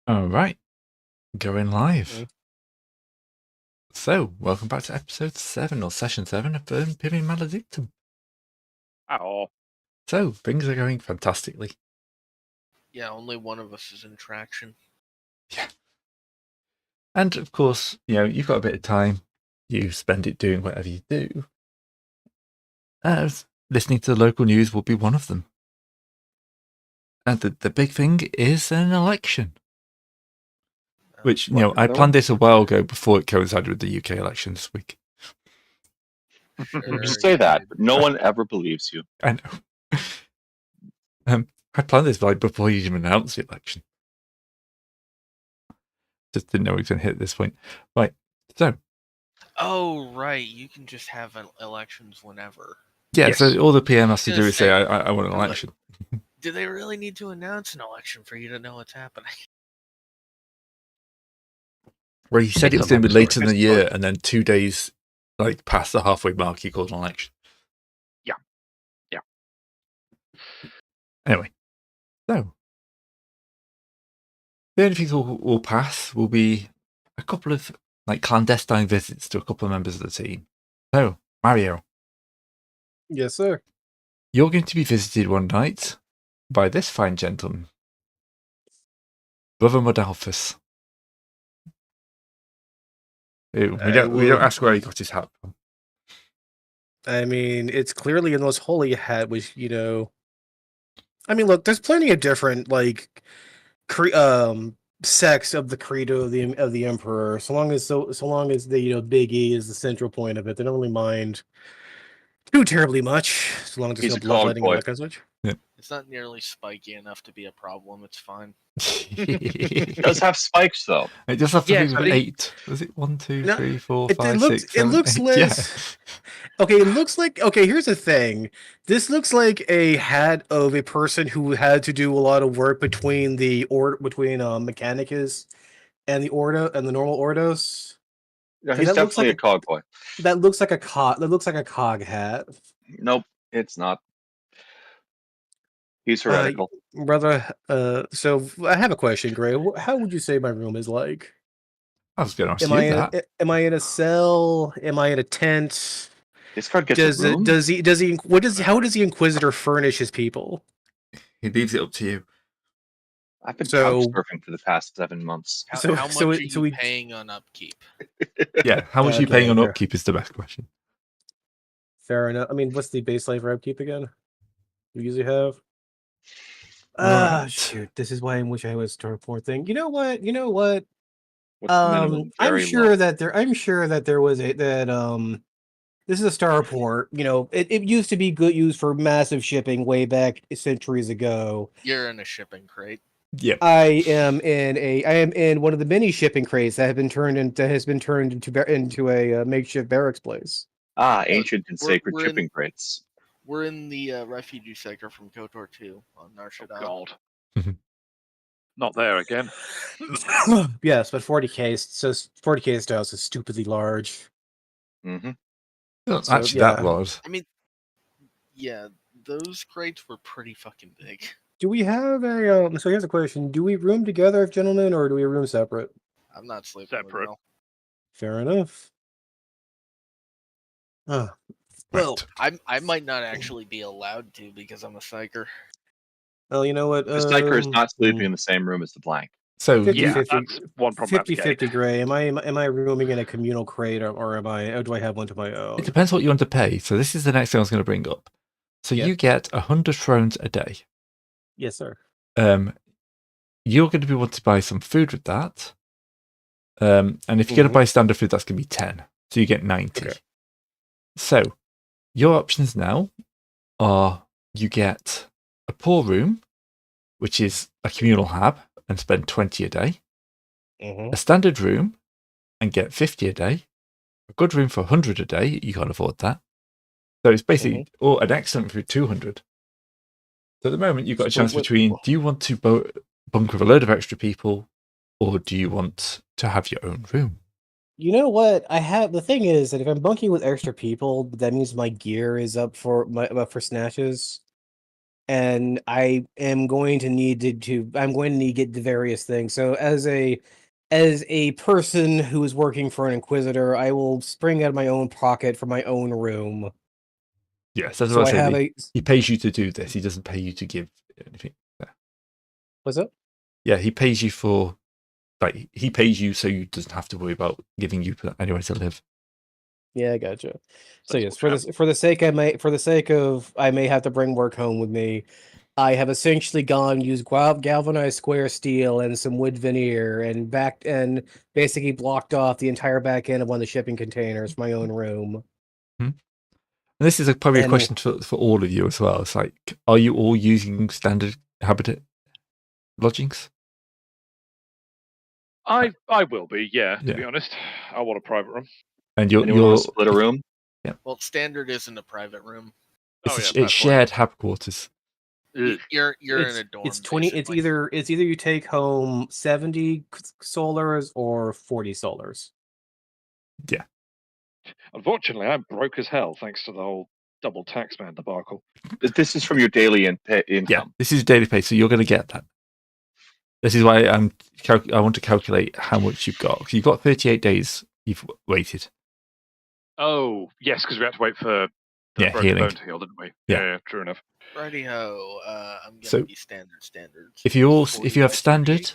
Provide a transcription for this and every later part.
All right, going live. So, welcome back to episode 7 or session 7 of Imperium Maledictum. Oh, So, things are going fantastically. Yeah, only one of us is in traction. Yeah. And of course, you've got a bit of time. You spend it doing whatever you do. As listening to the local news will be one of them. And the big thing is an election. Which, I planned this a while ago before it coincided with the UK election this week. You say that, but no one ever believes you. I know. I planned this before you even announced the election. Just didn't know it was going to hit at this point. Right, so. Oh, right. You can just have elections whenever. Yeah, Yes. So all the PM has to do is say, I want an like, election. Do they really need to announce an election for you to know what's happening? Well, he said it was going to be later in the year, and then 2 days past the halfway mark, he called an election. Yeah. Anyway, so the only things we'll pass will be a couple of clandestine visits to a couple of members of the team. So, Mario. Yes, sir. You're going to be visited one night by this fine gentleman, Brother Modalphus. We don't ask where he got his hat from. I mean, it's clearly in those holy hat, which I mean, look, there's plenty of different sects of the credo of the emperor. So long as the Big E is the central point of it, they don't really mind too terribly much. So long as there's no bloodletting and that kind of such. Yeah. It's not nearly spiky enough to be a problem. It's fine. It does have spikes, though. It just has to be with 8. Was it 1, 2, 3, 4, 5, 6, 7, It looks 8? less. Yeah. Okay, it looks like. Okay, here's the thing. This looks like a hat of a person who had to do a lot of work between Mechanicus and the normal Ordos. No, he's definitely a cog boy. That looks like a cog. That looks like a cog hat. Nope, it's not. He's heretical. Brother, so I have a question, Gray. How would you say my room is like? I was going to ask you that. Am I in a cell? Am I in a tent? This card gets a room? How does the Inquisitor furnish his people? He leaves it up to you. I've been couch surfing for the past 7 months. How much are you paying on upkeep? Yeah, how much are you paying on upkeep is the best question. Fair enough. I mean, what's the baseline for upkeep again? We usually have. Shoot! This is why I wish I was Star Port thing. You know what? I'm sure that there was this is a starport. It used to be good used for massive shipping way back centuries ago. You're in a shipping crate. Yeah. I am in one of the mini shipping crates that has been turned into a makeshift barracks place. Ancient and sacred shipping crates. We're in the refugee sector from KOTOR 2 on Narshadal. Oh, God. Not there again. Yes, but 40K styles is stupidly large. Mm-hmm. That was. I mean, yeah, those crates were pretty fucking big. Do we have a so here's a question. Do we room together, gentlemen, or do we room separate? I'm not sleeping separate. Fair enough. Well, I might not actually be allowed to because I'm a psyker. Well, you know what? The psyker is not sleeping in the same room as the blank. So 50, that's one problem. 50-50 Gray. Am I rooming in a communal crate or do I have one to my own? It depends what you want to pay. So this is the next thing I was going to bring up. So you get 100 thrones a day. Yes, sir. You're going to be wanting to buy some food with that. And if you're going to buy standard food, that's going to be 10. So you get 90. Okay. So your options now are you get a poor room, which is a communal hab, and spend 20 a day. A standard room and get 50 a day. A good room for 100 a day, you can't afford that. So it's basically an excellent for 200. So at the moment, you've got a chance between, do you want to bunker with a load of extra people, or do you want to have your own room? You know what? The thing is that if I'm bunking with extra people, that means my gear is up for snatches. and I am going to need I'm going to need to get the various things. So as a person who is working for an Inquisitor, I will spring out of my own pocket for my own room. Yes, that's So what I I have said. He pays you to do this. He doesn't pay you to give anything. What's up? Yeah, he pays you for, like, he pays you so you doesn't have to worry about giving you anywhere to live. Yeah, I gotcha. So yes, for the sake of I may have to bring work home with me. I have essentially gone used galvanized square steel and some wood veneer and basically blocked off the entire back end of one of the shipping containers for my own room. And this is probably a question for all of you as well. It's like, are you all using standard habitat lodgings? I will be, to be honest. I want a private room. And you're want to split a room? Yeah. Well, standard isn't a private room. It's shared headquarters. You're in a dorm. It's 20. Basically. It's either you take home 70 solars or 40 solars. Yeah. Unfortunately, I'm broke as hell thanks to the whole double taxman debacle. This is from your daily income. Yeah, this is daily pay, so you're going to get that. This is why I want to calculate how much you've got. You've got 38 days you've waited. Oh, yes, because we had to wait for the broken bone to heal, didn't we? Yeah, true enough. Righty-ho. I'm going to be standards. If you have standard,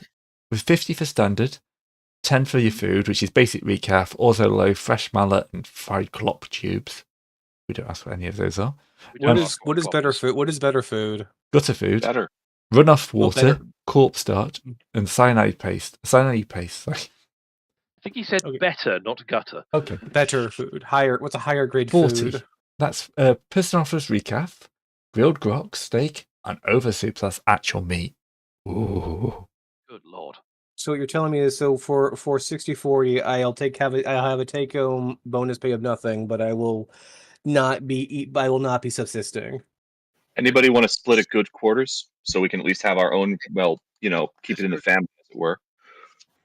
with 50 for standard, 10 for your food, which is basic recaf, also low, fresh mallet, and fried clop tubes. We don't ask what any of those are. What is better food? What is better food? Gutter food. Better. Runoff water, corpse starch, and cyanide paste. Sorry. I think he said better, not gutter. Okay. Better food. What's a higher grade 40. food? That's person offers recaf, grilled grok, steak, and oversoup. That's actual meat. Ooh. Good lord. So what you're telling me is, so for 60/40, I'll have a take home bonus pay of nothing, but I will not be subsisting. Anybody want to split at good quarters so we can at least have our own? Well, keep it in the family, as it were.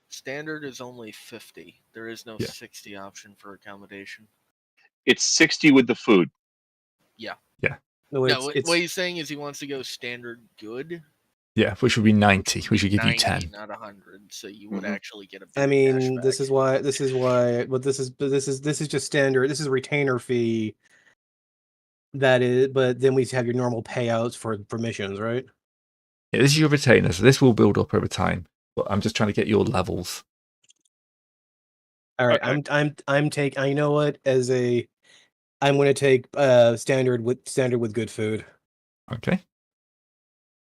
Standard is only 50. There is no 60 option for accommodation. It's 60 with the food. Yeah. Yeah. No, what he's saying is he wants to go standard good. Yeah, which would be 90. We should give 90, you 10. Not 100. So you would actually get a. I mean, this is why. But this is just standard. This is a retainer fee. That is, but then we have your normal payouts for missions, right? Yeah, this is your retainer, so this will build up over time. But I'm just trying to get your levels. All right, okay. I'm taking. You know what? I'm going to take standard with good food. Okay.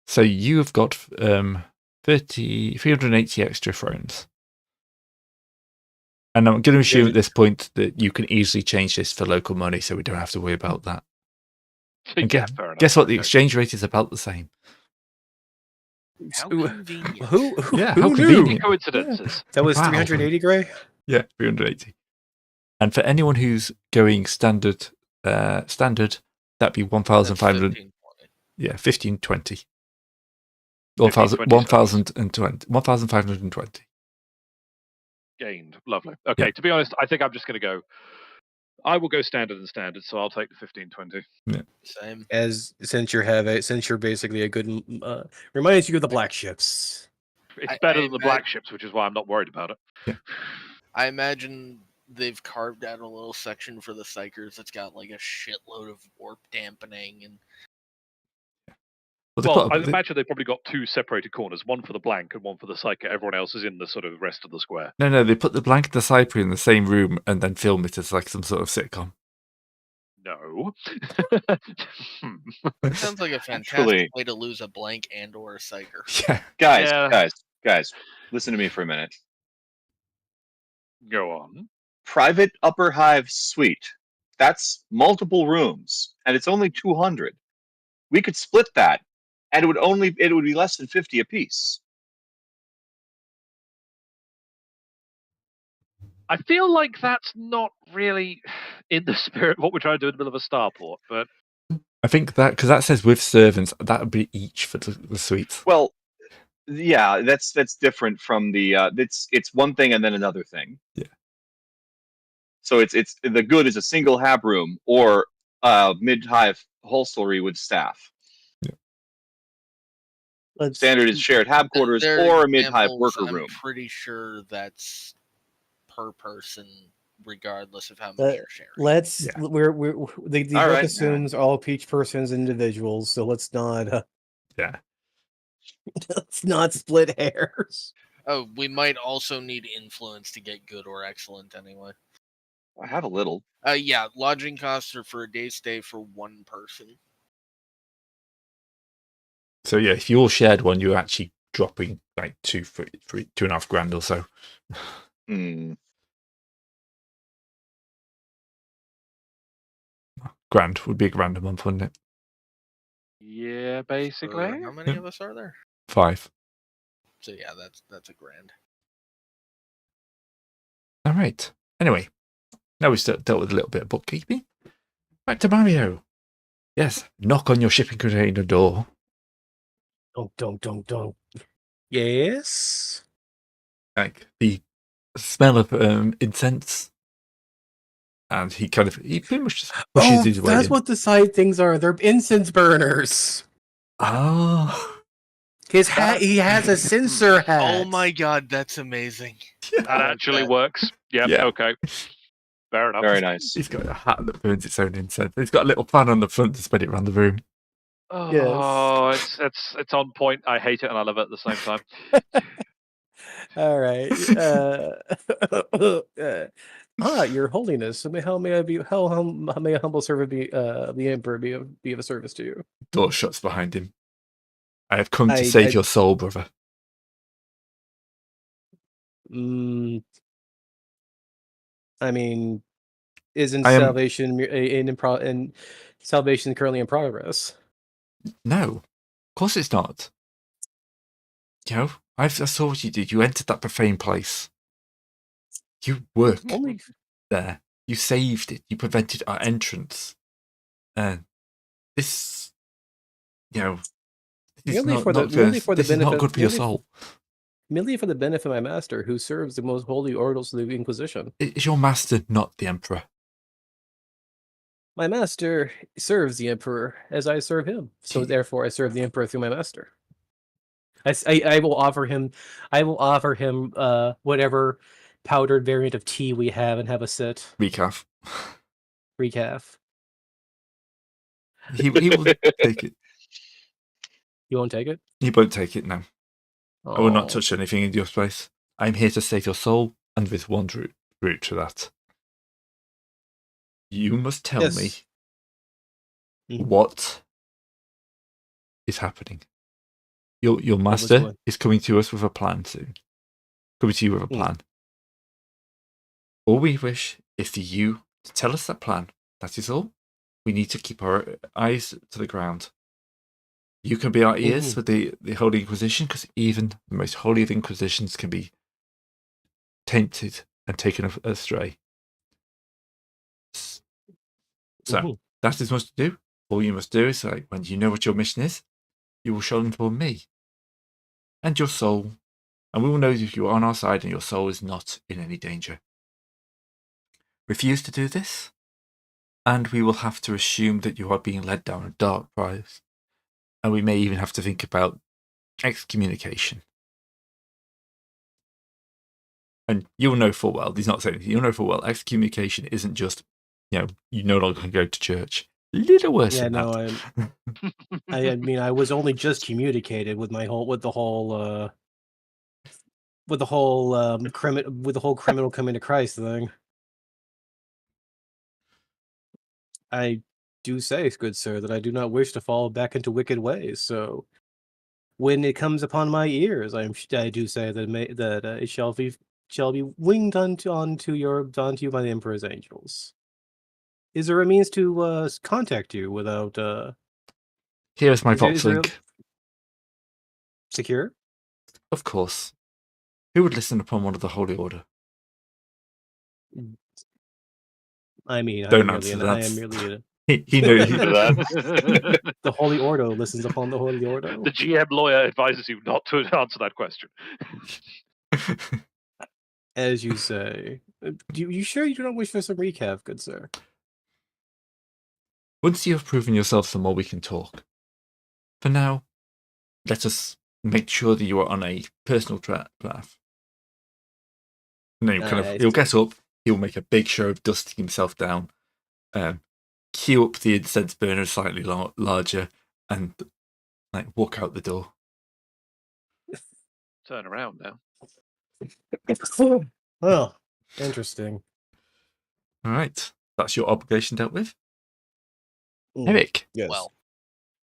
So you've got 380 extra thrones. And I'm going to assume at this point that you can easily change this for local money, so we don't have to worry about that. And guess what? The exchange rate is about the same. How convenient. Who how convenient. Coincidences. That was 380, Gray? Yeah, 380. And for anyone who's going standard, that'd be 1,500. Yeah, 1520. 1,520. Gained. Lovely. Okay, to be honest, I think I'm just going to go. I will go standard, so I'll take the 1520. Yeah. Same. Since you're basically a good reminds you of the black ships. It's better than the black ships, which is why I'm not worried about it. Yeah. I imagine they've carved out a little section for the psychers that's got like a shitload of warp dampening and. Well, I imagine they've probably got two separated corners, one for the blank and one for the psyker. Everyone else is in the sort of rest of the square. No, they put the blank and the cypher in the same room and then film it as like some sort of sitcom. No. Sounds like a fantastic way to lose a blank and or a psyker. Yeah. Guys, listen to me for a minute. Go on. Private upper hive suite. That's multiple rooms, and it's only 200. We could split that. And it would be less than 50 apiece. I feel like that's not really in the spirit of what we're trying to do in the middle of a starport, but I think that because that says with servants, that would be each for the suites. Well, yeah, that's different from the it's one thing and then another thing. Yeah. So it's the good is a single hab room or mid-hive hostelry with staff. Yeah. Standard is shared hab quarters Their or a mid-hive examples, worker I'm room. pretty sure that's per person, regardless of how much you're sharing. Let's Yeah. we're the All book right, assumes all each person's individuals, so let's not Yeah. let's not split hairs. Oh, we might also need influence to get good or excellent anyway. I have a little. Yeah, lodging costs are for a day stay for one person. So yeah, if you all shared one, you're actually dropping like 2.5 grand or so. Hmm. Grand would be a grand a month, wouldn't it? Yeah, For basically. how many Yeah. of us are there? 5. So yeah, that's a grand. All right. Anyway, now we've dealt with a little bit of bookkeeping. Back to Mario. Yes, knock on your shipping container door. Don't. Yes. Like the smell of incense. And he pretty much just pushes his way That's in. what the side things are. They're incense burners. Oh. His hat. He has a sensor hat. Oh my god, that's amazing. That actually works. Yep, Yeah. okay. Fair enough. Very nice. He's got a hat that burns its own incense. He's got a little fan on the front to spread it around the room. Oh, it's on point. I hate it and I love it at the same time. All right. Your Holiness. How may I be? How may a humble servant be? The Emperor be of a service to you? Door shuts behind him. I have come to save your soul, brother. I mean, isn't I am- salvation in salvation currently in progress? No, of course it's not. You know, I saw what you did. You entered that profane place. You work there. You saved it. You prevented our entrance. And this, you know, this is not good for your soul. Merely for the benefit of my master, who serves the most holy orders of the Inquisition. Is your master not the Emperor? My master serves the Emperor as I serve him. So therefore, I serve the Emperor through my master. I will offer him. I will offer him whatever powdered variant of tea we have and have a sit. Recaf. He will take it. You won't take it? He won't take it now. Oh. I will not touch anything in your space. I am here to save your soul, and with one route to that. You must tell me what is happening. Your master is coming to us with a plan soon. Coming to you with a plan. All we wish is for you to tell us that plan. That is all. We need to keep our eyes to the ground. You can be our ears for the Holy Inquisition, because even the most holy of Inquisitions can be tainted and taken astray. So that is much to do. All you must do is, like, when you know what your mission is, you will show them for me and your soul, and we will know that you are on our side and your soul is not in any danger. Refuse to do this, and we will have to assume that you are being led down a dark path, and we may even have to think about excommunication. And you'll know full well, he's not saying anything, you'll know full well, excommunication isn't just, you no longer can go to church. A little worse than that. I mean, I was only just communicated with the whole criminal coming to Christ thing. I do say, good sir, that I do not wish to fall back into wicked ways. So, when it comes upon my ears, I do say that it shall be winged onto you by the Emperor's angels. Is there a means to contact you without? Here's my Vox link. Secure? Of course. Who would listen upon one of the Holy Order? I mean, Don't answer that. I am merely he knows. The Holy Order listens upon the Holy Order. The GM lawyer advises you not to answer that question. As you say. You sure you do not wish for some recap, good sir? Once you have proven yourself some more, we can talk. For now, let us make sure that you are on a personal path. And then he'll get up, he'll make a big show of dusting himself down, queue up the incense burner slightly larger, and like walk out the door. Turn around now. Well, interesting. All right, that's your obligation dealt with. Mm, Eric. yes.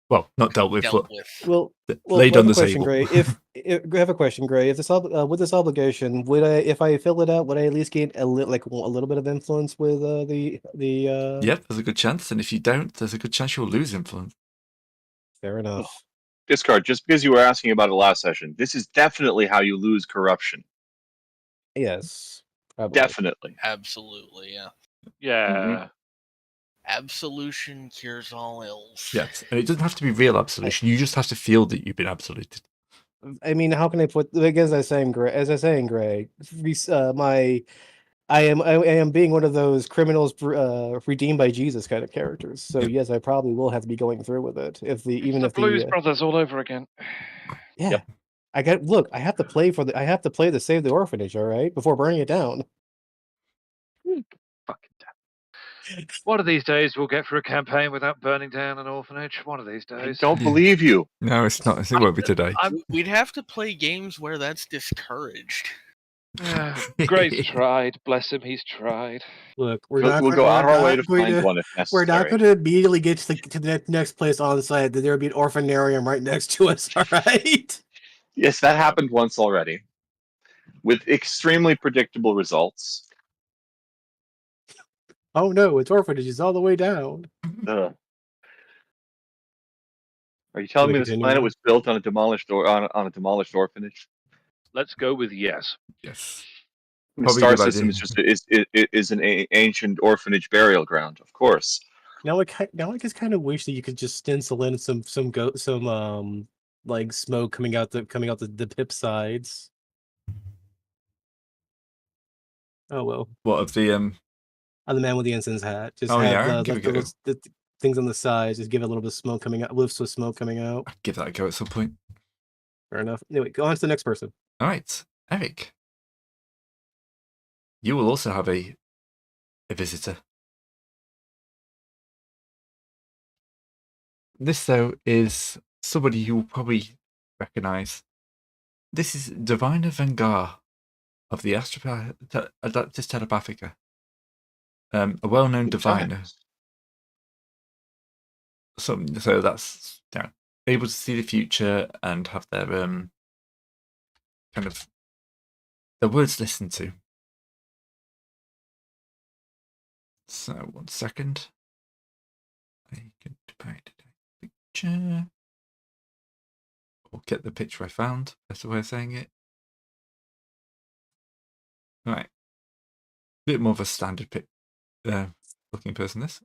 Well, not dealt with, Dealt but with. Well, laid I on have the a question, table. Gray. If I have a question, Gray, if this with this obligation, would I, if I fill it out, would I at least gain a little bit of influence with the Yep, there's a good chance, and if you don't, there's a good chance you'll lose influence. Fair enough. Discard, just because you were asking about it last session, this is definitely how you lose corruption. Yes, probably. Definitely. Absolutely, yeah. Yeah. Absolution cures all ills. Yes, and it doesn't have to be real absolution. You just have to feel that you've been absoluted. I mean, how can I put, like, as I say in Gray, I am being one of those criminals redeemed by Jesus kind of characters. So Yep. yes, I probably will have to be going through with it. If the It's the Blues Brothers all over again. yeah, Yep. I have to play to save the orphanage, all right, before burning it down. Fucking damn. One of these days we'll get through a campaign without burning down an orphanage. One of these I days. don't Yeah. believe you. No, it's not. It won't be today. We'd have to play games where that's discouraged. Yeah, Gray's tried. Bless him, he's tried. Look, We'll go out of our way to find one if We're not necessary. going to immediately get to the next place on site that there would be an orphanarium right next to us. All right. Yes, that happened once already, with extremely predictable results. Oh no, it's orphanages all the way down. Ugh. Are you telling me this planet was built on a demolished on a demolished orphanage? Let's go with yes. Yes. The Probably star a good system idea. is an ancient orphanage burial ground, of course. Now I just kind of wish that you could just stencil in some like smoke coming out the pip sides. Oh well. What of the On the man with the incense hat. Just Oh, have yeah, I can give it a go. the things on the sides. Just give it a little bit of smoke coming out. Whiffs of smoke coming out. I'd give that a go at some point. Fair enough. Anyway, go on to the next person. All right, Eric. You will also have a visitor. This, though, is somebody you will probably recognize. This is Diviner Vengar of the Adeptus Telepathica. A well-known diviner. So that's able to see the future and have their kind of their words listened to. So 1 second. I can paint a picture. Or get the picture I found. That's the way of saying it. Right. Bit more of a standard looking person, this.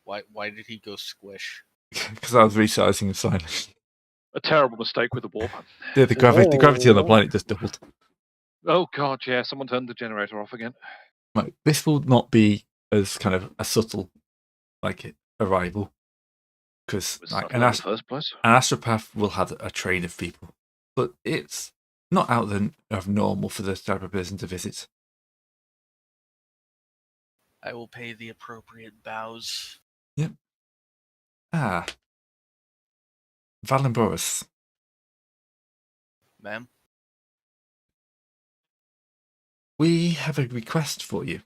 Why did he go squish? Because I was resizing him silently. A terrible mistake with the warp. The gravity on the planet just doubled. Oh god, yeah, someone turned the generator off again. Right. This will not be as kind of a subtle arrival. Because an astropath will have a train of people. But it's not out of normal for this type of person to visit. I will pay the appropriate bows. Yep. Valenboris. Ma'am? We have a request for you.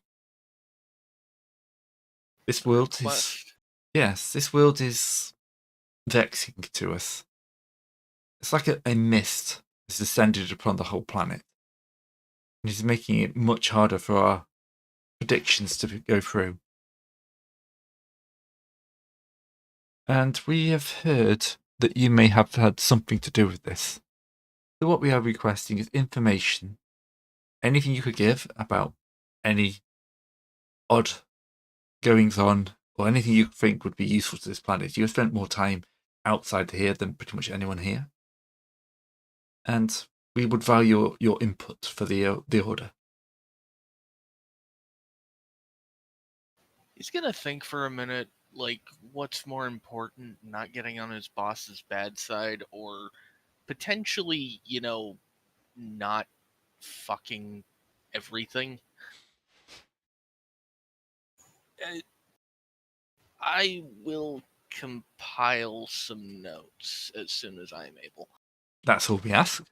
This world is... Yes, this world is vexing to us. It's like a mist has descended upon the whole planet. And it's making it much harder for our predictions to go through. And we have heard that you may have had something to do with this. So what we are requesting is information. Anything you could give about any odd goings on or anything you think would be useful to this planet. You have spent more time outside here than pretty much anyone here. And we would value your input for the order. He's gonna think for a minute, like, what's more important, not getting on his boss's bad side, or potentially, not fucking everything? I will compile some notes as soon as I'm able. That's all we ask.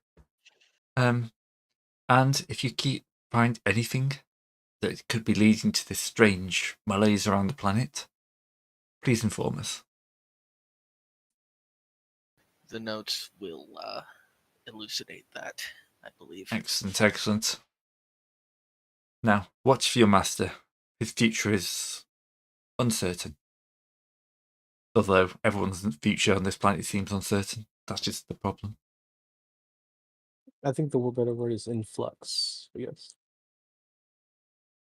And if you find anything that could be leading to this strange malaise around the planet, please inform us. The notes will elucidate that, I believe. Excellent, excellent. Now, watch for your master. His future is uncertain. Although everyone's future on this planet seems uncertain. That's just the problem. I think the better word is influx. Yes.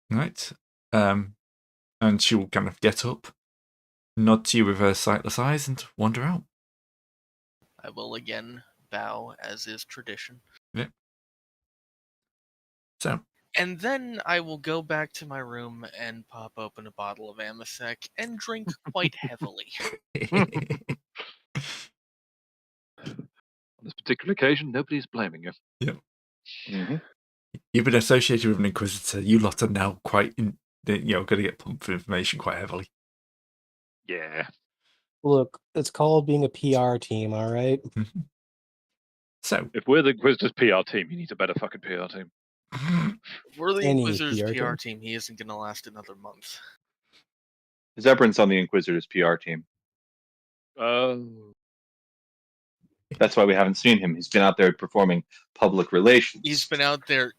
Right. And she will kind of get up, nod to you with her sightless eyes, and wander out. I will again bow, as is tradition. Yeah. So. And then I will go back to my room and pop open a bottle of Amasec and drink quite heavily. On this particular occasion, nobody's blaming you. Yeah. Mm-hmm. You've been associated with an Inquisitor. You lot are now going to get pumped for information quite heavily. Yeah. Look, it's called being a PR team, all right? Mm-hmm. So, if we're the Inquisitor's PR team, you need a better fucking PR team. If we're the Any Inquisitor's PR PR team, he isn't going to last another month. Zebrin's on the Inquisitor's PR team. That's why we haven't seen him. He's been out there performing public relations. He's been out there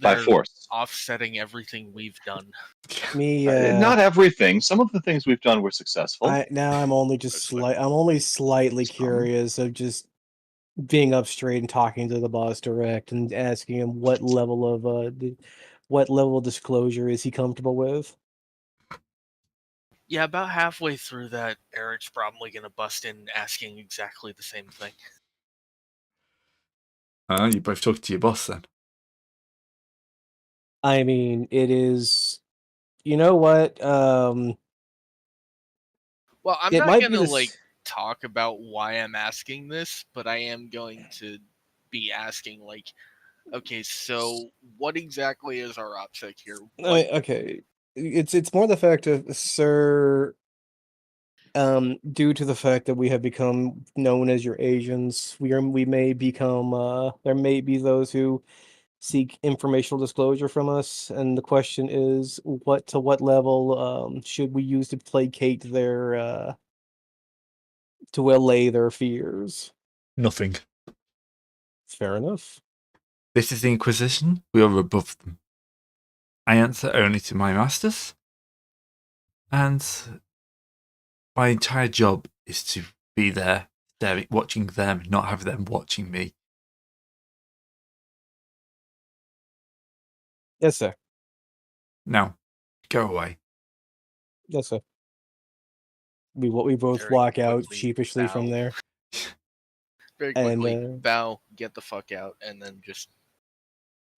by force, offsetting everything we've done. Not everything. Some of the things we've done were successful. I'm only just I'm only slightly curious of just being up straight and talking to the boss direct and asking him what level of disclosure is he comfortable with. Yeah, about halfway through that, Eric's probably going to bust in asking exactly the same thing. You both talk to your boss then. I mean, it is. You know what? Well, I'm not going to talk about why I'm asking this, but I am going to be asking okay, so what exactly is our OPSEC here? Okay, it's more the fact of, sir. Due to the fact that we have become known as your agents, we may become. There may be those who seek informational disclosure from us, and the question is, what level should we use to placate their to allay their fears? Nothing. Fair enough. This is the Inquisition. We are above them. I answer only to my masters, and my entire job is to be there, watching them, not have them watching me. Yes, sir. Now, go away. Yes, sir. We both Very walk out quickly sheepishly bow. from there. Very quickly bow, get the fuck out, and then just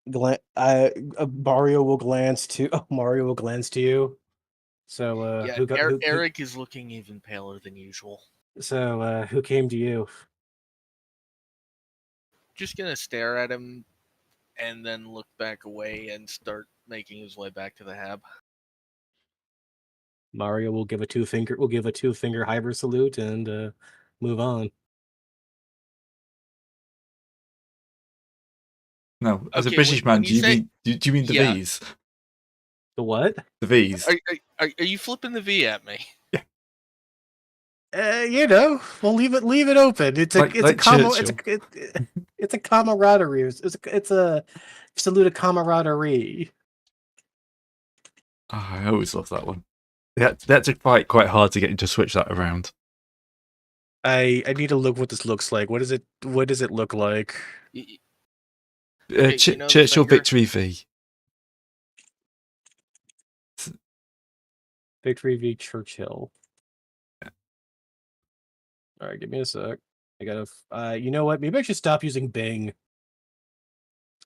Mario will glance to you. So yeah, Eric is looking even paler than usual. So who came to you? Just gonna stare at him and then look back away and start making his way back to the hab. Mario will give a two-finger hyper salute and move on. No, as a British man, do you mean the V's? The what? The V's. Are you flipping the V at me? Yeah. We'll leave it open. It's a camaraderie. It's a salute of camaraderie. Oh, I always love that one. That took quite hard to get him to switch that around. I need to look what this looks like. What does it look like? Churchill Victory V. Victory V Churchill. Yeah. All right, give me a sec. I gotta. You know what? Maybe I should stop using Bing.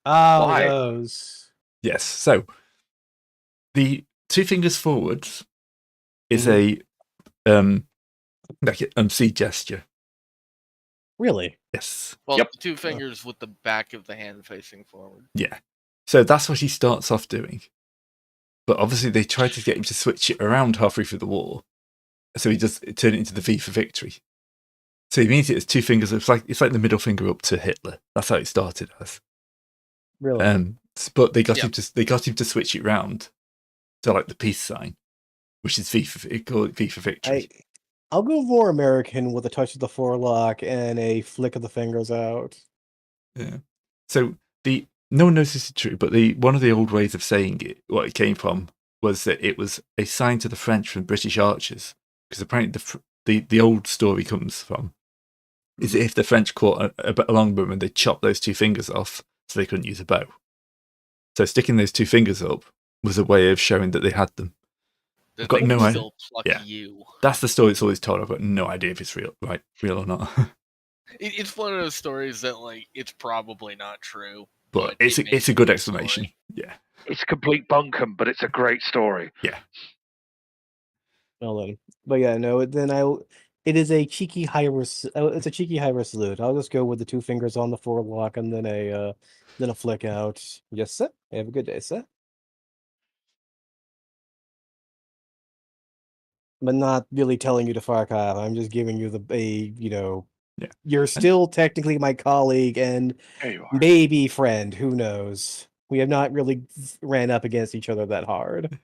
Why? Those. Yes. So the two fingers forwards is a like an MC gesture. Really? Yes. Well, Yep. 2 fingers with the back of the hand facing forward. Yeah. So that's what he starts off doing. But obviously they try to get him to switch it around halfway through the war. So he does turn it into the V for victory. So he means it as 2 fingers. It's like the middle finger up to Hitler. That's how it started as. Really? But they got him to switch it round to like the peace sign, which is V for victory. I'll go more American with a touch of the forelock and a flick of the fingers out. Yeah. So no one knows this is true, but one of the old ways of saying it, what it came from, was that it was a sign to the French from British archers. Because apparently the old story comes from is that if the French caught a longbow and they chopped those 2 fingers off, so they couldn't use a bow. So sticking those 2 fingers up was a way of showing that they had them. That got they no can idea. still pluck Yeah. you. That's the story that's always told. I've got no idea if it's real or not. It's one of those stories that, like, it's probably not true. But it it's makes a good story. explanation. Yeah. It's complete bunkum, but it's a great story. Yeah. Well then, but yeah, no. Then it is a cheeky high risk. It's a cheeky high risk salute. I'll just go with the 2 fingers on the forelock and then a flick out. Yes, sir. Have a good day, sir. But not really telling you to fuck off. I'm just giving you Yeah. You're still technically my colleague and There you are. maybe friend. Who knows? We have not really ran up against each other that hard.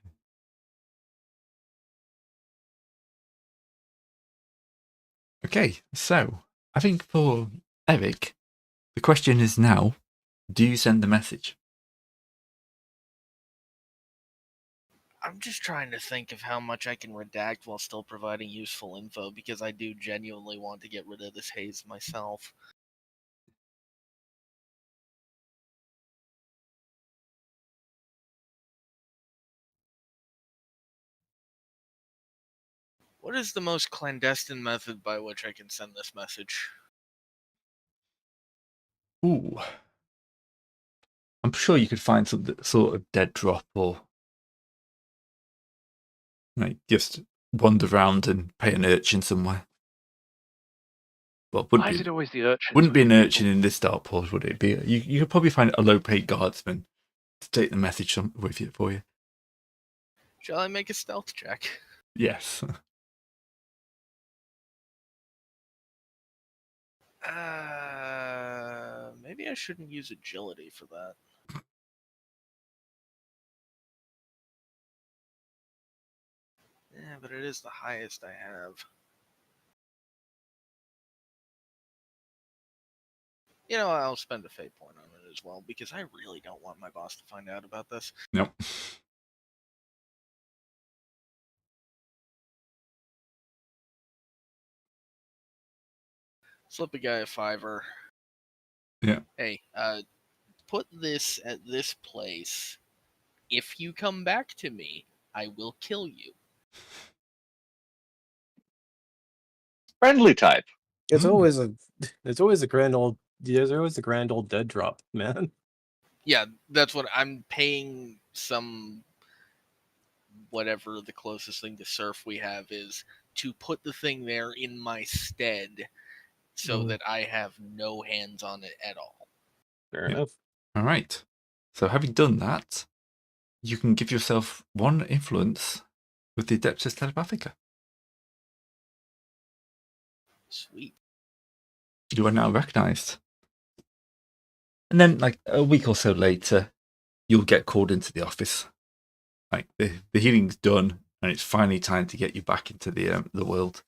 Okay, so I think for Eric, the question is now, do you send the message? I'm just trying to think of how much I can redact while still providing useful info, because I do genuinely want to get rid of this haze myself. What is the most clandestine method by which I can send this message? Ooh. I'm sure you could find some sort of dead drop or like just wander around and pay an urchin somewhere. Well, Why is it always the urchins? wouldn't be with an you urchin people? in this dark port, would it be? You could probably find a low-paid guardsman to take the message with you for you. Shall I make a stealth check? Yes. Maybe I shouldn't use agility for that. Yeah, but it is the highest I have. You know, I'll spend a fate point on it as well, because I really don't want my boss to find out about this. Nope. Slip a guy a $5. Yeah. Hey, put this at this place. If you come back to me, I will kill you. Friendly type. It's always a grand old there's always a grand old dead drop, man. Yeah, that's what I'm paying. Some whatever the closest thing to surf we have is to put the thing there in my stead, so that I have no hands on it at all. Fair Yeah. enough. All right. So having done that, you can give yourself 1 influence with the Adeptus Telepathica. Sweet. You are now recognized. And then, like, a week or so later, you'll get called into the office. Like, the healing's done, and it's finally time to get you back into the world.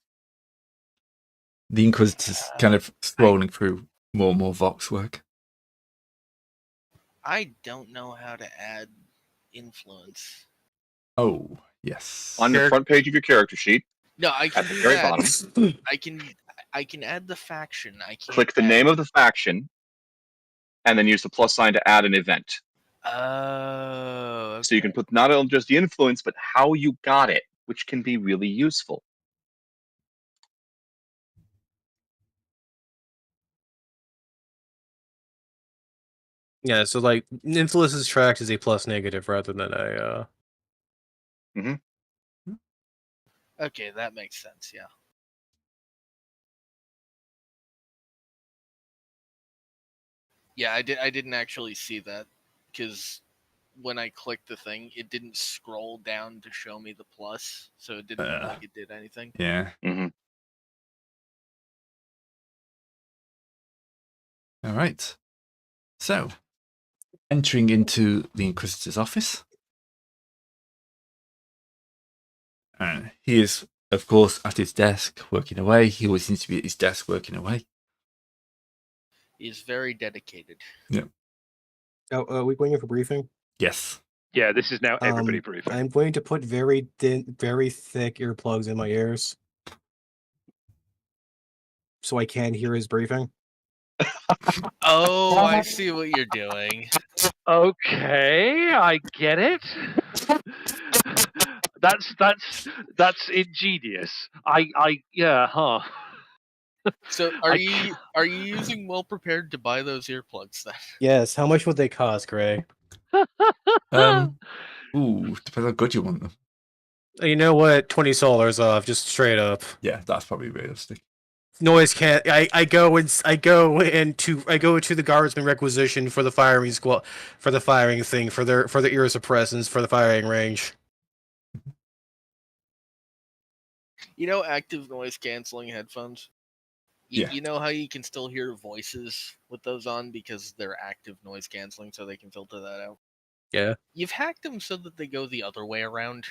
The Inquisitor's kind of scrolling through more and more Vox work. I don't know how to add influence. Oh, yes. On the front page of your character sheet, No, I can at the do very that. bottom, I can add the faction. I can't click the add... name of the faction, and then use the plus sign to add an event. Oh, okay. So you can put not only just the influence, but how you got it, which can be really useful. Yeah, so like influence is tracked as a plus negative rather than a Okay, that makes sense. Yeah. Yeah, I didn't actually see that because when I clicked the thing, it didn't scroll down to show me the plus, so it didn't look like it did anything. Yeah. Mm-hmm. All right. So, entering into the Inquisitor's office. And he is, of course, at his desk working away. He always seems to be at his desk working away. He's very dedicated. Oh, are we going in for briefing? Yes. Yeah, this is now everybody briefing. I'm going to put very thin, very thick earplugs in my ears, so I can hear his briefing. Oh, I see what you're doing. Okay, I get it. That's ingenious. Yeah, huh. So are you using well prepared to buy those earplugs then? Yes. How much would they cost, Gray? Ooh, depends how good you want them. You know what? $20 off, just straight up. Yeah, that's probably realistic. Noise can't. I go into the guardsman requisition for the firing squad, for the firing thing, for their ear suppressants, for the firing range. You know, active noise canceling headphones. Yeah. You know how you can still hear voices with those on because they're active noise canceling, so they can filter that out. Yeah. You've hacked them so that they go the other way around.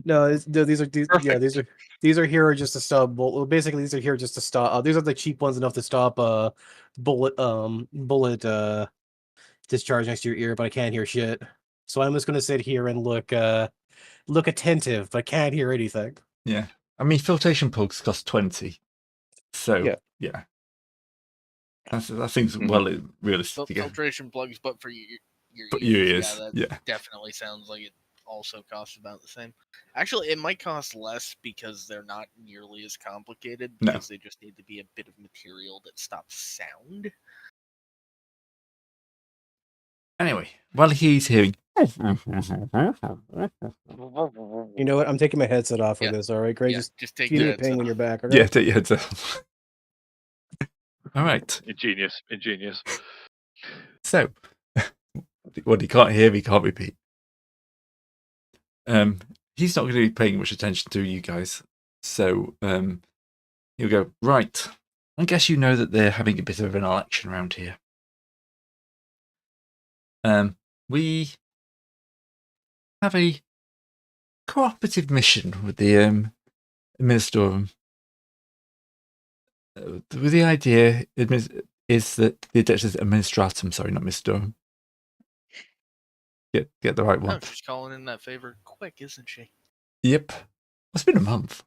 No, these are here just to stop. Basically, these are here just to stop. These are the cheap ones enough to stop bullet discharge next to your ear, but I can't hear shit. So I'm just gonna sit here and look attentive, but can't hear anything. Yeah. I mean, filtration plugs cost 20. So, yeah. That seems well realistic. Filtration plugs, but for your ears. Yeah, that Yeah. definitely sounds like it also costs about the same. Actually, it might cost less because they're not nearly as complicated, because they just need to be a bit of material that stops sound. Anyway, while he's hearing... You know what? I'm taking my headset off for this, alright? Great, just take give your me a headset ping when off. you're back, okay? Yeah, take your headset off. All right. Ingenious. So, what he can't hear, he can't repeat. He's not going to be paying much attention to you guys. So, he'll go, right. I guess you know that they're having a bit of an election around here. We have a cooperative mission with the Administratum. The idea is that the Adeptus Administratum, sorry, not Ministorum. Get the right one. Oh, she's calling in that favor quick, isn't she? Yep. It's been a month.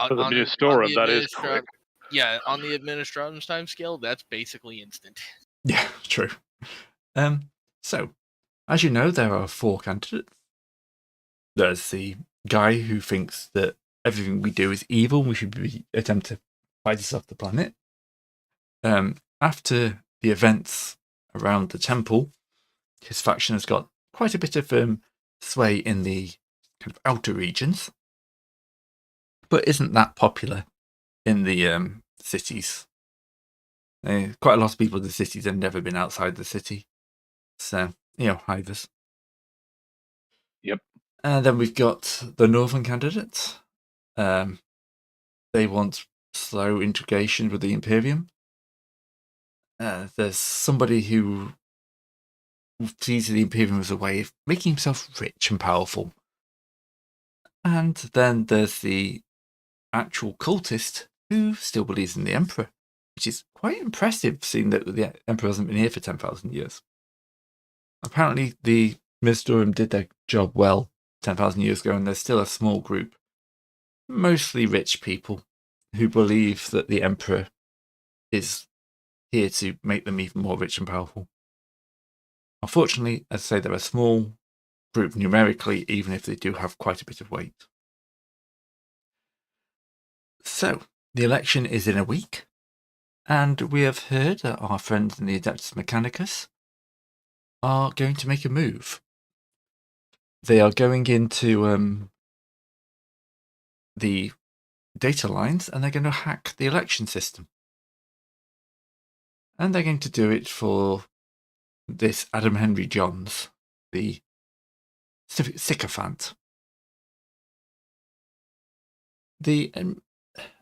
For the Ministorum, that is quick. Yeah, on the Administratum's time scale, that's basically instant. Yeah, true. So, as you know, there are 4 candidates. There's the guy who thinks that everything we do is evil and we should attempt to fight this off the planet. After the events around the temple, his faction has got quite a bit of sway in the kind of outer regions, but isn't that popular in the cities. Quite a lot of people in the cities have never been outside the city. So, hivers. Yep. And then we've got the northern candidate. They want slow integration with the Imperium. There's somebody who sees the Imperium as a way of making himself rich and powerful. And then there's the actual cultist who still believes in the Emperor, which is quite impressive, seeing that the Emperor hasn't been here for 10,000 years. Apparently, the Ministorum did their job well 10,000 years ago, and there's still a small group, mostly rich people, who believe that the Emperor is here to make them even more rich and powerful. Unfortunately, as I say, they're a small group numerically, even if they do have quite a bit of weight. So, the election is in a week, and we have heard that our friends in the Adeptus Mechanicus are going to make a move. They are going into the data lines and they're going to hack the election system. And they're going to do it for this Adam Henry Johns, the sycophant. The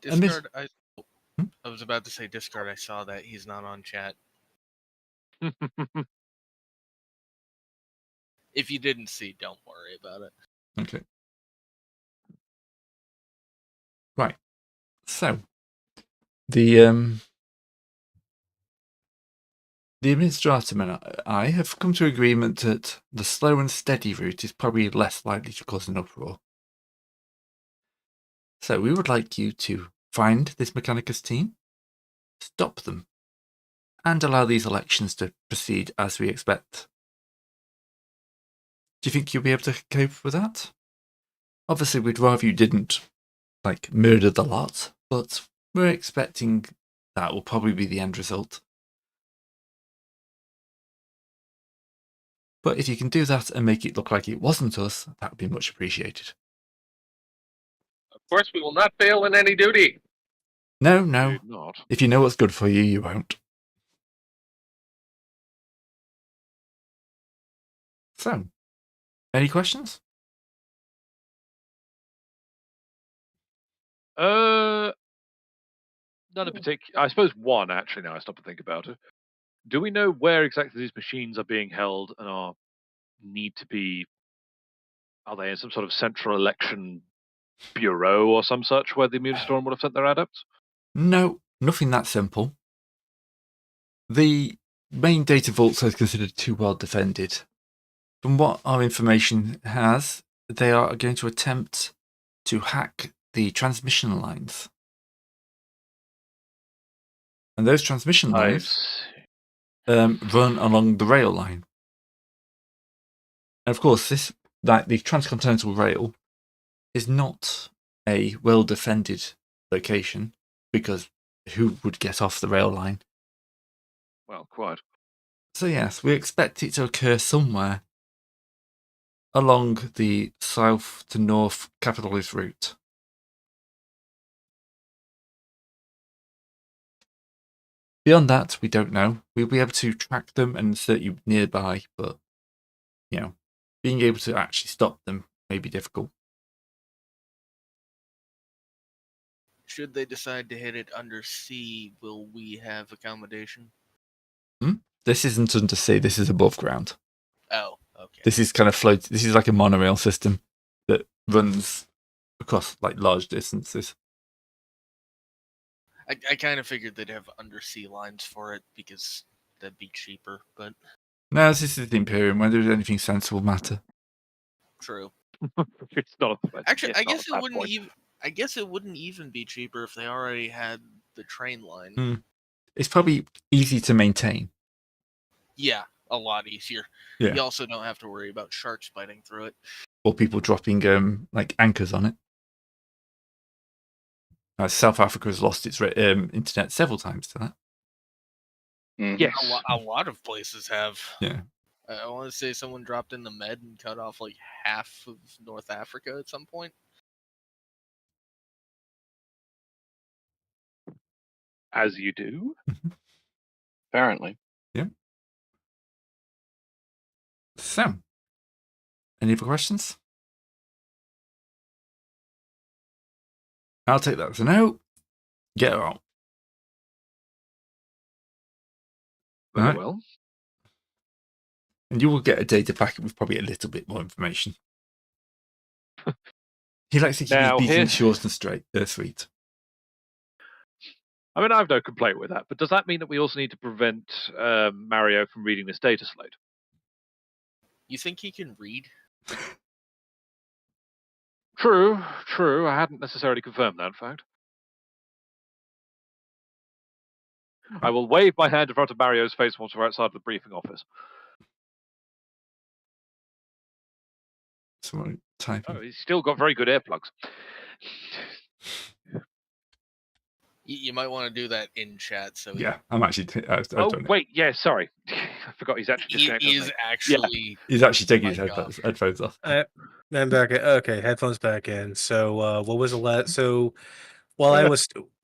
Discard. I was about to say Discard. I saw that he's not on chat. If you didn't see, don't worry about it. Okay. Right. So the administrator and I have come to agreement that the slow and steady route is probably less likely to cause an uproar. So we would like you to find this Mechanicus team, stop them, and allow these elections to proceed as we expect. Do you think you'll be able to cope with that? Obviously, we'd rather you didn't, murder the lot, but we're expecting that will probably be the end result. But if you can do that and make it look like it wasn't us, that would be much appreciated. Of course, we will not fail in any duty. No. Indeed not. If you know what's good for you, you won't. So, any questions? None in particular. I suppose one, actually, now I stop and think about it. Do we know where exactly these machines are being held and are they in some sort of central election bureau or some such where the Immune Storm would have sent their adepts? No, nothing that simple. The main data vaults are considered too well defended. From what our information has, they are going to attempt to hack the transmission lines. And those transmission lines run along the rail line. And of course, the transcontinental rail is not a well-defended location, because who would get off the rail line? Well, quite. So yes, we expect it to occur somewhere along the south to north capitalist route. Beyond that, we don't know. We'll be able to track them and insert you nearby, but, being able to actually stop them may be difficult. Should they decide to hit it under sea, will we have accommodation? This isn't undersea, this is above ground. Oh, okay. This is kind of this is like a monorail system that runs across large distances. I kind of figured they'd have undersea lines for it because that'd be cheaper, but No, this is the Imperium. When does anything sensible matter? true. It's not. Actually, I guess it wouldn't even. I guess it wouldn't even be cheaper if they already had the train line. It's probably easy to maintain. Yeah, a lot easier. Yeah. You also don't have to worry about sharks biting through it. Or people dropping anchors on it. South Africa has lost its internet several times to that. Yes. A lot of places have. Yeah. I want to say someone dropped in the Med and cut off half of North Africa at some point. As you do. Apparently. Yeah. So, any other questions? I'll take that as a no. Get her out. Very Right. well. And you will get a data packet with probably a little bit more information. He likes to keep his beacon short and sweet. I mean, I have no complaint with that, but does that mean that we also need to prevent Mario from reading this data slate? You think he can read? True. I hadn't necessarily confirmed that fact. I will wave my hand in front of Mario's face once we're outside of the briefing office. Someone typing. Oh, he's still got very good earplugs. You might want to do that in chat. So Yeah, I'm actually. I've done it. Wait, yeah, sorry. I forgot he's actually disconnected. He is actually. He's actually taking his headphones off. I'm back. Okay, headphones back in. So, what was the last? So, while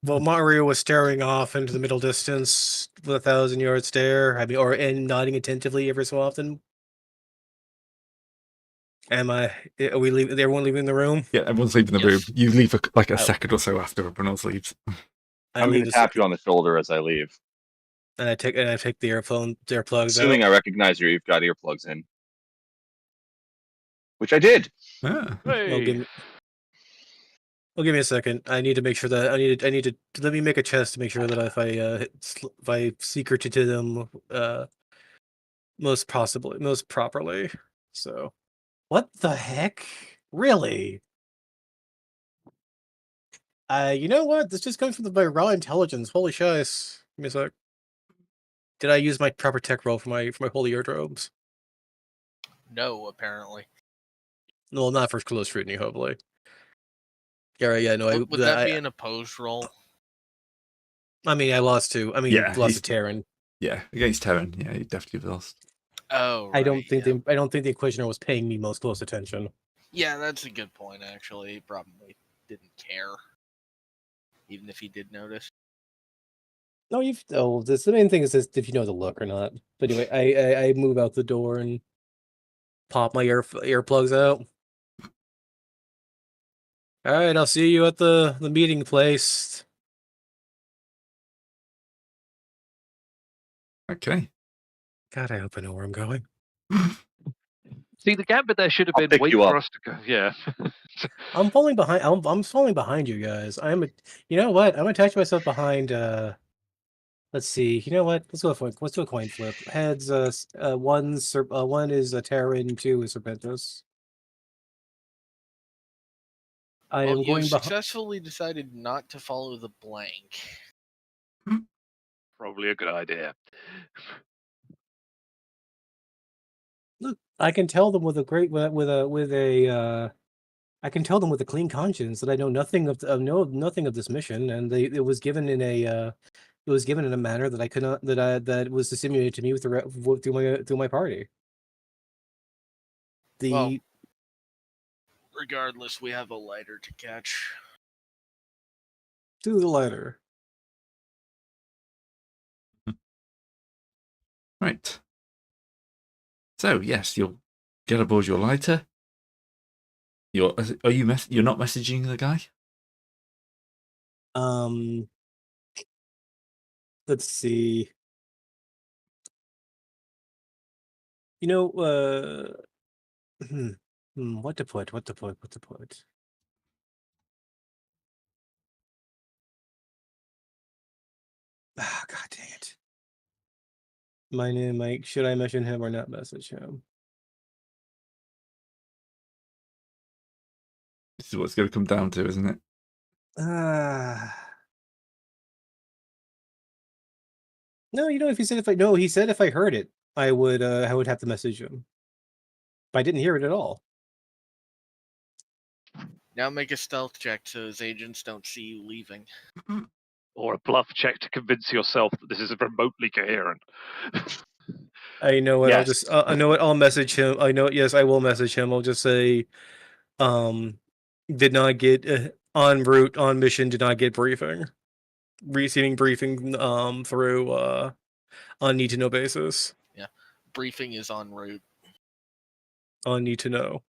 Mario was staring off into the middle distance with a 1,000-yard stare, and nodding attentively every so often. Are we leaving? Everyone leaving the room? Yeah, everyone's leaving the room. Yes. You leave like a Oh. second or so after everyone else leaves. I I'm going leave to the tap you on the shoulder as I leave, and I take the earplugs assuming out. I recognize you've got earplugs in, which I did. Ah. Hey. Well, give me a second. I need to make sure that I need to let me make a chest to make sure that if I secreted to them most properly. So, what the heck? Really? You know what? This just comes from my raw intelligence. Holy shice! Give me a sec. Did I use my proper tech roll for my holy eardrobes? No, apparently. No, not for close scrutiny. Hopefully. Yeah. No, Would that be an opposed roll? I mean, I lost to. I mean, Yeah, lost to Terran. Yeah, against Terran. Yeah, you definitely lost. Oh, right, I don't think yeah. I don't think the Inquisitor was paying me most close attention. Yeah, that's a good point, actually. He probably didn't care. Even if he did notice. No, the main thing is if you know the look or not. But anyway, I move out the door and pop my earplugs out. All right, I'll see you at the meeting place. Okay. God, I hope I know where I'm going. See, the gambit there should have I'll been pick wait you for up. us to go. Yeah. I'm falling behind. I'm falling behind you guys. You know what? I'm attaching myself behind. Let's see. You know what? Let's do a coin flip. Heads. One is a Terran. Two is Serpentis. I Well, am you going behind. successfully decided not to follow the blank. Probably a good idea. Look, I can tell them with a I can tell them with a clean conscience that I know nothing nothing of this mission, and it was given in a manner that I could not that was disseminated to me through my party. Well, regardless, we have a lighter to catch. To the letter. Right. So yes, you'll get aboard your lighter. You're not messaging the guy? Let's see. You know, what to put. Ah, God dang it. My name, Mike. Should I mention him or not message him? This is what it's going to come down to, isn't it? No, you know, he said if I heard it, I would have to message him. But I didn't hear it at all. Now make a stealth check so his agents don't see you leaving. Or a bluff check to convince yourself that this is remotely coherent. I know what. Yes. I know what. I'll message him. I know. Yes, I will message him. I'll just say, did not get en route on mission. Did not get briefing. Receiving briefing through on need to know basis. Yeah, briefing is en route. On need to know.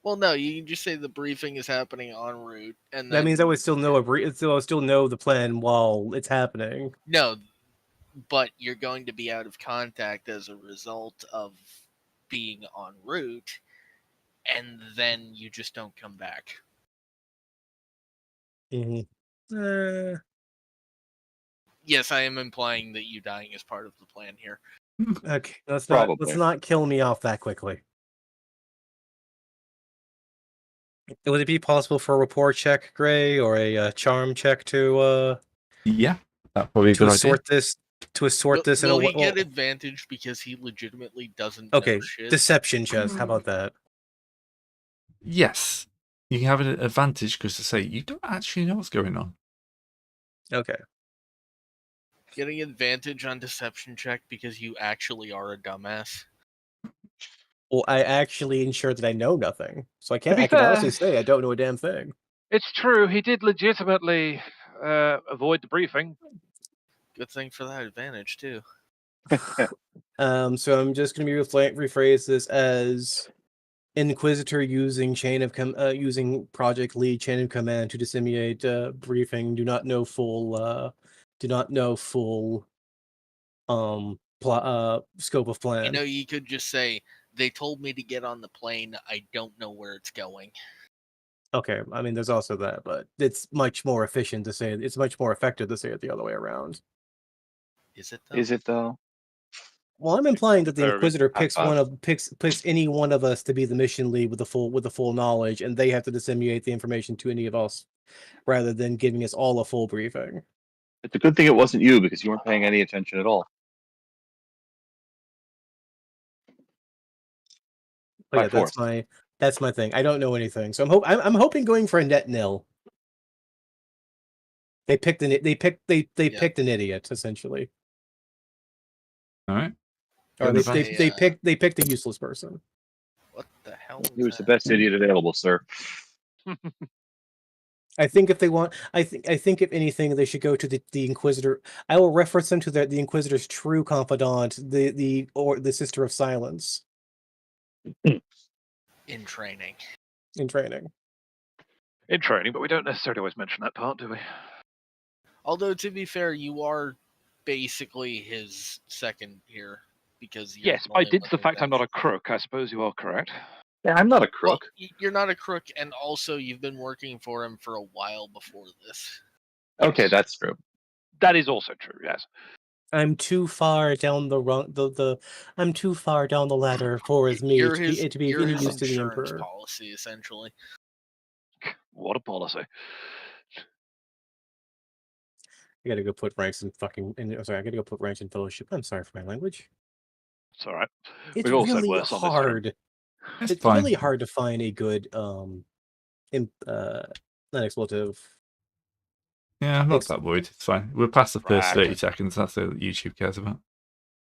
Well, no, you can just say the briefing is happening en route, and then, That means I would still know I still know the plan while it's happening. No, but you're going to be out of contact as a result of being en route, and then you just don't come back. Mm-hmm. Yes, I am implying that you dying is part of the plan here. Okay, let's Probably. not kill me off that quickly. Would it be possible for a rapport check, Gray, or a charm check to Yeah, that's probably a good idea. assort this in a Will he way? get advantage because he legitimately doesn't Okay, know shit? deception chest. How about that? Yes, you can have an advantage because to say you don't actually know what's going on. Okay. Getting advantage on deception check because you actually are a dumbass. Well, I actually ensured that I know nothing, so I be can fair- honestly say I don't know a damn thing. It's true. He did legitimately avoid the briefing. Good thing for that advantage too. So I'm just going to rephrase this as Inquisitor using using Project Lead chain of command to disseminate briefing. Do not know full scope of plan. You know, you could just say, "They told me to get on the plane. I don't know where it's going." Okay, I mean, there's also that, but it's much more efficient to say it's much more effective to say it the other way around. Is it though? Is it though? Well, I'm implying that the Very Inquisitor picks five. picks any one of us to be the mission lead with the full knowledge, and they have to disseminate the information to any of us, rather than giving us all a full briefing. It's a good thing it wasn't you because you weren't paying any attention at all. But yeah, By force. that's my thing. I don't know anything, so I'm hoping going for a net nil. They picked an idiot essentially, All right. or Going they picked a useless person. What the hell? He was the best idiot available, sir. I think if they want, I think if anything, they should go to the Inquisitor. I will reference them to the Inquisitor's true confidant, the Sister of Silence, In training. in training. In training, but we don't necessarily always mention that part, do we? Although to be fair, you are basically his second here because you're Yes, by only dint of the working fact with I'm not a him. crook, I suppose you are correct. Yeah, I'm not a Well, crook. you're not a crook, and also you've been working for him for a while before this. Okay, Yes. that's true. That is also true, yes. I'm too far down I'm too far down the ladder for me You're to be his, to be of you're any his use to the insurance Emperor. policy, essentially. What a policy. I gotta go put ranks in fucking. Sorry, I gotta go put ranks in fellowship. I'm sorry for my language. It's all right. It's We've all said really worse on this stream. hard. It's It's fine. really hard to find a good non-expletive. Yeah, I'm not It's that worried. It's fine. We're past the first Right. 30 seconds. That's all YouTube cares about.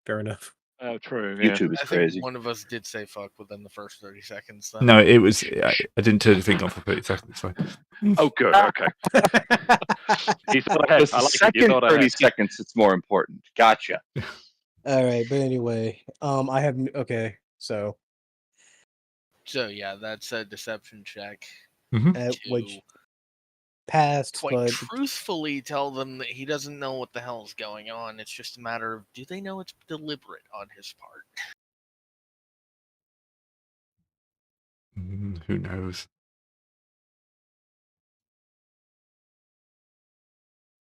fair enough. Oh, true, yeah. YouTube is I think crazy. one of us did say fuck within the first 30 seconds, though. No, it was. I didn't turn the thing on for 30 seconds. It's fine. Oh, good, okay. You thought ahead. Just I the like it. You second thought 30 ahead. seconds, it's more important. Gotcha. All right, but anyway, I have okay. So So yeah, that's a deception check. Mhm. which passed, Quite but truthfully tell them that he doesn't know what the hell's going on. It's just a matter of, do they know it's deliberate on his part? Who knows?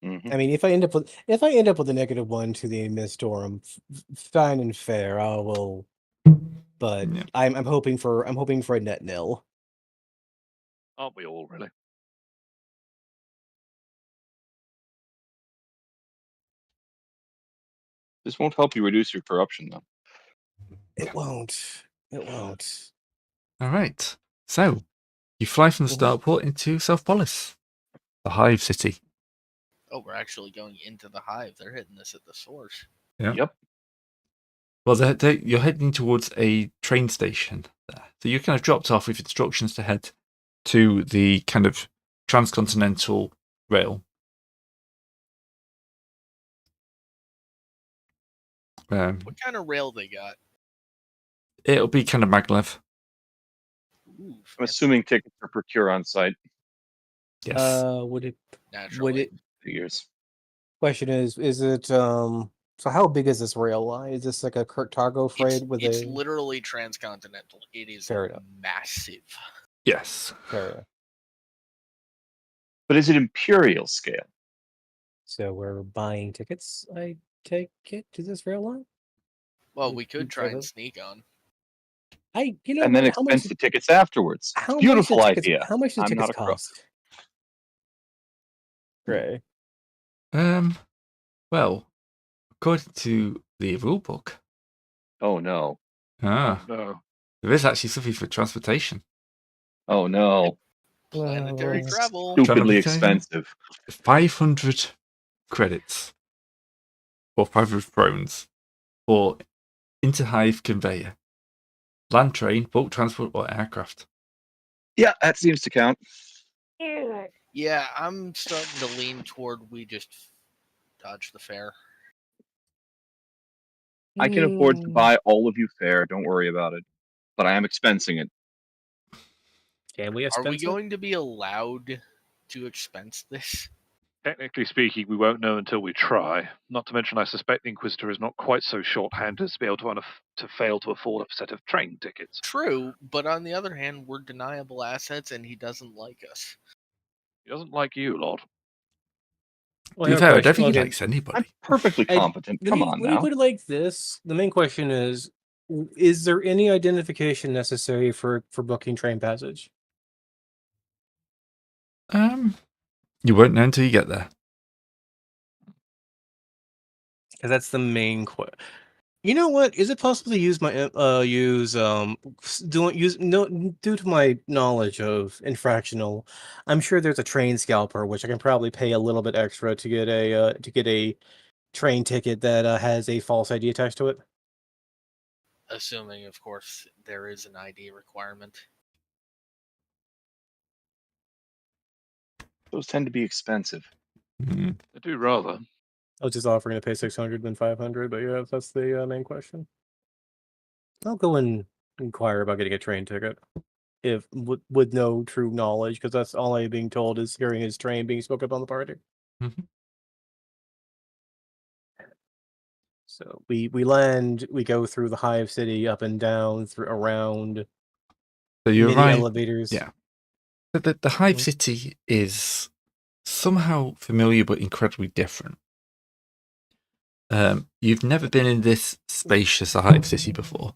Mhm. I mean, if I end up with a -1 to the Mistorum, fine and fair, I will. But Yeah. I'm hoping for a net nil. Aren't we all, really? This won't help you reduce your corruption, though. It won't. It won't. All right. So you fly from the starport into Self-Polis, the Hive City. Oh, we're actually going into the hive. They're hitting this at the source. Yeah. Yep. Well, you're heading towards a train station there. So you're kind of dropped off with instructions to head to the kind of transcontinental rail. What kind of rail they got? It'll be kind of maglev. Ooh, I'm fancy. assuming tickets are procured on site. Yes. Naturally. Figures. Question is it so how big is this rail line? Is this like a cargo freight with It's a literally transcontinental. It is Fair enough. massive. Yes. fair enough. But is it imperial scale? So we're buying tickets, I take it, to this rail line? Well, we could try and Trevor? sneak on. And then expense the tickets afterwards. Beautiful idea. How much do I'm tickets not a crook. cost? Gray. Well, according to the rule book, Oh no. Oh, no. there is actually something for transportation. Oh no. Planetary It's travel. stupidly Transportation? expensive. 500 credits or 500 thrones for interhive conveyor. land train, bulk transport, or aircraft. Yeah, that seems to count. Yeah, I'm starting to lean toward we just dodge the fare. I can afford to buy all of you fare. Don't worry about it. But I am expensing it. Can we Are expense we it? going to be allowed to expense this? Technically speaking, we won't know until we try. Not to mention, I suspect the Inquisitor is not quite so short-handed to be able to fail to afford a set of train tickets. True, but on the other hand, we're deniable assets and he doesn't like us. He doesn't like you, Lord. To be fair, I don't think he likes I'm anybody. perfectly competent. Come on Let me now. put it like this. The main question is there any identification necessary for booking train passage? You won't know until you get there. Because that's the main question. You know what? Is it possible to use my due to my knowledge of infractional? I'm sure there's a train scalper which I can probably pay a little bit extra to get a train ticket that has a false ID attached to it. Assuming, of course, there is an ID requirement. Those tend to be expensive. Mhm. I do rather. I was just offering to pay 600 than 500, but yeah, that's the main question. I'll go and inquire about getting a train ticket, if with no true knowledge, because that's all I'm being told is hearing his train being spoken up on the party. Mhm. So we land, we go through the hive city, up and down, through around So you many arrive. elevators. Yeah. But the hive Mhm. city is somehow familiar but incredibly different. You've never been in this spacious a hive city before,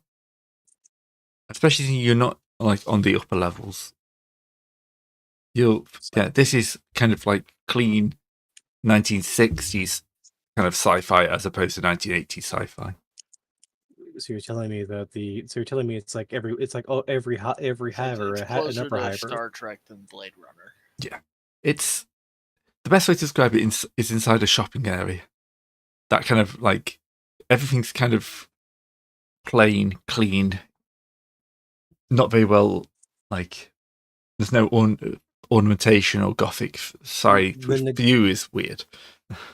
especially since you're not like on the upper levels. This is kind of like clean 1960s kind of sci-fi as opposed to 1980s sci-fi. So you're telling me it's like every hive or It's an closer upper to hive. Star Trek than Blade Runner. Yeah, it's the best way to describe it is inside a shopping area. That kind of like everything's kind of plain, clean, not very well like. There's no ornamentation or gothic side, which for you is weird.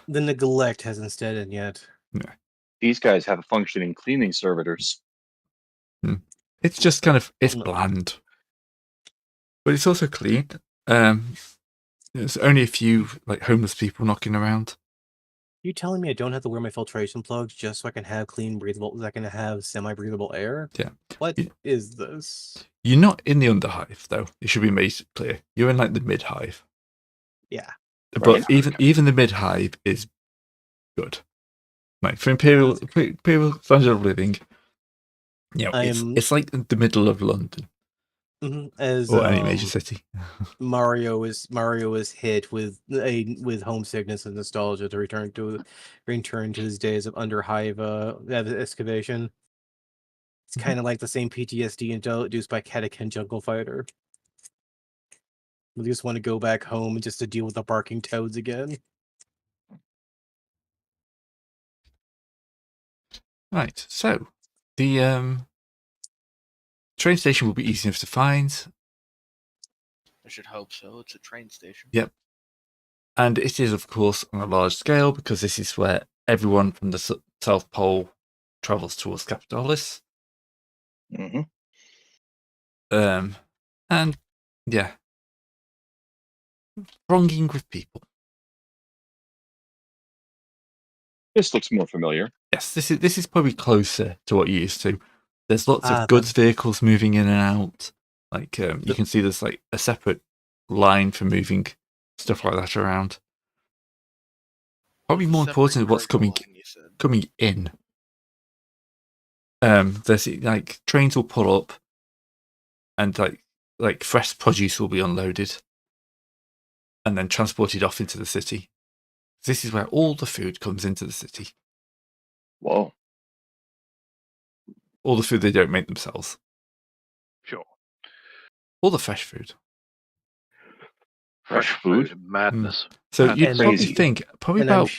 The neglect hasn't set in yet. Yeah. These guys have functioning cleaning servitors. It's just kind of it's No. bland, but it's also clean. There's only a few like homeless people knocking around. You telling me I don't have to wear my filtration plugs just so I can have semi-breathable air? Yeah. What is this? You're not in the underhive though. It should be made clear. You're in like the midhive. Yeah. But Right. even the midhive is good. Like for Imperial standard of living, it's like the middle of London As or any major city. Mario is hit with homesickness and nostalgia to return to his days of underhive excavation. It's kind of like the same PTSD induced by Catachan Jungle Fighter. We just want to go back home just to deal with the barking toads again. Right. So the train station will be easy enough to find. I should hope so. It's a train station. Yep. And it is, of course, on a large scale because this is where everyone from the South Pole travels towards Capitolis. Mm-hmm. And yeah, thronging with people. This looks more familiar. Yes, this is probably closer to what you're used to. There's lots of Ah, goods vehicles moving in and out. Like you can see, there's like a separate line for moving stuff like that around. Probably more important is what's coming in. There's like trains will pull up, and like fresh produce will be unloaded, and then transported off into the city. This is where all the food comes into the city. Whoa. All the food they don't make themselves. Sure. All the fresh food. Fresh food? Madness. So Madness. you'd probably Crazy. think probably and I'm about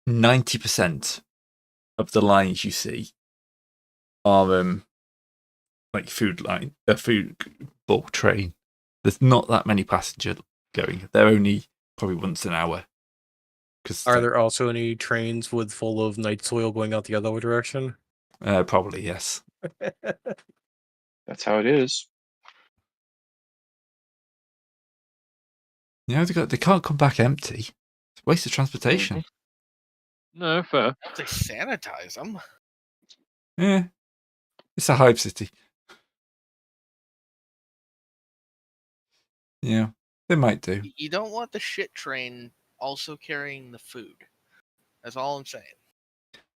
90% of the lines you see are like food bulk train. There's not that many passengers going. They're only probably once an hour. Are there also any trains full of night soil going out the other direction? Probably yes. That's how it is. You know, they can't come back empty. It's a waste of transportation. No, fair. They sanitize them. Yeah, it's a hive city. Yeah, they might do. You don't want the shit train also carrying the food. That's all I'm saying.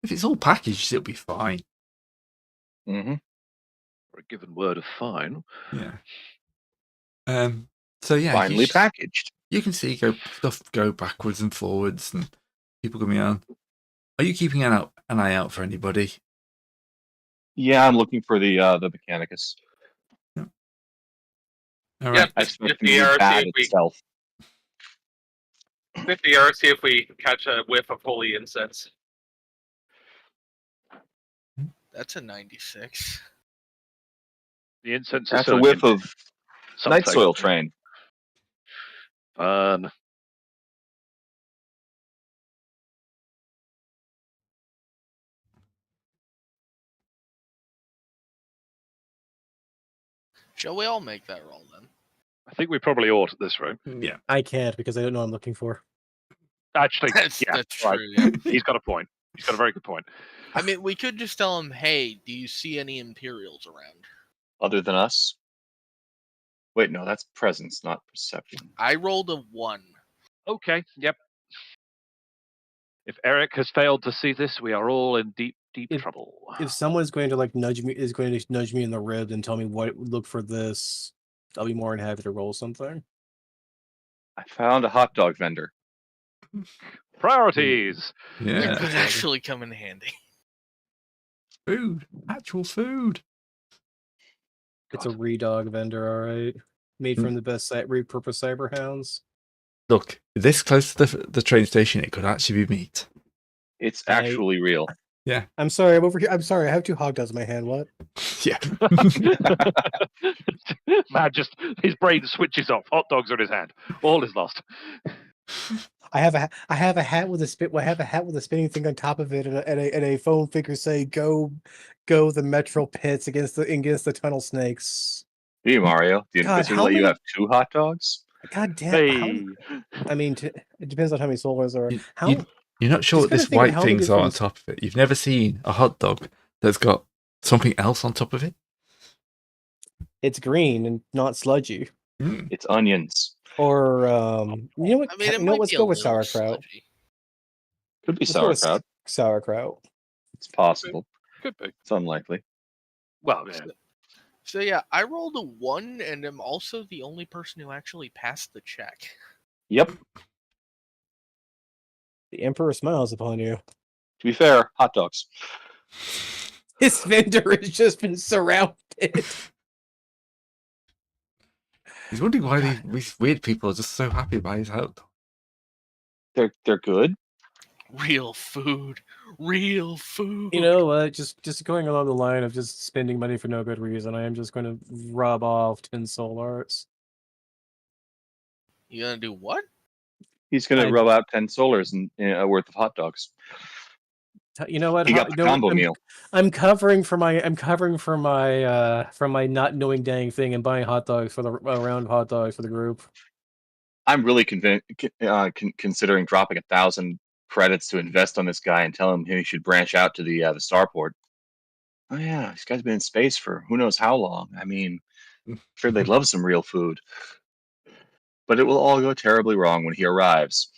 If it's all packaged, it'll be fine. Mm-hmm. For a given word of fine. Yeah. So yeah, Finely packaged. You can see stuff go backwards and forwards, and people coming on. Are you keeping an eye out for anybody? Yeah, I'm looking for the Mechanicus. Yeah. All right. I expect him to be bad itself. 50 yards, see if we catch a whiff of holy incense. That's a 96. The incense is That's a certainly whiff of night something. soil train. Fun. Shall we all make that roll then? I think we probably ought at this rate. Yeah. I can't because I don't know what I'm looking for. Actually, That's right. true. Yeah. He's got a point. He's got a very good point. I mean, we could just tell him, "Hey, do you see any Imperials around?" Other than us? Wait, no, that's presence, not perception. I rolled a 1. Okay, yep. If Eric has failed to see this, we are all in deep trouble. If someone's going to nudge me in the rib and tell me look for this, I'll be more than happy to roll something. I found a hot dog vendor. Priorities. That Yeah. could actually come in handy. Food. Actual food. It's a redog vendor, all right. Made from the best repurposed cyber hounds. Look, this close to the train station, it could actually be meat. It's actually real. Yeah. I'm sorry, I'm over here. I'm sorry, I have 2 hog dogs in my hand. What? Yeah. Man, just his brain switches off. Hot dogs are in his hand. All is lost. I have a hat with a spinning thing on top of it, and a foam figure say "Go the Metro Pits against the tunnel snakes." Hey, Mario, the God, Inquisitor how let you many- have 2 hot dogs? God damn! Hey. I mean, it depends on how many solars are. You're not sure Just what this kinda thinking white how many things are on different- top of it. You've never seen a hot dog that's got something else on top of it? It's green and not sludgy. Mm. It's onions. Or you know what? I mean, it you know, might let's be go a with little sauerkraut. sludgy. Could be Let's go with sauerkraut. Sauerkraut. It's possible. Could be. It's unlikely. Well, yeah. So yeah, I rolled a 1, and am also the only person who actually passed the check. Yep. The Emperor smiles upon you. To be fair, hot dogs. This vendor has just been surrounded. He's wondering why these weird people are just so happy by his hot dog. They're good. Real food. Real food. You know what? Just going along the line of just spending money for no good reason, I am just going to rub off 10 soul arts. You gonna do what? He's gonna rub out 10 solars and worth of hot dogs. You know what? He got the combo meal. I'm covering for my not knowing dang thing and buying hot dogs for the round of hot dogs for the group. I'm really considering dropping 1,000 credits to invest on this guy and tell him he should branch out to the starport. Oh yeah, this guy's been in space for who knows how long. I mean, I'm sure they'd love some real food, but it will all go terribly wrong when he arrives.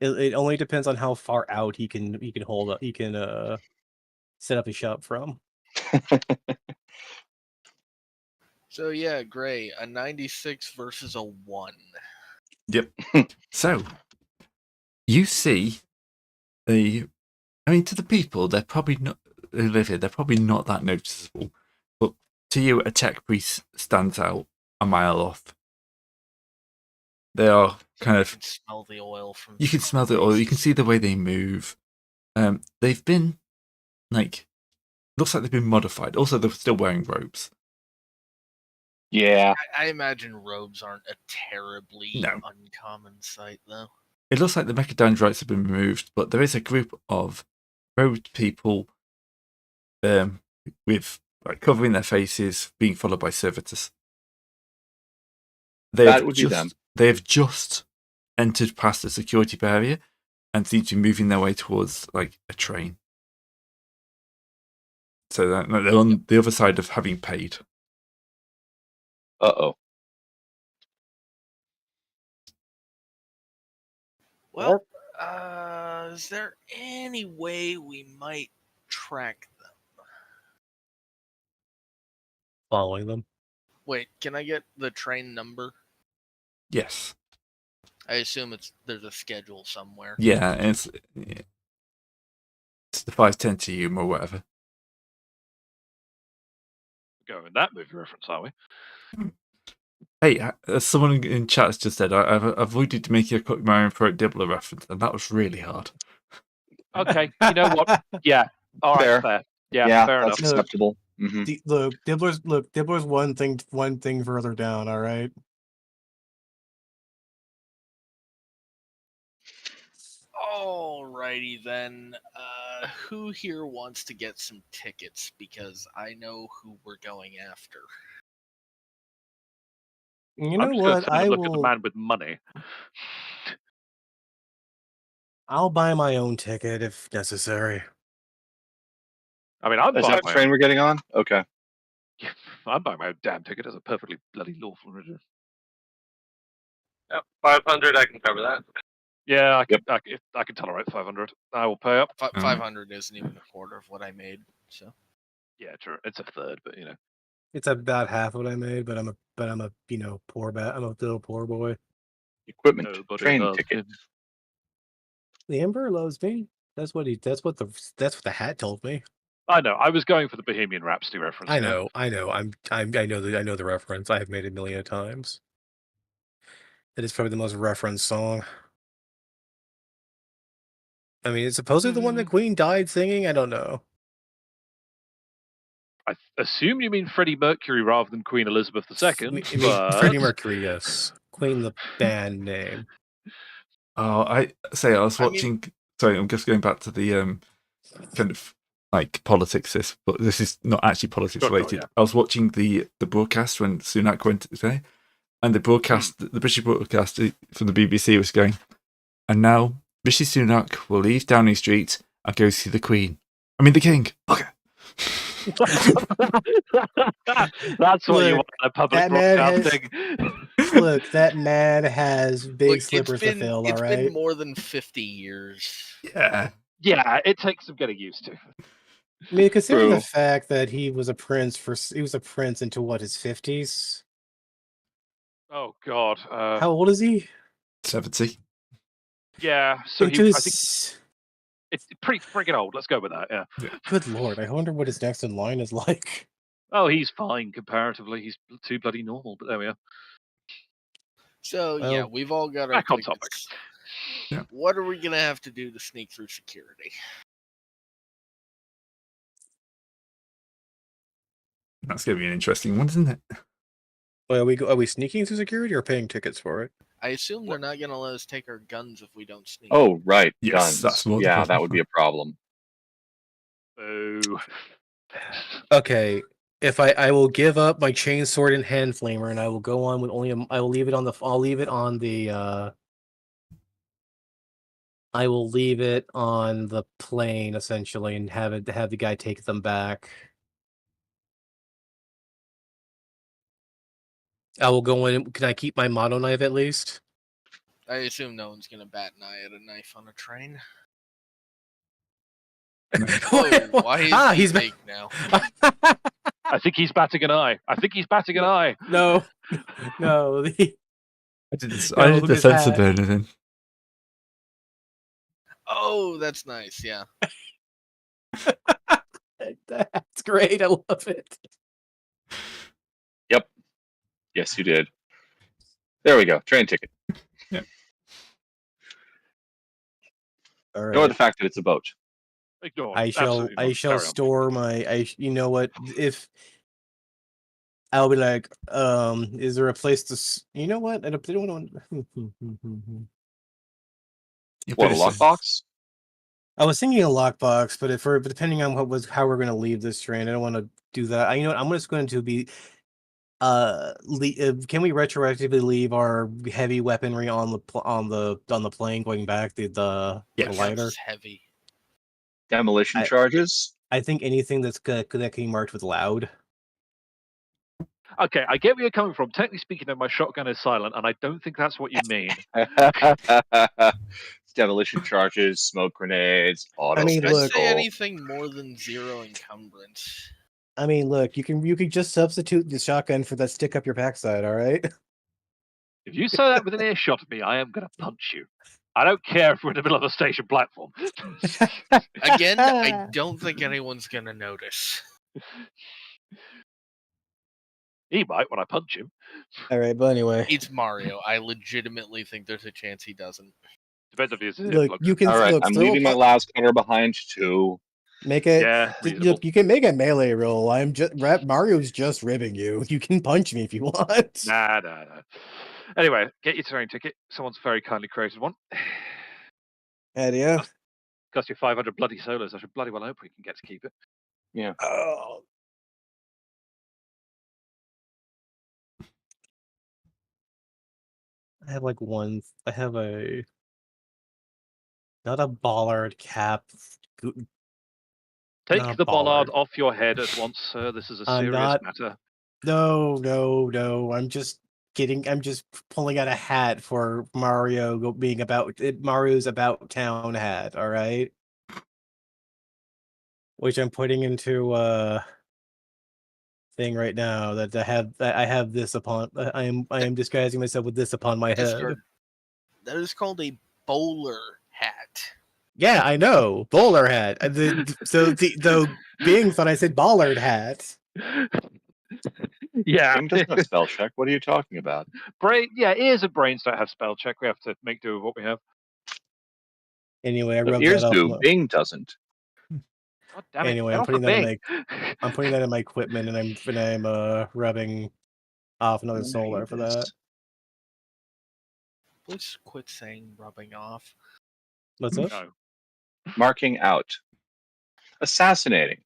It only depends on how far out he can hold up. He can set up his shop from. So yeah, Gray, a 96 versus a 1. Yep. So, you see, to the people, they're probably not who live here. They're probably not that noticeable, but to you, a tech priest stands out a mile off. They are kind You of. can smell the oil from. You can smell the oil. You can see the way they move. They've been looks like they've been modified. Also, they're still wearing robes. Yeah. I imagine robes aren't a terribly No. uncommon sight, though. It looks like the mechadendrites have been removed, but there is a group of robed people with covering their faces, being followed by servitors. That would be them. They have just entered past the security barrier and seem to be moving their way towards like a train. So they're on the other side of having paid. Uh-oh. Well, is there any way we might track them? Following them. Wait, can I get the train number? Yes. I assume there's a schedule somewhere. Yeah, it's the 510 to you or whatever. Going that movie reference, are we? Hey, someone in chat has just said I've avoided making a Cook Marion Throat Dibbler reference, and that was really hard. Okay, you know what? Yeah, all right, fair. Yeah, fair that's enough. acceptable. Mm-hmm. Look, Dibbler's one thing further down. All right. Alrighty then. Who here wants to get some tickets? Because I know who we're going after. You I'm know just gonna what? take a look at the man with money. I'll buy my own ticket if necessary. I mean, I'm Is buying that the my train own. we're getting on? Okay. I'm buying my own damn ticket as a perfectly bloody lawful resident. Yep, 500, I can cover that. Yeah, I can tolerate 500. I will pay up. 500 isn't even a quarter of what I made, so. Yeah, true. It's a third, but you know. It's about half what I made, but I'm a I'm a little poor boy. Equipment. Nobody Train loves ticket. him. The Emperor loves me. That's what the hat told me. I know. I was going for the Bohemian Rhapsody reference. I you know. I know the reference. I have made it a million times. It is probably the most referenced song. I mean, it's supposedly the one that Queen died singing. I don't know. I assume you mean Freddie Mercury rather than Queen Elizabeth II. I mean, But... Freddie Mercury, yes. Queen, the band name. Oh, I was watching. Sorry, I'm just going back to the kind of like politics. But this is not actually politics related. yeah. I was watching the broadcast when Sunak went today, and the broadcast, the British broadcast from the BBC was going, and now Rishi Sunak will leave Downing Street and go see the Queen. I mean the King. Okay. That's what you want in a public broadcasting. Look, that man has big slippers to fill, all It's right? been more than 50 years. Yeah. Yeah, it takes some getting used to. I mean, considering the True. fact that he was a prince into what, his 50s? Oh God. How old is he? 70. Yeah, so I think Into it's pretty friggin' old. Let's go with that. Yeah. Good lord, I wonder what his next in line is like. Oh, he's fine comparatively. He's too bloody normal. But there we are. So Well, yeah, we've all got our back on topic. tickets. Yeah. What are we gonna have to do to sneak through security? That's going to be an interesting one, isn't it? Well, are we sneaking through security or paying tickets for it? I assume they're not gonna let us take our guns if we don't sneak. Oh, right. Yes, Guns. that's more the Yeah, problem. that would be a problem. Oh. Okay, if I will give up my chain sword and hand flamer, and I will go on with I will leave it on the I will leave it on the plane essentially, and have the guy take them back. I will go in. Can I keep my mono knife at least? I assume no one's gonna bat an eye at a knife on a train. Whoa, Why is he he's fake now? I think he's batting an eye. No, no. I did look the at sensor that. burner then. Oh, that's nice. Yeah. That's great. I love it. Yep. Yes, you did. There we go. Train ticket. Yeah. All right. Ignore the fact that it's a boat. Ignore. I shall Absolutely not. Carry on. store my. You know what? If I'll be like, is there a place to? You know what? I don't want. What, a lockbox? I was thinking a lockbox, but but depending on how we're going to leave this train, I don't want to do that. You know what? I'm just going to be. Can we retroactively leave our heavy weaponry on the plane going back the Yes. lighter? It's heavy. Demolition charges? I think anything that can be marked with loud. Okay, I get where you're coming from. Technically speaking, though, my shotgun is silent, and I don't think that's what you mean. Demolition charges, smoke grenades, auto I mean, I'd look- say anything more than 0 encumbrance. I mean, look, you could just substitute the shotgun for that stick up your backside, all right? If you say that with an earshot of me, I am going to punch you. I don't care if we're in the middle of a station platform. Again, I don't think anyone's gonna notice. He might when I punch him. All right, but anyway, It's Mario. I legitimately think there's a chance he doesn't. Depends if he's look, you can All right, look, I'm throw a leaving my pu- last cutter behind too. make it. Yeah, reasonable. Look, you can make a melee roll. Mario's just ribbing you. You can punch me if you want. Nah. Anyway, get your train ticket. Someone's very kindly created one. And yeah. Cost you 500 bloody solos. I should bloody well hope we can get to keep it. Yeah. Oh. I have like one. I have a not a bollard cap. Take Not the bollard bollard. off your head at once, sir. This is a I'm serious not- matter. No. I'm just pulling out a hat for Mario being Mario's about town hat. All right, which I'm putting into thing right now that I have this upon. I am disguising myself with this upon my head. Discard. That is called a bowler hat. Yeah, I know. Bowler hat. The being thought I said bollard hat. Yeah. Game doesn't have spell check. What are you talking about? Ears and brains don't have spell check. We have to make do with what we have. Anyway, I No, rubbed ears that do. off. Bing doesn't. God damn it. Anyway, Get I'm off putting the that in Bing. I'm putting that in my equipment, and I'm rubbing off another solar for that. Let's quit saying rubbing off. What's up? No. Marking out. Assassinating.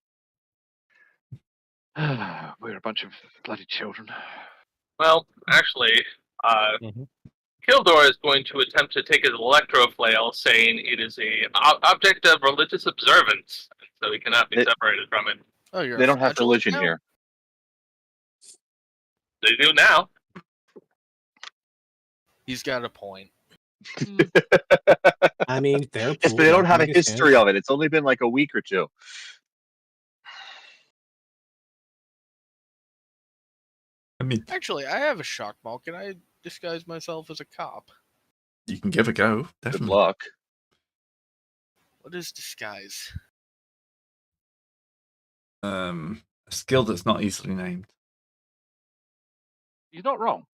We're a bunch of bloody children. Well, actually, Mhm. Kildor is going to attempt to take his electroflail, saying it is a object of religious observance, so he cannot be It- separated from it. Oh, you're They a don't have flagellant religion now? here. They do now. He's got a point. I mean, they're Yes, cool. but they don't have a Biggest history fans. of it. It's only been like a week or two. I mean, Actually, I have a shock ball. Can I disguise myself as a cop? you can give a go. Good Definitely. luck. What is disguise? A skill that's not easily named. You're not wrong.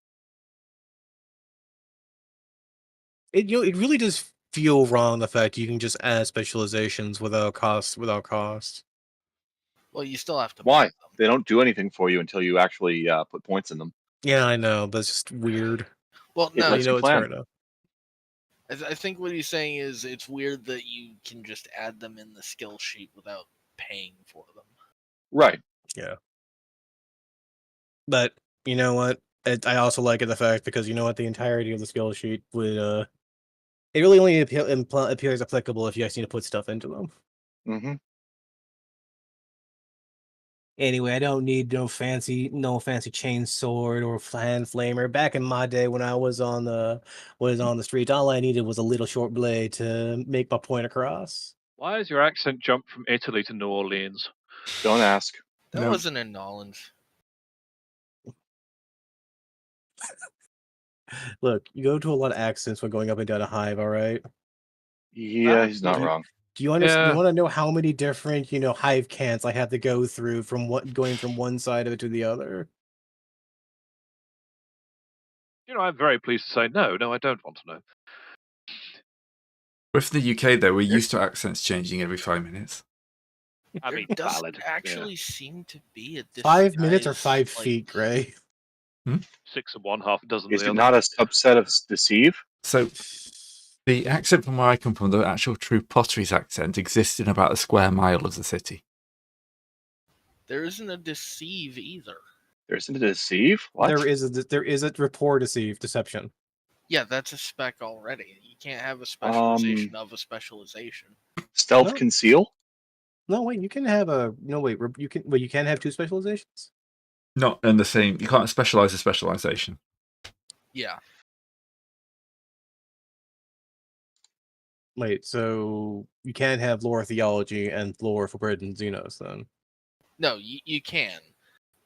It really does feel wrong the fact you can just add specializations without cost. Well, you still have to. Why? buy them. They don't do anything for you until you actually put points in them. Yeah, I know, but it's just weird. Well, It no, lets You know, you it's plan. fair enough. I think what he's saying is it's weird that you can just add them in the skill sheet without paying for them. Right. But you know what? I also like it the fact because you know what, the entirety of the skill sheet would it really only appears applicable if you actually need to put stuff into them. Mm-hmm. Anyway, I don't need no fancy chain sword or hand flamer. Back in my day when I was on the streets, all I needed was a little short blade to make my point across. Why has your accent jumped from Italy to New Orleans? Don't ask. That No. wasn't in Nolans. Look, you go to a lot of accents when going up and down a hive, all right? Yeah, he's not you- wrong. Do you understand? Yeah. You want to know how many different, hive cants I have to go through going from one side of it to the other? I'm very pleased to say no, I don't want to know. With the UK, though, we're used to accents changing every 5 minutes. I There mean, doesn't valid. actually seem to be a 5 minutes or disguise, 5 like- feet, Gray? Yeah. 6 of one, half a dozen of Is the it other. not a subset of deceive? So the accent from where I come from, the actual true potteries accent, exists in about a square mile of the city. There isn't a deceive either. There isn't a deceive? What? There is a rapport deception. Yeah, that's a spec already. You can't have a specialization of a specialization. Stealth No. conceal? No, wait, you can have a you can have 2 specializations? Not in the same. You can't specialize a specialization. Yeah. Wait, so you can't have lore theology and lore forbidden Xenos then? No, you can.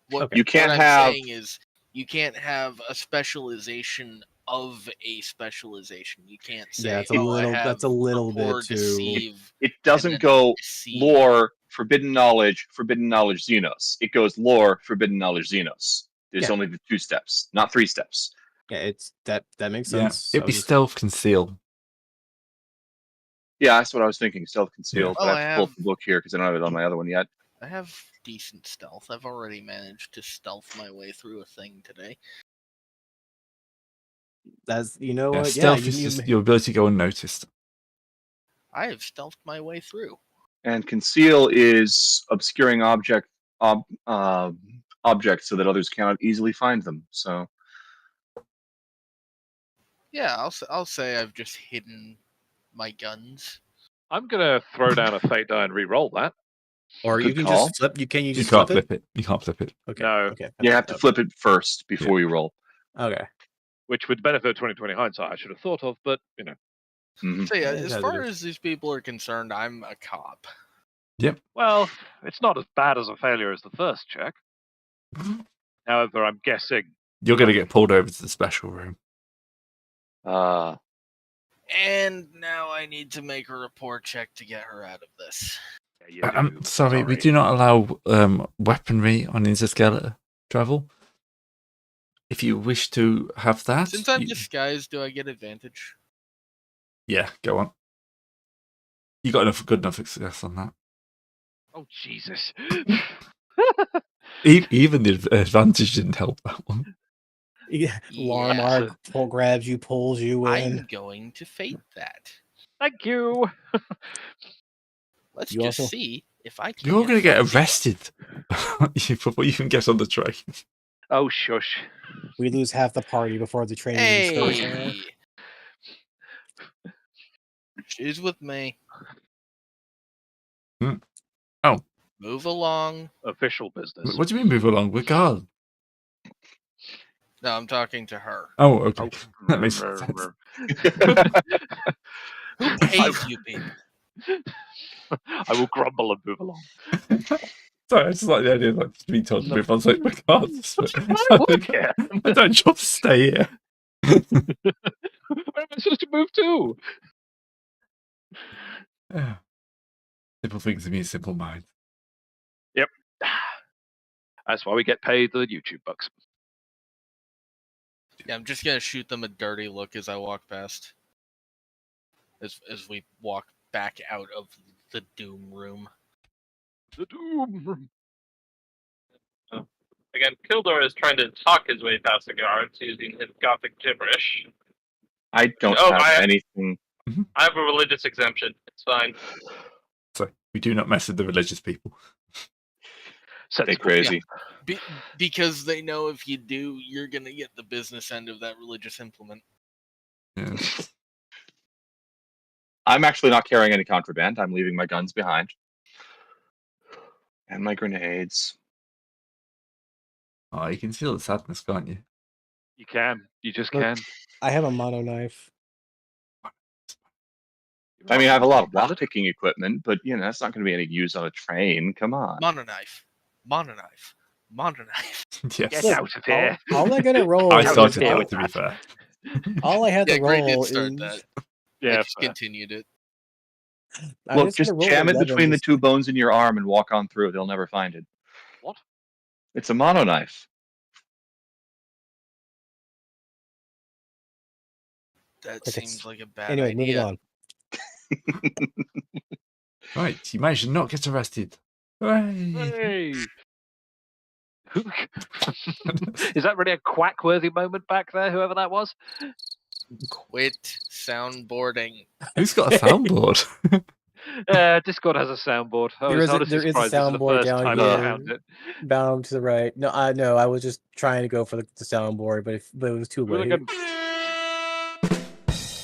What, Okay. You can't what I'm have. saying is you can't have a specialization of a specialization. You can't say, Yeah, it's a I little have that's a little rapport, bit too deceive, It and doesn't then go deceive. lore, forbidden knowledge, Xenos. It goes lore, forbidden knowledge, Xenos. There's Yeah. only the 2 steps, not 3 steps. Yeah, it's that makes Yeah, sense. it'd I be was just- stealth conceal. Yeah, that's what I was thinking. Stealth conceal. Yeah. But Well, I I have to pull up have- the book here because I don't have it on my other one yet. I have decent stealth. I've already managed to stealth my way through a thing today. That's you know Yeah, what? stealth Yeah, is just your ability to go unnoticed. I have stealthed my way through. And conceal is obscuring objects so that others cannot easily find them. So Yeah, I'll say I've just hidden my guns. I'm going to throw down a fate die and re-roll that. or you Good can call. just flip. You You just can't flip it. flip it. You can't flip it. Okay. No. Okay. you have to flip it first before you roll. Okay. Which would benefit 2020 hindsight, I should have thought of, but, Mhm. So yeah, Yeah, as as far it is. as these people are concerned, I'm a cop. Well, it's not as bad as a failure as the first check. However, I'm guessing. You're going to get pulled over to the special room. And now I need to make a report check to get her out of this. Yeah, you I'm do. sorry, we do not allow weaponry on interstellar travel. If you wish to have that, Since I'm you- disguised, do I get advantage? yeah, go on. You got good enough success on that. Oh, Jesus. Even the advantage didn't help that one. Yeah. Yeah. Larmar grabs you, pulls you in. I'm going to fate that. Thank you. Let's You just also- see if I can. You're going to get fated. arrested before you can get on the train. Oh, shush. We lose half the party before the train even starts. Hey, she's with me. Hmm. Oh. Move along. Official business. What do you mean move along? We're gone. No, I'm talking to her. Oh, okay. That makes sense. Who pays you people? I will grumble and move along. Sorry, I just like the idea of like being told to move on. It's like, regardless. I work here. I don't job to stay here. Where am I supposed to move to? Yeah. Simple things mean simple minds. That's why we get paid the YouTube bucks. Yeah, I'm just gonna shoot them a dirty look as I walk past. As we walk back out of the doom room. The doom. Again, Kildor is trying to talk his way past the guards using his gothic gibberish. I don't Oh, have anything. I have a religious exemption. It's fine. So we do not mess with the religious people. Stay crazy. Because they know if you do, you're gonna get the business end of that religious implement. Yeah. I'm actually not carrying any contraband. I'm leaving my guns behind. And my grenades. Oh, you can feel the sadness, can't you? You can. You just Look. can. I have a mono knife. I mean, I have a lot of lockpicking equipment, but that's not going to be any use on a train. Come on. Monoknife. Monoknife. Monoknife. Yes. Get Look, out of here. All I gotta roll. I is- started Yeah. that, to be fair. All I had Yeah, to Gray did roll start is. that. I Yeah, just fair. continued it. I Look, just gotta roll jam it 11 between the just- 2 bones in your arm and walk on through. They'll never find it. What? It's a mono knife. That Crickets. seems like a bad Anyway, moving idea. on. Right, you managed to not get arrested. Hooray! Hey! Is that really a quack-worthy moment back there, whoever that was? Quit soundboarding. Who's got a soundboard? Discord has a soundboard. I There was is a, honestly there is a surprised this is the soundboard first down time here. I found it. Bound to the right. No, I was just trying to go for the soundboard, but it was too late. Hooligan.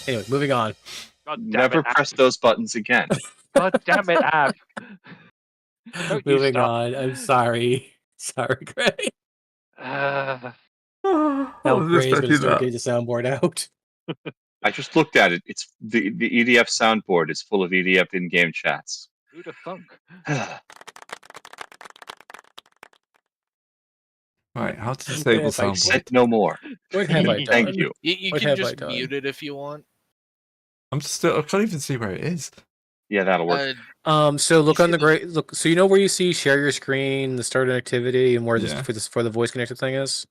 Anyway, moving on. God damn Never it, Ab. press those buttons again. God damn it, Ab. Don't you Moving stop. on. I'm sorry. Sorry, Gray. Uh, I Now wasn't Gray's going to expecting start that. getting the soundboard out. I just looked at it. It's the EDF soundboard is full of EDF in-game chats. who'd have thunk? Right, how to disable If I Said soundboard? no more. What have I done? Thank you. You What can have I just done? mute it if you want. I'm just still, I can't even see where it is. Yeah, that'll work. So look You on see the the- gray. Look, so you know where you see share your screen, the start an activity, and where Yeah. for the voice connected thing is.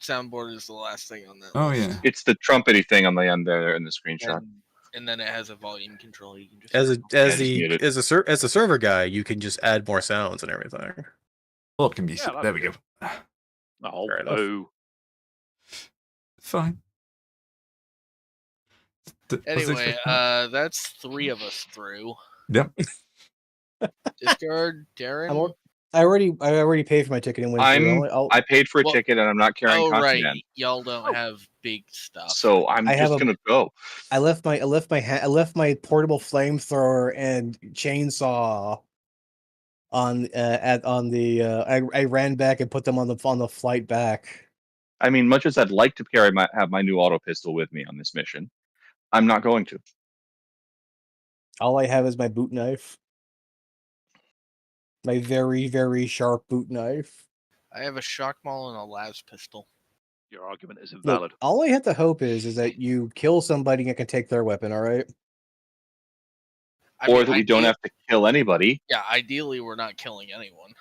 Soundboard is the last thing on that Oh list. yeah. It's the trumpety thing on the end there in the screenshot. And then it has a volume control. You can just As just mute it. a server guy, you can just add more sounds and everything. Well, it can be. Yeah, There we go. Oh, Fair enough. no. Fine. Anyway, that's 3 of us through. Yep. Discard, Darren. I already paid for my ticket and went through. I paid for a Well- ticket and I'm not carrying Oh right, contraband. y'all don't have big stuff. So I'm I have just gonna go. I left my portable flamethrower and chainsaw on I ran back and put them on the flight back. I mean, much as I'd like to have my new auto pistol with me on this mission, I'm not going to. All I have is my boot knife. My very, very sharp boot knife. I have a shock maul and a las pistol. Your argument is Look, invalid. all I have to hope is that you kill somebody and can take their weapon, alright? I Or mean, that we don't have to kill anybody. Yeah, ideally we're not killing anyone.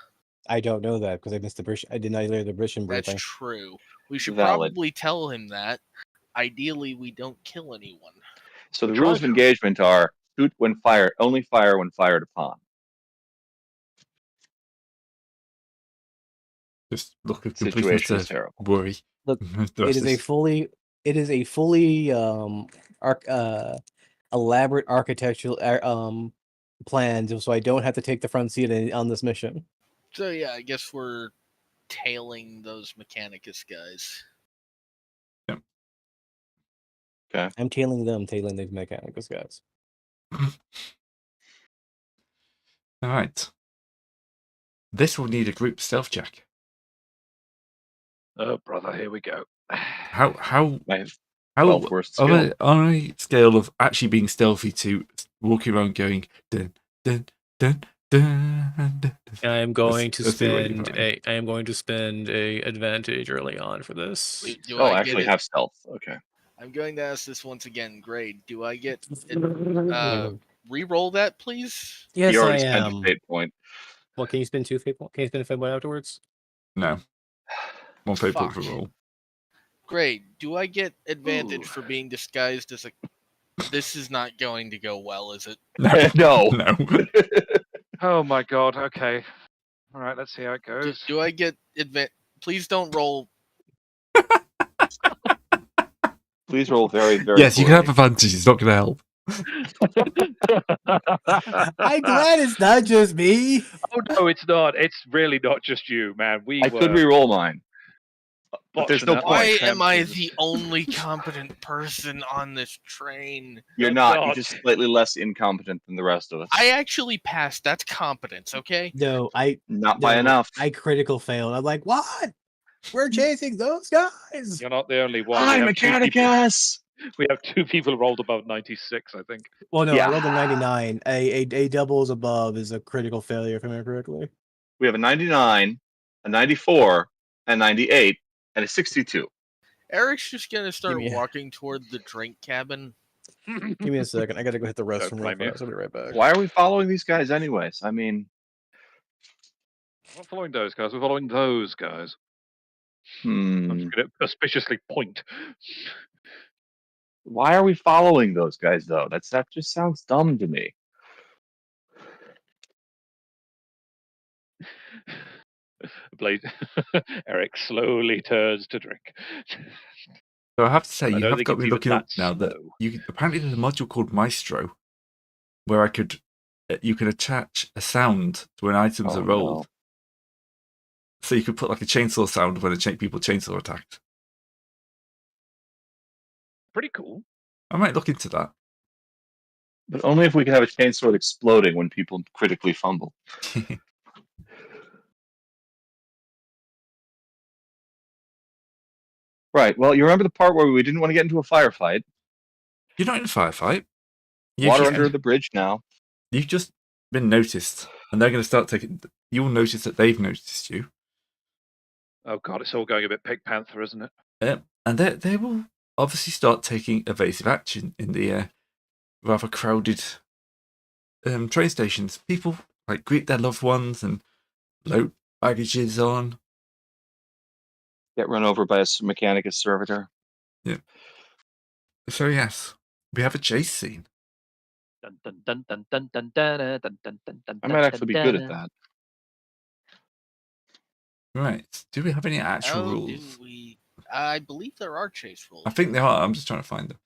I don't know that because I missed I did not hear the British That's briefing. true. We should Valid. probably tell him that. Ideally, we don't kill anyone. So the Try rules of to. engagement are shoot when fired, only fire when fired upon. Just look at Situation is completeness to terrible. worry. Look, The rest it is a fully elaborate architectural plan, so I don't have to take the front seat on this mission. So yeah, I guess we're tailing those Mechanicus guys. I'm tailing these Mechanicus guys. All right. This will need a group stealth check. Oh, brother, here we go. How I have how 12 worst skill. on a scale of actually being stealthy to walking around going dun dun dun dun dun. I am going to let's see what you spend a advantage early on for this. Wait, do Oh, I I actually get it? have stealth. Okay. I'm going to ask this once again. Grade, do I get re-roll that, please? Yes, you I already spent am. a fate point. What can you spend 2 fate points? Can you spend a fate point afterwards? No. One fate point for Fuck. roll. Grade, do I get advantage Ooh. for being disguised as a? This is not going to go well, is it? No. No. Oh, my God. Okay. All right, let's see how it goes. Do I get advantage? Please don't roll. Please roll very, very Yes, you can have poorly. advantage. It's not going to help. I'm glad it's not just me. Oh, no, it's not. It's really not just you, man. We I were could re-roll mine. but there's botching no that point. like Why am I champions. the only competent person on this train? You're Oh, not. God. You're just slightly less incompetent than the rest of us. I actually passed. That's competence, okay? No, Not by no, enough. I critical failed. I'm like, what? We're chasing those guys. You're not the only one. Hi, We have two people- Mechanicus! We have 2 people rolled above 96, I think. Well, no, Yeah. I rolled a 99. A doubles above is a critical failure, if I remember correctly. We have a 99, a 94, a 98, and a 62. Eric's just gonna start me a- walking toward the drink cabin. Give me a second. I gotta go hit the restroom real blame you. fast. I'll be right back. Why are we following these guys anyways? I mean, We're not following those guys. We're following those guys. I'm hmm. just going to auspiciously point. Why are we following those guys though? That just sounds dumb to me. Blade. Eric slowly turns to drink. So I have to say, And I you don't have think got it's me even looking up that now that slow. apparently there's a module called Maestro, where you can attach a sound to when items Oh, are rolled. no. So you could put like a chainsaw sound when people chainsaw attacked. Pretty cool. I might look into that. But only if we can have a chainsaw exploding when people critically fumble. Right. Well, you remember the part where we didn't want to get into a firefight? You're not in a firefight. Water under the bridge now. You've just been noticed, and they're going to start taking. You'll notice that they've noticed you. Oh god, it's all going a bit Pink Panther, isn't it? And they will obviously start taking evasive action in the rather crowded train stations. People like greet their loved ones and load baggages on. Get run over by a Mechanicus servitor. Yeah. So yes, we have a chase scene. Dun, dun, dun, dun, dun, dun, dun, dun, dun, dun, dun, I might actually be good at that. Right. Do we have any actual Do rules? we? I believe there are chase rules. I think there are. I'm just trying to find them.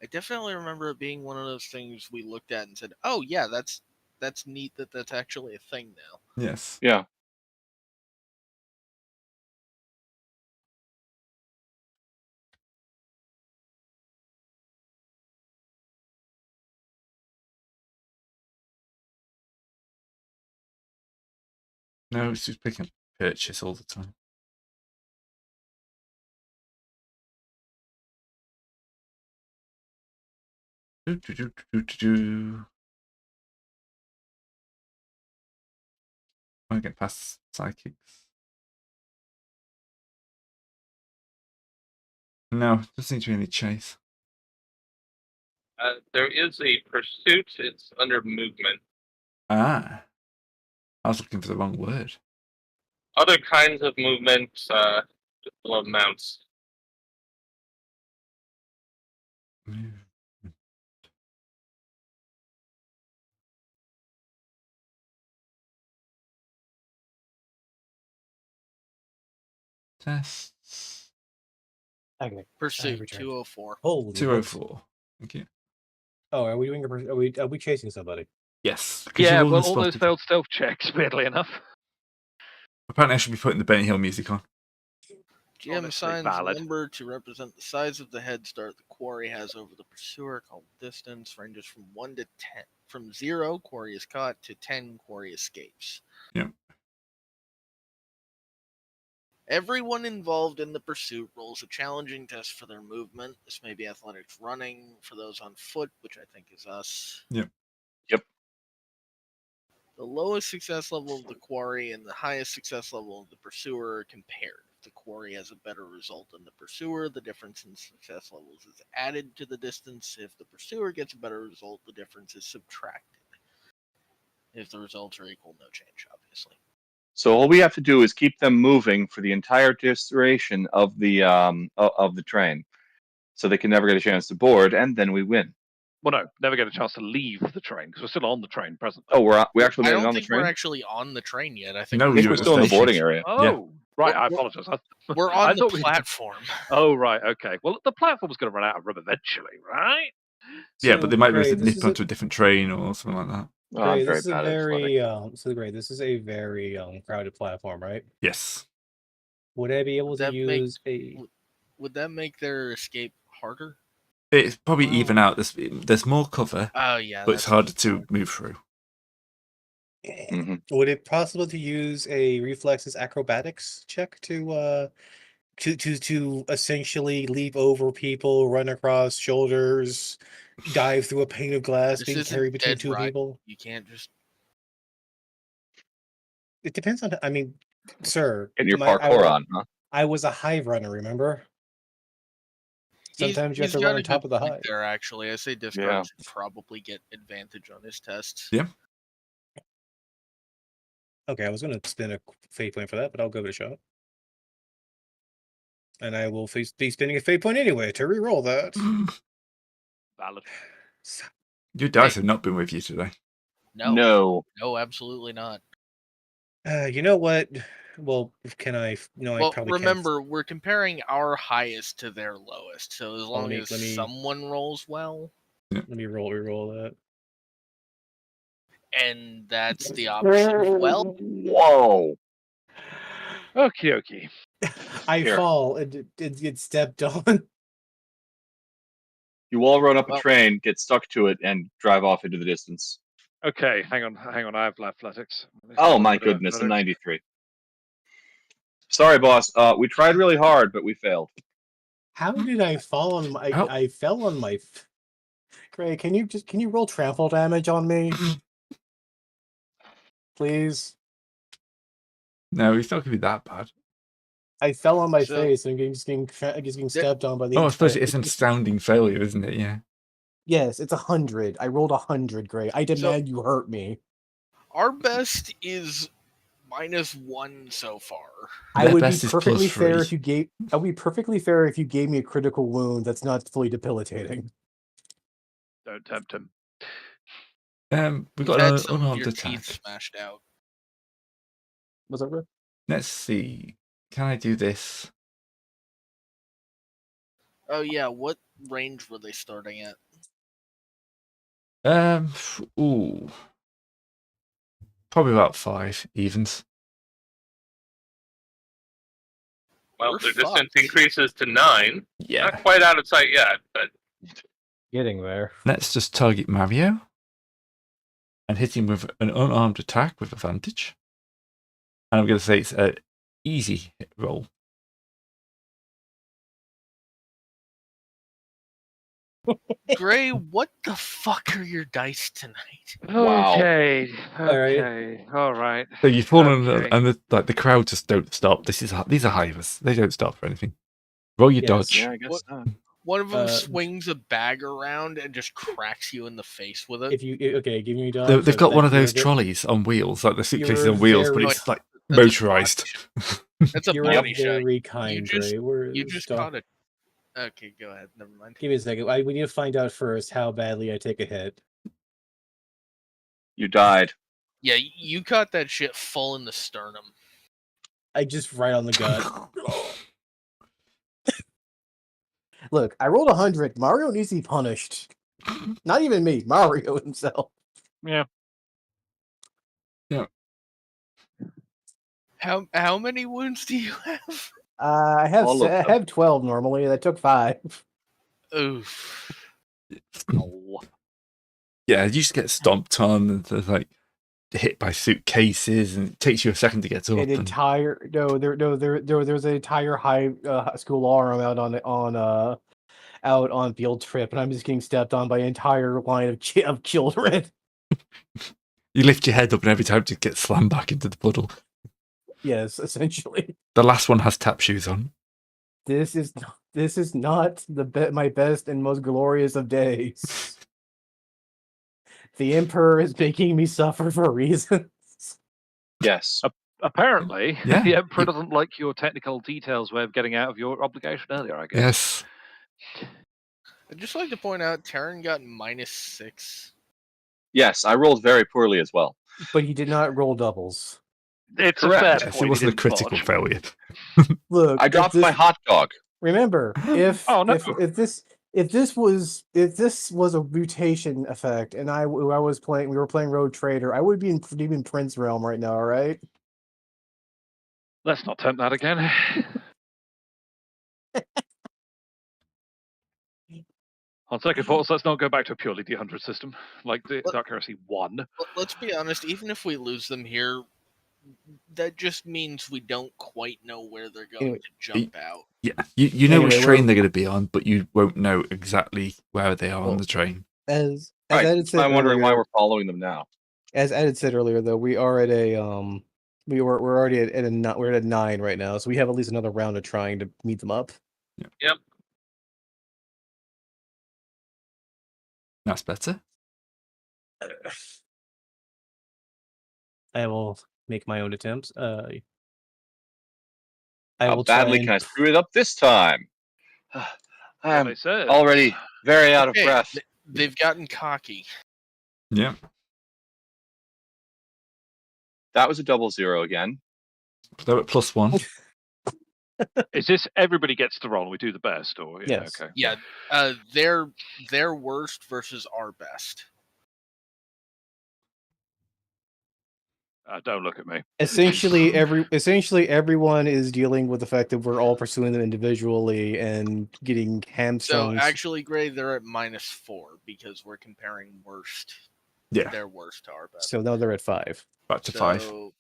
I definitely remember it being one of those things we looked at and said, "Oh yeah, that's neat that that's actually a thing now." Yes. Yeah. No, it's just picking up purchase all the time. I get past psychics. No, doesn't seem to be any chase. There is a pursuit. It's under movement. Ah. I was looking for the wrong word. Other kinds of movement, below mounts. Tests. Okay. Pursuit returned. 204. Holy 204. Thank you. Oh, are we doing are we chasing somebody? Yes. Because Yeah, you're well, all those spotted. failed stealth checks, weirdly enough. Apparently, I should be putting the Benny Hill music on. GM Honestly, assigns valid. a number to represent the size of the head start the quarry has over the pursuer, called distance, ranges from 1 to 10. From 0, quarry is caught, to 10, quarry escapes. Yep. Everyone involved in the pursuit rolls a challenging test for their movement. This may be athletics running for those on foot, which I think is us. Yep. Yep. The lowest success level of the quarry and the highest success level of the pursuer are compared. If the quarry has a better result than the pursuer, the difference in success levels is added to the distance. If the pursuer gets a better result, the difference is subtracted. If the results are equal, no change, obviously. So all we have to do is keep them moving for the entire duration of the train, so they can never get a chance to board, and then we win. Well, no, never get a chance to leave the train because we're still on the train presently. Oh, we actually I made it don't on the think train. we're actually on the train yet. I think No, I think you're we're at the still in the station. boarding area. Oh, Yeah. right. I apologize. we're I on the thought we- platform. Oh, right. Okay. Well, the platform's going to run out of room eventually, right? Yeah, but they might Gray, nip onto a different train or something like that. Oh, I'm Gray, very this is a bad at very athletic. this is a very crowded platform, right? Yes. Would I be able Would to that make- use a Would that make their escape harder? It's probably Well- even out. There's more cover, Oh, yeah. but it's harder to move through. Mm-hmm. Would it possible to use a reflexes acrobatics check to essentially leap over people, run across shoulders, dive through a pane of glass, This being isn't carried between Dead two Rising. people? You can't just. It depends on. I mean, sir, Getting your I parkour on, huh? I was a hive runner, remember? Sometimes you have to He's run got on a top good of the point hive. there, actually. I say Discard Yeah. should probably get advantage on his tests. Yeah. Okay, I was going to spin a fate point for that, but I'll give it a shot. And I will be spinning a fate point anyway to re-roll that. Valid. Your dice have not been with you today. No, No. no, absolutely not. You know what? Well, can I? No, I Well, probably remember, we're comparing our highest to their lowest. So as long let as me- someone rolls well, can't. Let me re-roll that. and that's the option. Well, Whoa! Okie dokie. I Here. fall and it gets stepped on. You all run up a Well- train, get stuck to it, and drive off into the distance. Okay, hang on. I have athletics. Oh my goodness, a 93. Sorry, boss. We tried really hard, but we failed. How did I fall on my? Oh. I fell on my. Gray, can you roll trample damage on me, please? No, it's not going to be that bad. I fell on my So- face and just getting stepped on by the. Oh, I suppose entire- it's an astounding failure, isn't it? Yeah. Yes, it's 100. I rolled 100, Gray. I demand you hurt me. our best is -1 so far. I Their would be best is perfectly +3. fair if you gave. I would be perfectly fair if you gave me a critical wound that's not fully debilitating. Don't tempt him. We've You've got had an some of unarmed your attack. teeth smashed out. Was that right? Let's see. Can I do this? Oh yeah, what range were they starting at? Ooh. Probably about 5 evens. Well, We're their distance fucked. increases to 9. Yeah. Not quite out of sight yet, but Getting there. Let's just target Mario and hit him with an unarmed attack with advantage. And I'm going to say it's an easy hit roll. Gray, what the fuck are your dice tonight? Wow. Okay. Alright. Okay. All right. So you fall on Okay. and the crowd just don't stop. These are hivers. They don't stop for anything. Roll your Yes. dodge. Yeah, I guess What- so. One of them Uh, swings a bag around and just cracks you in the face with it. If you give me dodge. They've so got one of you're those ve- trolleys on wheels, like the suitcases you're on wheels, but very- it's like That's a motorized. That's a You're body shot. very kind, just- Gray. You just caught it. Okay, go ahead. Never mind. Give me a second. We need to find out first how badly I take a hit. You died. Yeah, you caught that shit full in the sternum. I just right on the gut. Look, I rolled 100. Mario needs to be punished. Not even me, Mario himself. Yeah. How many wounds do you have? I have All of I them. have 12 normally. That took 5. Oof. Oh. Yeah, you just get stomped on and they're like hit by suitcases, and it takes you a second to get up. An entire there's an entire high school arm out on field trip, and I'm just getting stepped on by an entire line of children. You lift your head up, and every time to get slammed back into the puddle. Yes, essentially. The last one has tap shoes on. This is not my best and most glorious of days. The Emperor is making me suffer for reasons. Yes. Apparently, Yeah. the Emperor doesn't like your technical details way of getting out of your obligation earlier, I guess. Yes. I'd just like to point out Terran got -6. Yes, I rolled very poorly as well. But he did not roll doubles. It's Correct. a fair Yes, point. it he wasn't a didn't critical dodge. failure. Look, I dropped if my this- hot dog. Remember, if Oh, no. if this was a mutation effect, and we were playing Road Trader, I would be in Prince Realm right now. All right. Let's not tempt that again. On second thoughts, let's not go back to a purely D100 system, like the Dark Heresy 1. Let's be honest. Even if we lose them here, that just means we don't quite know where they're going Anyway, to jump out. Yeah, you know which Anyway, train we're- they're going to be on, but you won't know exactly where they are on Well, the train. As Right. Ed That's said why I'm wondering why earlier- we're following them now. As Ed had said earlier, though, we are at a we're already we're at a 9 right now, so we have at least another round of trying to meet them up. That's better. I will make my own attempts. I How will try badly and- can I screw it up this time? What I'm they said. already very out of Okay, breath. They've gotten cocky. Yeah. That was a 00 again. They're at +1. Is this everybody gets to roll and we do the best, or Yes. Okay. Yeah, their worst versus our best. Don't look at me. Essentially, everyone is dealing with the fact that we're all pursuing them individually and getting So hamstrung. actually, Gray, they're at -4 because we're comparing Yeah, their worst to our best. So now they're at 5. back to 5. So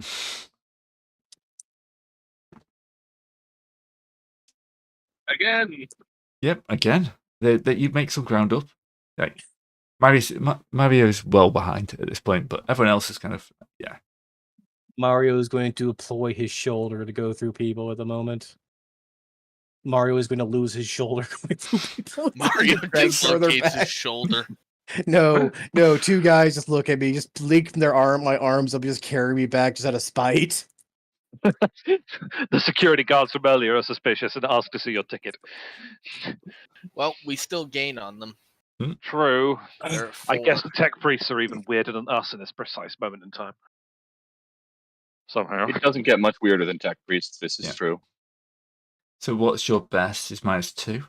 Again, Yep, again. You make some ground up. Like, Mario's well behind at this point, but everyone else is kind of, yeah. Mario is going to deploy his shoulder to go through people at the moment. Mario is going to lose his shoulder going through people. Mario Drag further dislocates his back. shoulder. No, two guys just look at me, just blink my arms up, just carry me back just out of spite. The security guards from earlier are suspicious and ask to see your ticket. Well, we still gain on them. True. They're at I guess 4. the tech priests are even weirder than us in this precise moment in time. Somehow. It doesn't get much weirder than tech priests. This is Yeah. true. So what's your best? Is -2.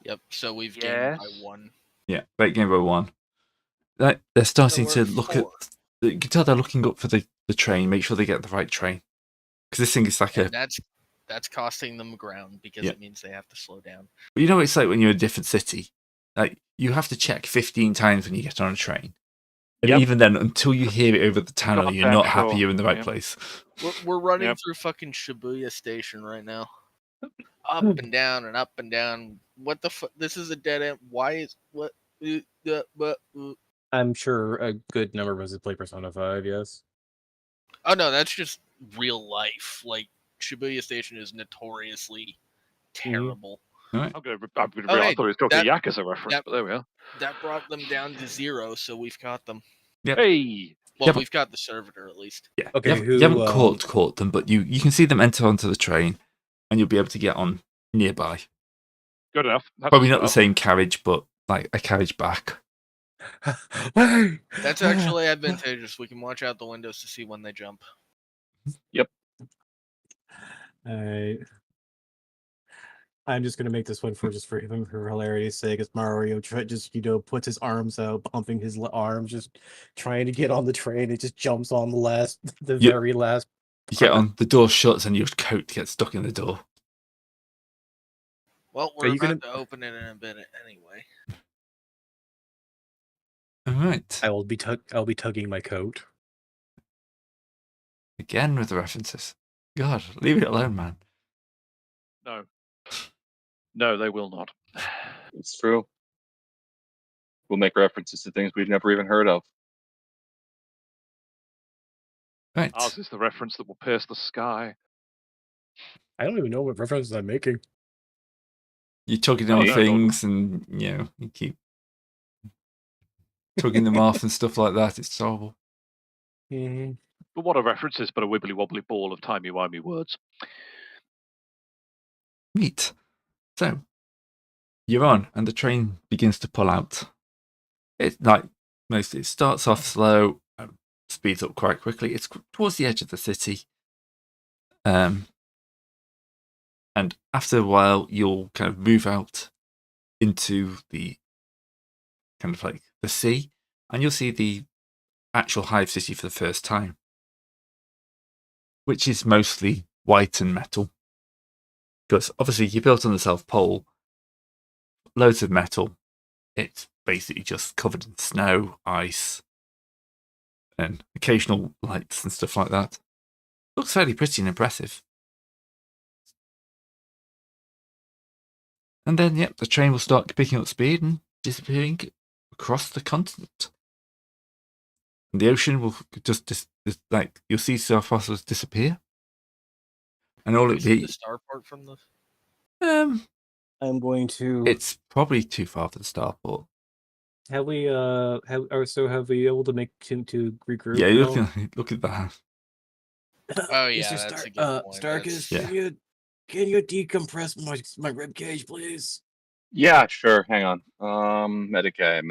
Yep. So we've gained by Yes. 1. Yeah, break game by 1. They're starting So to we're look 4. at. You can tell they're looking up for the train. Make sure they get the right train, because this thing is like And that's costing them ground because Yeah. it means they have to slow down. You know what it's like when you're in a different city. Like, you have to check 15 times when you get on a train, and Yep. even then, until you hear it over the tannoy, you're Goddamn not happy sure. you're in the right Yep. place. We're running Yep. through fucking Shibuya Station right now. Up and down and up and down. What the fuck? This is a dead end. Why is what? I'm sure a good number of us play Persona 5, yes. Oh no, that's just real life. Like Shibuya Station is notoriously terrible. Right? I'm gonna Oh, I hey, thought it was talking that- Yakuza reference, that- but there we are. That brought them down to 0, so we've caught them. Yep. Hey! Well, Yeah, but- we've got the servitor at least. Yeah. Okay, You haven't who, caught them, but you can see them enter onto the train, and you'll be able to get on nearby. Good enough. That's Probably not the up. same carriage, but like a carriage back. Wait! That's actually advantageous. We can watch out the windows to see when they jump. I'm just gonna make this one for hilarity's sake. As Mario just puts his arms out, pumping his arms, just trying to get on the train. It just jumps on the Yeah. very last. You get on, the door shuts, and your coat gets stuck in the door. Well, Are we're you about gonna- to open it in a bit anyway. All right. I'll be tugging my coat. Again with the references. God, leave it alone, man. No. No, they will not. It's true. We'll make references to things we've never even heard of. Right. Ours is the reference that will pierce the sky. I don't even know what references I'm making. You're tugging Oh, on no, things, and you keep tugging them off and stuff like that. It's horrible. Mhm. But what are references but a wibbly wobbly ball of timey-wimey words? Neat. So you're on, and the train begins to pull out. It starts off slow, speeds up quite quickly. It's towards the edge of the city, and after a while, you'll kind of move out into the kind of like the sea, and you'll see the actual hive city for the first time, which is mostly white and metal. Because obviously you're built on the South Pole, loads of metal. It's basically just covered in snow, ice, and occasional lights and stuff like that. Looks fairly pretty and impressive. And then, the train will start picking up speed and disappearing across the continent. And the ocean will just you'll see fossils disappear. And all Can we it see be, the starport from the. I'm going to. it's probably too far for the starport. Have we have we able to make him to regroup? Yeah, now? look at that. Oh yeah, Mr. that's Stark, a good point. Starkus, Yeah. can you decompress my rib cage, please? Yeah, sure. Hang on. Medicaid.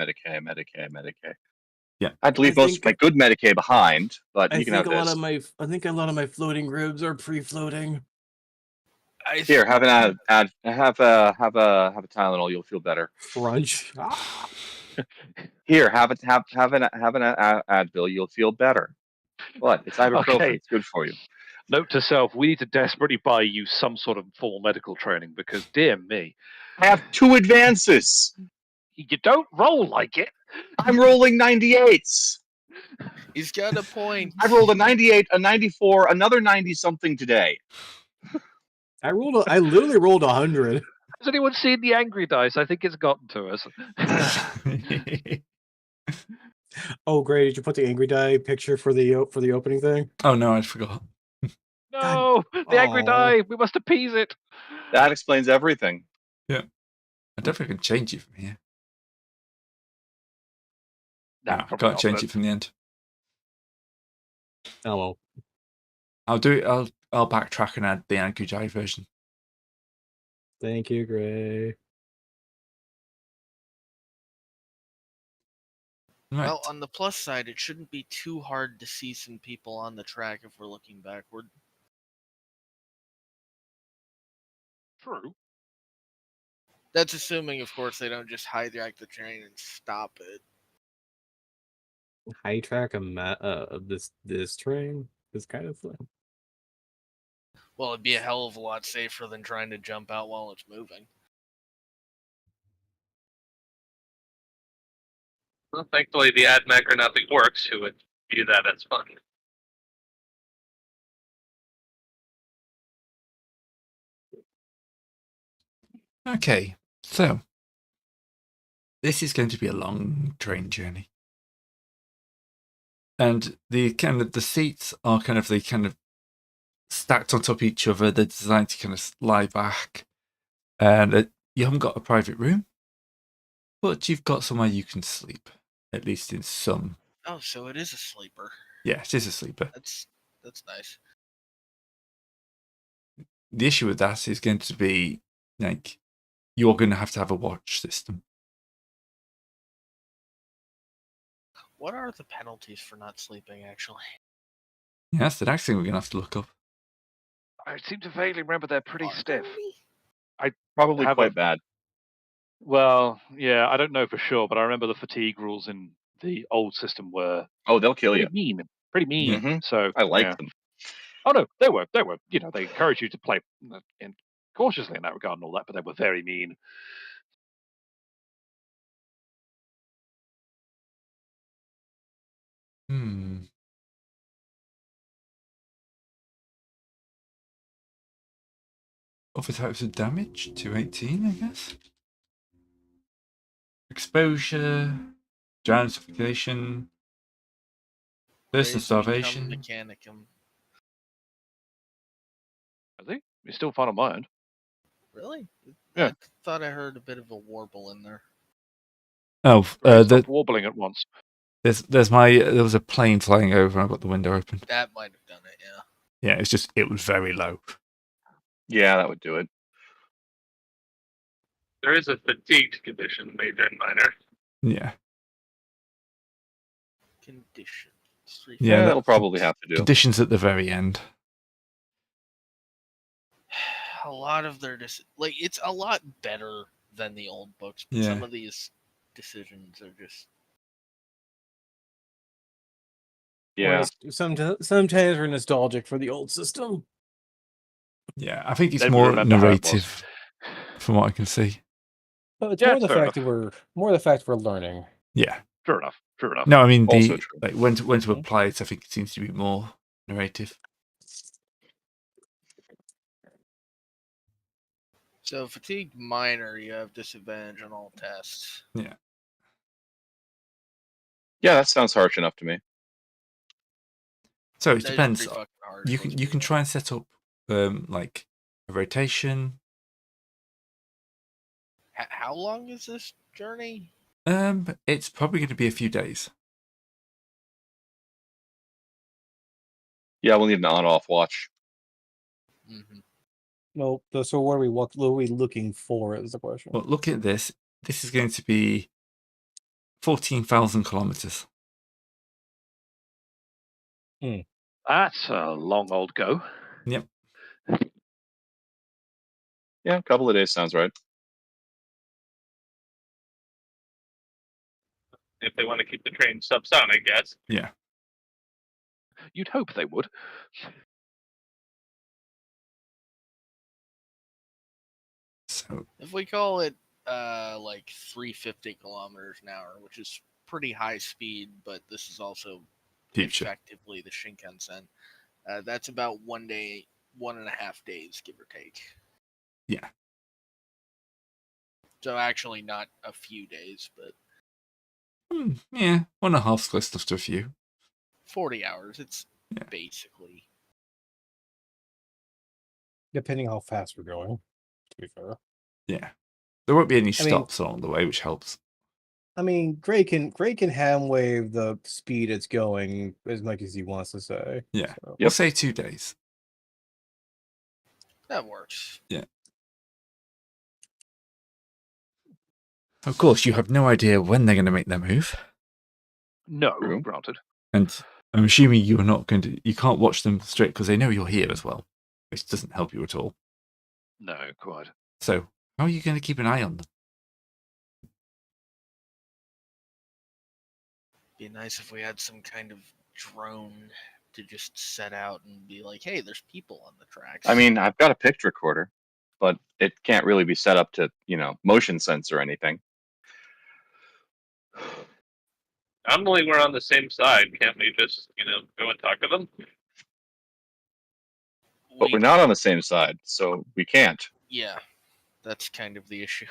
I'd leave most of my good Medicaid behind, but you can have this. I think a lot of my floating ribs are pre-floating. Here, have a Tylenol. You'll feel better. Crunch. Here, have an Advil. You'll feel better. What? It's ibuprofen. Okay. It's good for you. Note to self: we need to desperately buy you some sort of formal medical training because, dear me, I have 2 advances. you don't roll like it. I'm rolling 98s. He's got a point. I rolled a 98, a 94, another 90-something today. I literally rolled 100. Has anyone seen the angry dice? I think it's gotten to us. Oh, great! Did you put the angry die picture for the opening thing? Oh no, I forgot. No, the angry Aw. die. We must appease it. That explains everything. I don't think I can change it from here. No, I probably can't not, change but- it from the end. Oh well. I'll do it. I'll backtrack and add the angry die version. Thank you, Gray. Right. Well, on the plus side, it shouldn't be too hard to see some people on the track if we're looking backward. True. That's assuming, of course, they don't just hijack the train and stop it. High track of this train is kind of fun. Well, it'd be a hell of a lot safer than trying to jump out while it's moving. Well, thankfully, the AdMech or nothing works, who would view that as fun. Okay, so this is going to be a long train journey, and the seats are kind of stacked on top of each other. They're designed to kind of lie back, and you haven't got a private room, but you've got somewhere you can sleep, at least in some. Oh, so it is a sleeper. Yeah, it is a sleeper. That's nice. The issue with that is going to be like you're going to have a watch system. What are the penalties for not sleeping, actually? Yeah, that's the next thing we're going to have to look up. I seem to vaguely remember they're pretty stiff. Probably Have quite bad. Well, yeah, I don't know for sure, but I remember the fatigue rules in the old system were Oh, they'll kill you. pretty mean. Mhm. So I like yeah. them. Oh no, they were. You know, they encourage you to play cautiously in that regard and all that, but they were very mean. Other types of damage, 218, I guess. Exposure, drown, suffocation, thirst and Raise, become starvation. Mechanicum. I think it's still fun on my end. Really? Yeah. I thought I heard a bit of a warble in there. Oh, Stop warbling at once. there was a plane flying over and I got the window open. That might have done it, yeah. Yeah, it was very low. Yeah, that would do it. There is a fatigued condition, major and minor. Yeah. Conditions. Yeah, that'll probably have to do. Conditions at the very end. A lot of their it's a lot better than the old books. But Yeah. Some of these decisions are just Yeah. Sometimes we're nostalgic for the old system. Yeah, I think it's Then we more remember how it narrative from what I can see. But it's Yeah, more the fair fact that we're learning. Yeah. True enough. No, I mean Also true. like when to apply it, I think it seems to be more narrative. so fatigued minor. You have disadvantage on all tests. Yeah. Yeah, that sounds harsh enough to me. So it That is depends. pretty fucking hard, You let's can be try and set up like a rotation. How long is this journey? It's probably going to be a few days. Yeah, we'll need an on-off watch. Mm-hmm. Well, so what are we looking for is the question. Well, look at this. This is going to be 14,000 kilometers. That's a long old go. Yep. Yeah, a couple of days sounds right. If they want to keep the train subsonic, I guess. Yeah. You'd hope they would. So If we call it like 350 kilometers an hour, which is pretty high speed, but this is also future. effectively the Shinkansen, that's about 1 day, 1.5 days, give or take. Yeah. So actually not a few days, but Yeah, 1.5 close stuff to a few. 40 hours. It's Yeah. basically. Depending how fast we're going, to be fair. Yeah. There won't be any I mean- stops along the way, which helps. I mean, Gray can hand wave the speed it's going as much as he wants to say. Yeah. So. We'll say 2 days. That works. Of course, you have no idea when they're going to make their move. No, True. granted. And I'm assuming you're not going to... You can't watch them straight because they know you're here as well, which doesn't help you at all. No, quite. So, how are you going to keep an eye on them? Be nice if we had some kind of drone to just set out and be like, hey, there's people on the tracks. I mean, I've got a picture recorder, but it can't really be set up to, motion sense or anything. Normally we're on the same side. Can't we just, go and talk to them? But we're not on the same side, so we can't. Yeah, that's kind of the issue.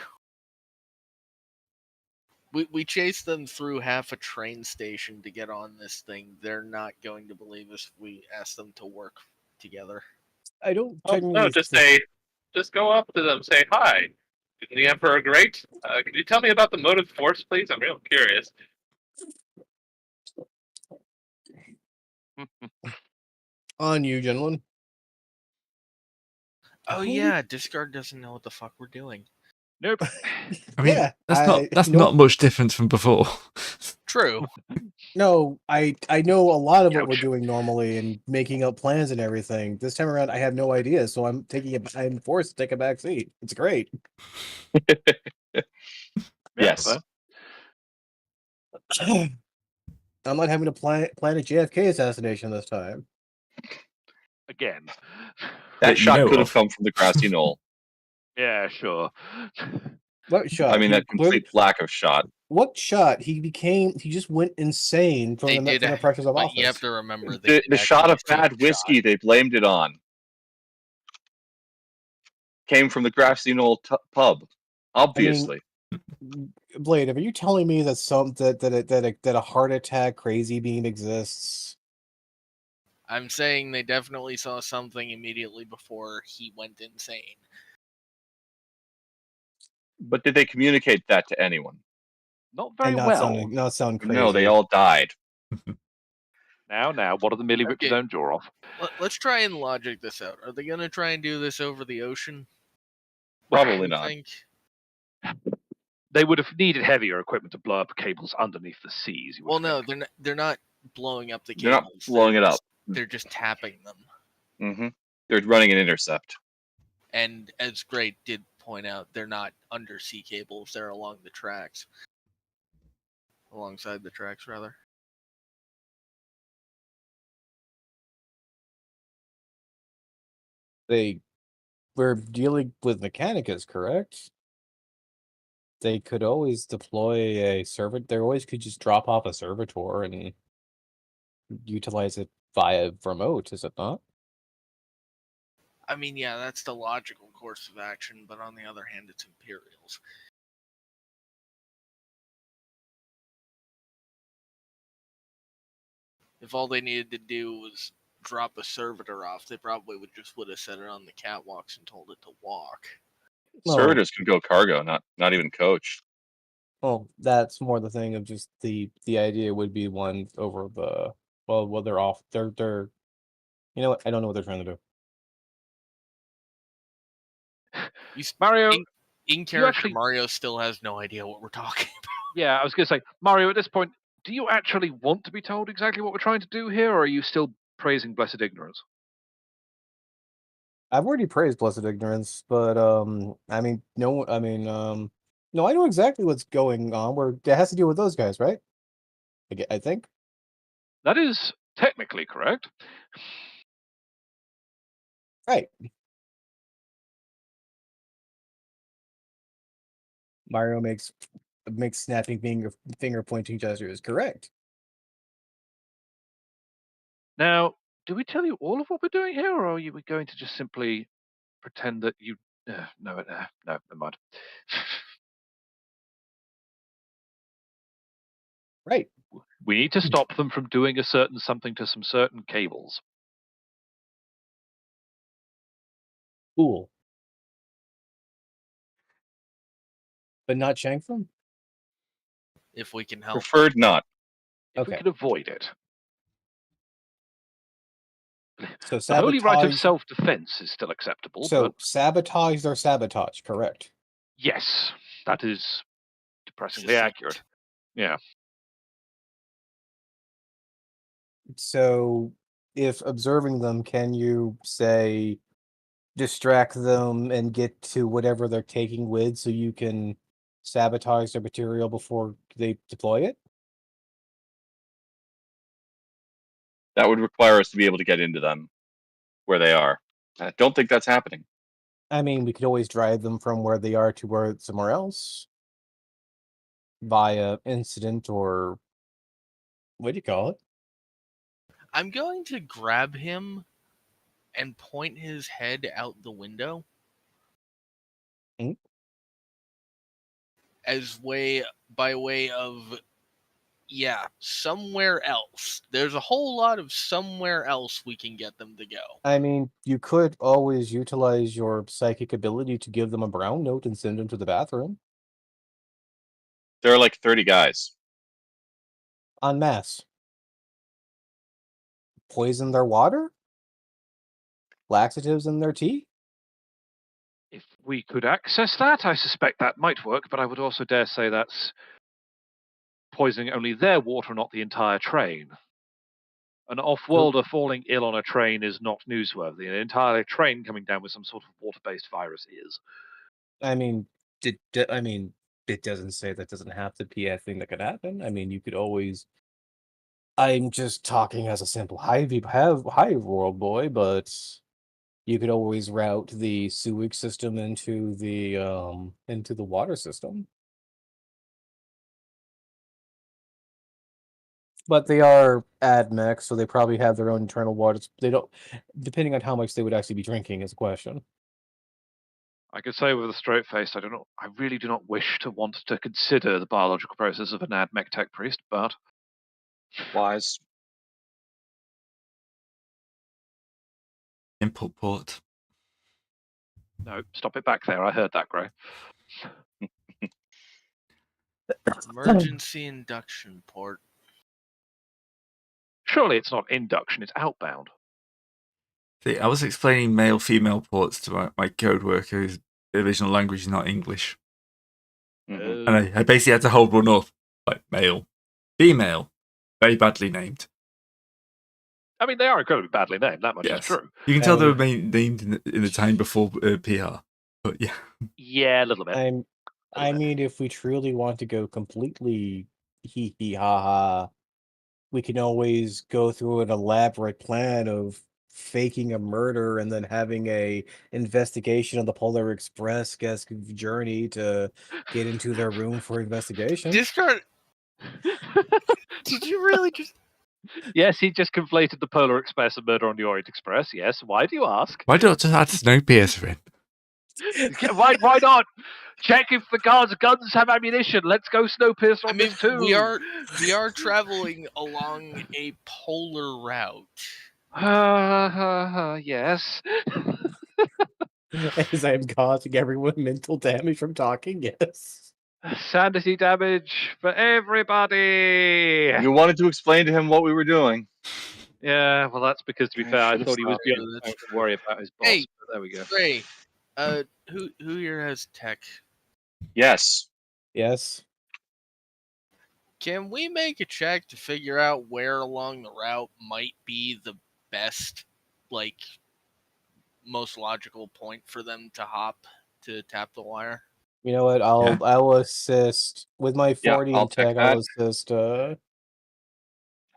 We chased them through half a train station to get on this thing. They're not going to believe us if we ask them to work together. I don't Oh, no, just go up to them, say hi. Isn't the Emperor great? Could you tell me about the motive force, please? I'm real curious. On you, gentlemen. Oh yeah, Discard doesn't know what the fuck we're doing. Nope. I mean, Yeah, that's not much different from before. True. No, I know a lot of what we're Ouch. doing normally and making up plans and everything. This time around, I have no idea, so I'm forced to take a back seat. It's great. Yes. fair. I'm not having to plan a JFK assassination this time. Again. That you shot know could have of. come from the grassy knoll. Yeah, sure. What shot? I mean, He that complete lack of shot. What shot? He just went insane from the pressures of but office. you have to remember The shot of bad whiskey they blamed it on came from the grassy knoll pub. Obviously. Blade, are you telling me that a heart attack crazy beam exists? I'm saying they definitely saw something immediately before he went insane. But did they communicate that to anyone? Not very And well. not sound crazy. No, they all died. Now, what are the merely ripped Okay. own jaw off? Let's try and logic this out. Are they going to try and do this over the ocean? Probably You not. think? They would have needed heavier equipment to blow up cables underneath the seas. you would Well, no, think. they're not blowing up the They're cables. not blowing it up. They're just tapping them. Mm-hmm. They're running an intercept. And as Great did point out, they're not undersea cables. They're along the tracks. Alongside the tracks, rather. They were dealing with Mechanicus, correct? They could always deploy a servitor. They always could just drop off a servitor and utilize it via remote, is it not? I mean, yeah, that's the logical course of action, but on the other hand, it's Imperials. If all they needed to do was drop a servitor off, they probably would have set it on the catwalks and told it to walk. Well- Servitors can go cargo, not even coach. Well, that's more the thing of just the idea would be one over the well they're off they're you know what, I don't know what they're trying to do. Mario, In character, actually- Mario still has no idea what we're talking about. yeah, I was going to say, Mario, at this point, do you actually want to be told exactly what we're trying to do here, or are you still praising blessed ignorance? I've already praised Blessed Ignorance, but I mean, no, no, I know exactly what's going on. Where it has to do with those guys, right? I think. That is technically correct. Right. Mario makes snapping finger pointing gestures. Correct. Now, do we tell you all of what we're doing here, or are we going to just simply pretend that you... no, never mind. Right. We need to stop them from doing a certain something to some certain cables. Cool. But not shank them? If we can help. Preferred not. If we Okay. can avoid it. So The holy right of sabotage. self-defense is still acceptable, So but sabotage their sabotage. Correct. yes, that is depressingly Succinct. accurate. Yeah. So if observing them, can you say distract them and get to whatever they're taking with, so you can sabotage their material before they deploy it? That would require us to be able to get into them where they are. I don't think that's happening. I mean, we could always drive them from where they are to where somewhere else via incident, or what do you call it? I'm going to grab him and point his head out the window. Hmm? By way of, yeah, somewhere else. There's a whole lot of somewhere else we can get them to go. I mean, you could always utilize your psychic ability to give them a brown note and send them to the bathroom. There are like 30 guys. En masse. Poison their water? Laxatives in their tea? If we could access that, I suspect that might work, but I would also dare say that's poisoning only their water, not the entire train. An off-worlder falling ill on a train is not newsworthy. An entire train coming down with some sort of water-based virus is. I mean, it doesn't say that doesn't have to be a thing that could happen. I mean, you could always. I'm just talking as a simple hive world boy, but you could always route the sewage system into the water system. But they are admech, so they probably have their own internal waters. They don't, depending on how much they would actually be drinking, is a question. I could say with a straight face, I really do not wish to want to consider the biological process of an admech tech priest, but Wise. Input port. no, stop it back there. I heard that, Gray. Emergency induction port. Surely it's not induction, it's outbound. See, I was explaining male-female ports to my code worker whose original language is not English. Mhm. And I basically had to hold one up. Like, male, female, very badly named. I mean, they are incredibly badly named, that much is Yes. true. You can tell they were named in the time before PR. But yeah. Yeah, a little bit. I mean, if we truly want to go completely hee hee ha ha, we can always go through an elaborate plan of faking a murder and then having a investigation on the Polar Express-esque journey to get into their room for investigation. Discard. Did you really just? Yes, he just conflated the Polar Express and Murder on the Orient Express. Yes, why do you ask? Why not just add Snowpiercer in? Why not? Check if the guns have ammunition. Let's go Snowpiercer on this too. we are traveling along a polar route. Yes. As I'm causing everyone mental damage from talking, yes. Sanity damage for everybody. You wanted to explain to him what we were doing. Yeah, well, that's because, to be I fair, I should've thought he was stopped. beyond the time to worry about his boss. Hey, but there we go. Ray, who here has tech? Yes. Yes. Can we make a check to figure out where along the route might be the best, like, most logical point for them to hop to tap the wire? You know what? I'll assist with my Yeah, 40 I'll in check tech. I'll that. assist.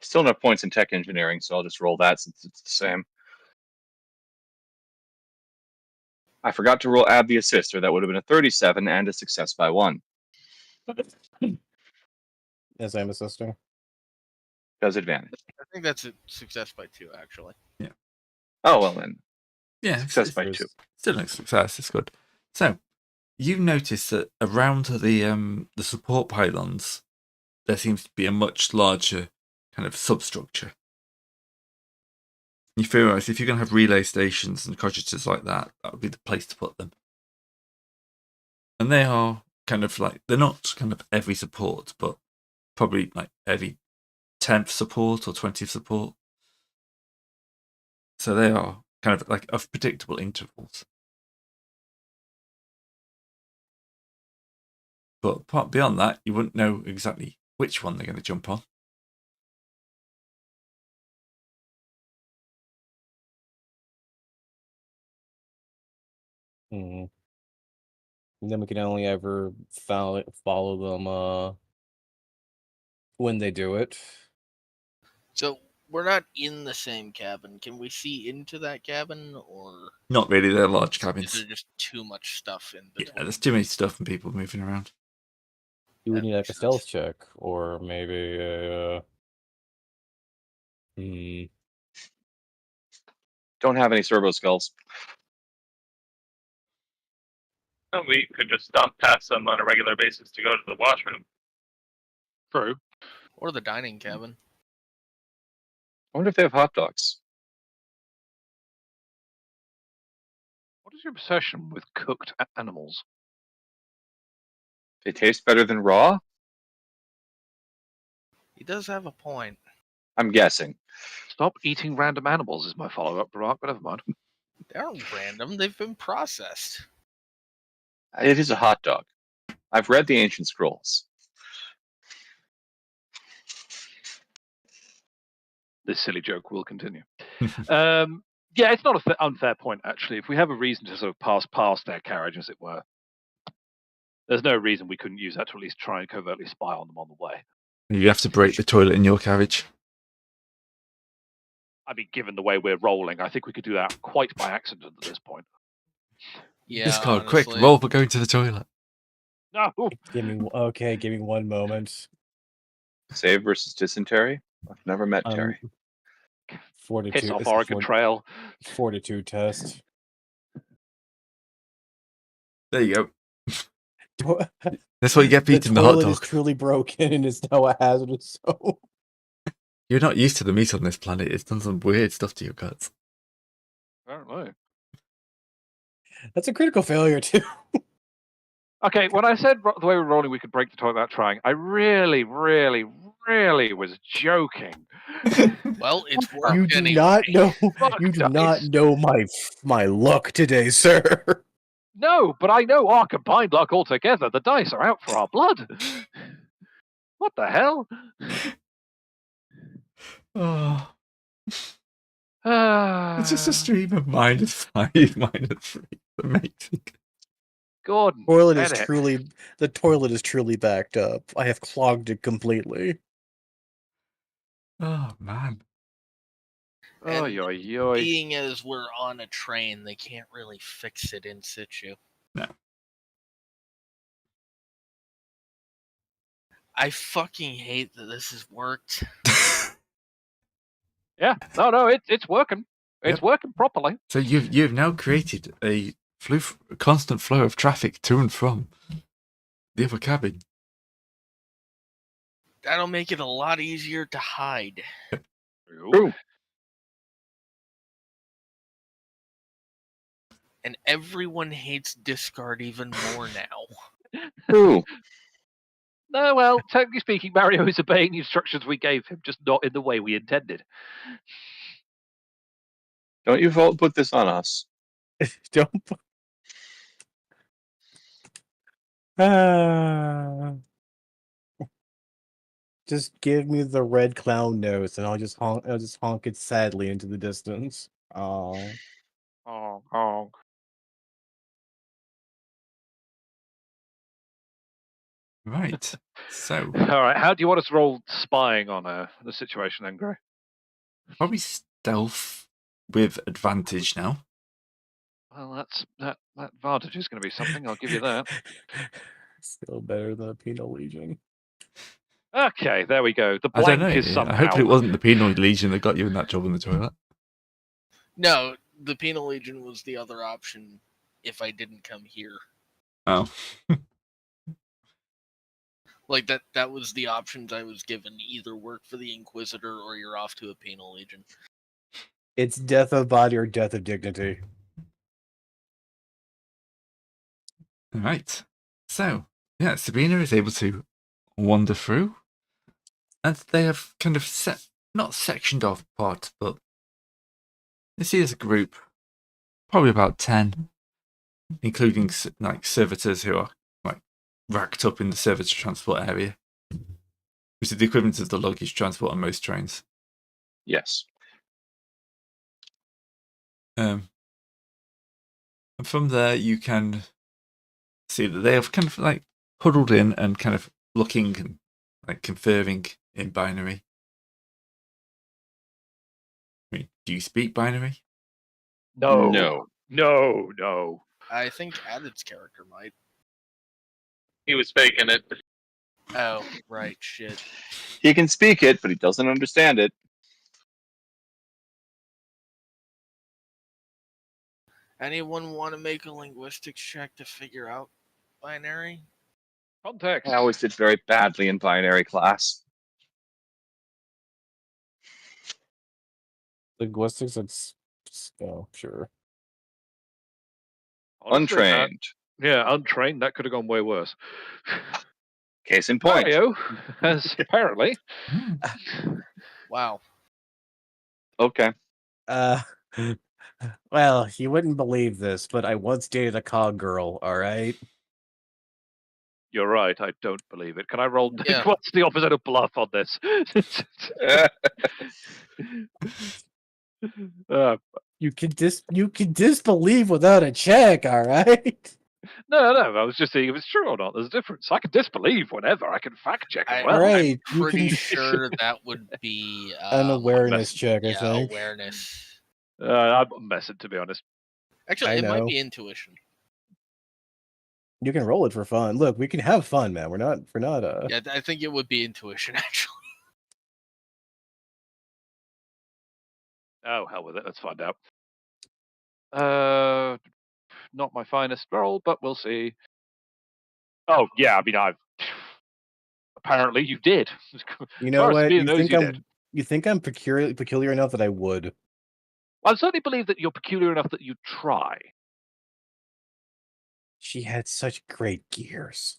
Still enough points in tech engineering, so I'll just roll that since it's the same. I forgot to add the assist, or that would have been a 37 and a success by 1. As I'm assisting. Does advantage. I think that's a success by 2, actually. Oh, well then. Yeah, Success it's by 2. still a success. It's good. So, you notice that around the support pylons, there seems to be a much larger kind of substructure. You feel if you're going to have relay stations and cottages like that, that would be the place to put them. And they are kind of like, they're not kind of every support, but probably like every 10th support or 20th support. So they are kind of like of predictable intervals. But beyond that, you wouldn't know exactly which one they're going to jump on. And then we can only ever follow them when they do it. So we're not in the same cabin. Can we see into that cabin, or Not really, they're large is cabins. there just too much stuff in Yeah, between? there's too many stuff and people moving around. You would That need like makes a stealth sense. check, or maybe Don't have any servo skulls. We could just stomp past them on a regular basis to go to the washroom. True. Or the dining cabin. I wonder if they have hot dogs. What is your obsession with cooked animals? They taste better than raw? He does have a point. I'm guessing. Stop eating random animals is my follow-up remark, but never mind. They aren't random. They've been processed. It is a hot dog. I've read the ancient scrolls. This silly joke will continue. Yeah, it's not an unfair point, actually. If we have a reason to sort of pass past their carriage, as it were, there's no reason we couldn't use that to at least try and covertly spy on them on the way. You have to break the toilet in your carriage. I mean, given the way we're rolling, I think we could do that quite by accident at this point. Yeah, Discard, honestly. quick, roll for going to the toilet. No! give me 1 moment. Save versus dysentery? I've never met Terry. Fortitude. Piss off Oregon Trail. Fortitude test. There you go. To- That's what you get the beating the hot toilet is dog. truly broken and is now a hazardous zone. You're not used to the meat on this planet. It's done some weird stuff to your guts. I don't know. That's a critical failure too. Okay, when I said the way we're rolling, we could break the toilet without trying, I really, really, really was joking. Well, it's worked You do anyway. not know. Fuck You do dice. not know my luck today, sir. No, but I know our combined luck altogether. The dice are out for our blood. What the hell? Oh, it's just a stream of -5, -3. Amazing. Gordon, Toilet get is it. truly the toilet is truly backed up. I have clogged it completely. Oh, man. Oh, And yoy, yoy. being as we're on a train, they can't really fix it in situ. No. I fucking hate that this has worked. Yeah, no, it's working. It's Yep. working properly. So you've now created a constant flow of traffic to and from the other cabin. That'll make it a lot easier to hide. True. And everyone hates discard even more now. True. No, well, technically speaking, Mario is obeying the instructions we gave him, just not in the way we intended. Don't you put this on us. Don't. Just give me the red clown nose, and I'll just honk it sadly into the distance. Oh, Oh. Right. So, All right. How do you want us to roll spying on the situation then, Gray? probably stealth with advantage now. Well, that advantage is going to be something. I'll give you that. still better than a penal legion. Okay, there we go. The I don't blank know. is somehow. Hopefully it wasn't the penal legion that got you in that job in the toilet. No, the penal legion was the other option if I didn't come here. Oh. Like that was the options I was given. Either work for the Inquisitor or you're off to a penal legion. It's death of body or death of dignity. All right. So, yeah, Sabina is able to wander through. And they have kind of not sectioned off part, but you see as a group, probably about 10, including like servitors who are like racked up in the servitor transport area, which is the equivalent of the luggage transport on most trains. Yes. And from there, you can see that they have kind of like huddled in and kind of looking and like conferring in binary. I mean, do you speak binary? No. I think Added's character might. He was faking it. Oh, right, shit. He can speak it, but he doesn't understand it. Anyone want to make a linguistics check to figure out binary? Context. I always did very badly in binary class. Linguistics, oh, sure. Honestly, Untrained. untrained. That could have gone way worse. Case in point. Mario has apparently. Wow. Okay. Well, you wouldn't believe this, but I once dated a cog girl, alright? You're right. I don't believe it. Can I roll? Yeah. What's the opposite of bluff on this? You can disbelieve without a check, alright? No. I was just seeing if it's true or not. There's a difference. I can disbelieve whenever. I can fact check as well. Right, I'm you pretty can- sure that would be An awareness check, I yeah, think. awareness. I'm messing, to be honest. Actually, I it might know. be intuition. You can roll it for fun. Look, we can have fun, man. We're not Yeah, I think it would be intuition, actually. Oh, hell with it. Let's find out. Not my finest roll, but we'll see. Oh, yeah. I mean, apparently you did. You know what? You think I'm peculiar enough that I would. I certainly believe that you're peculiar enough that you'd try. She had such great gears.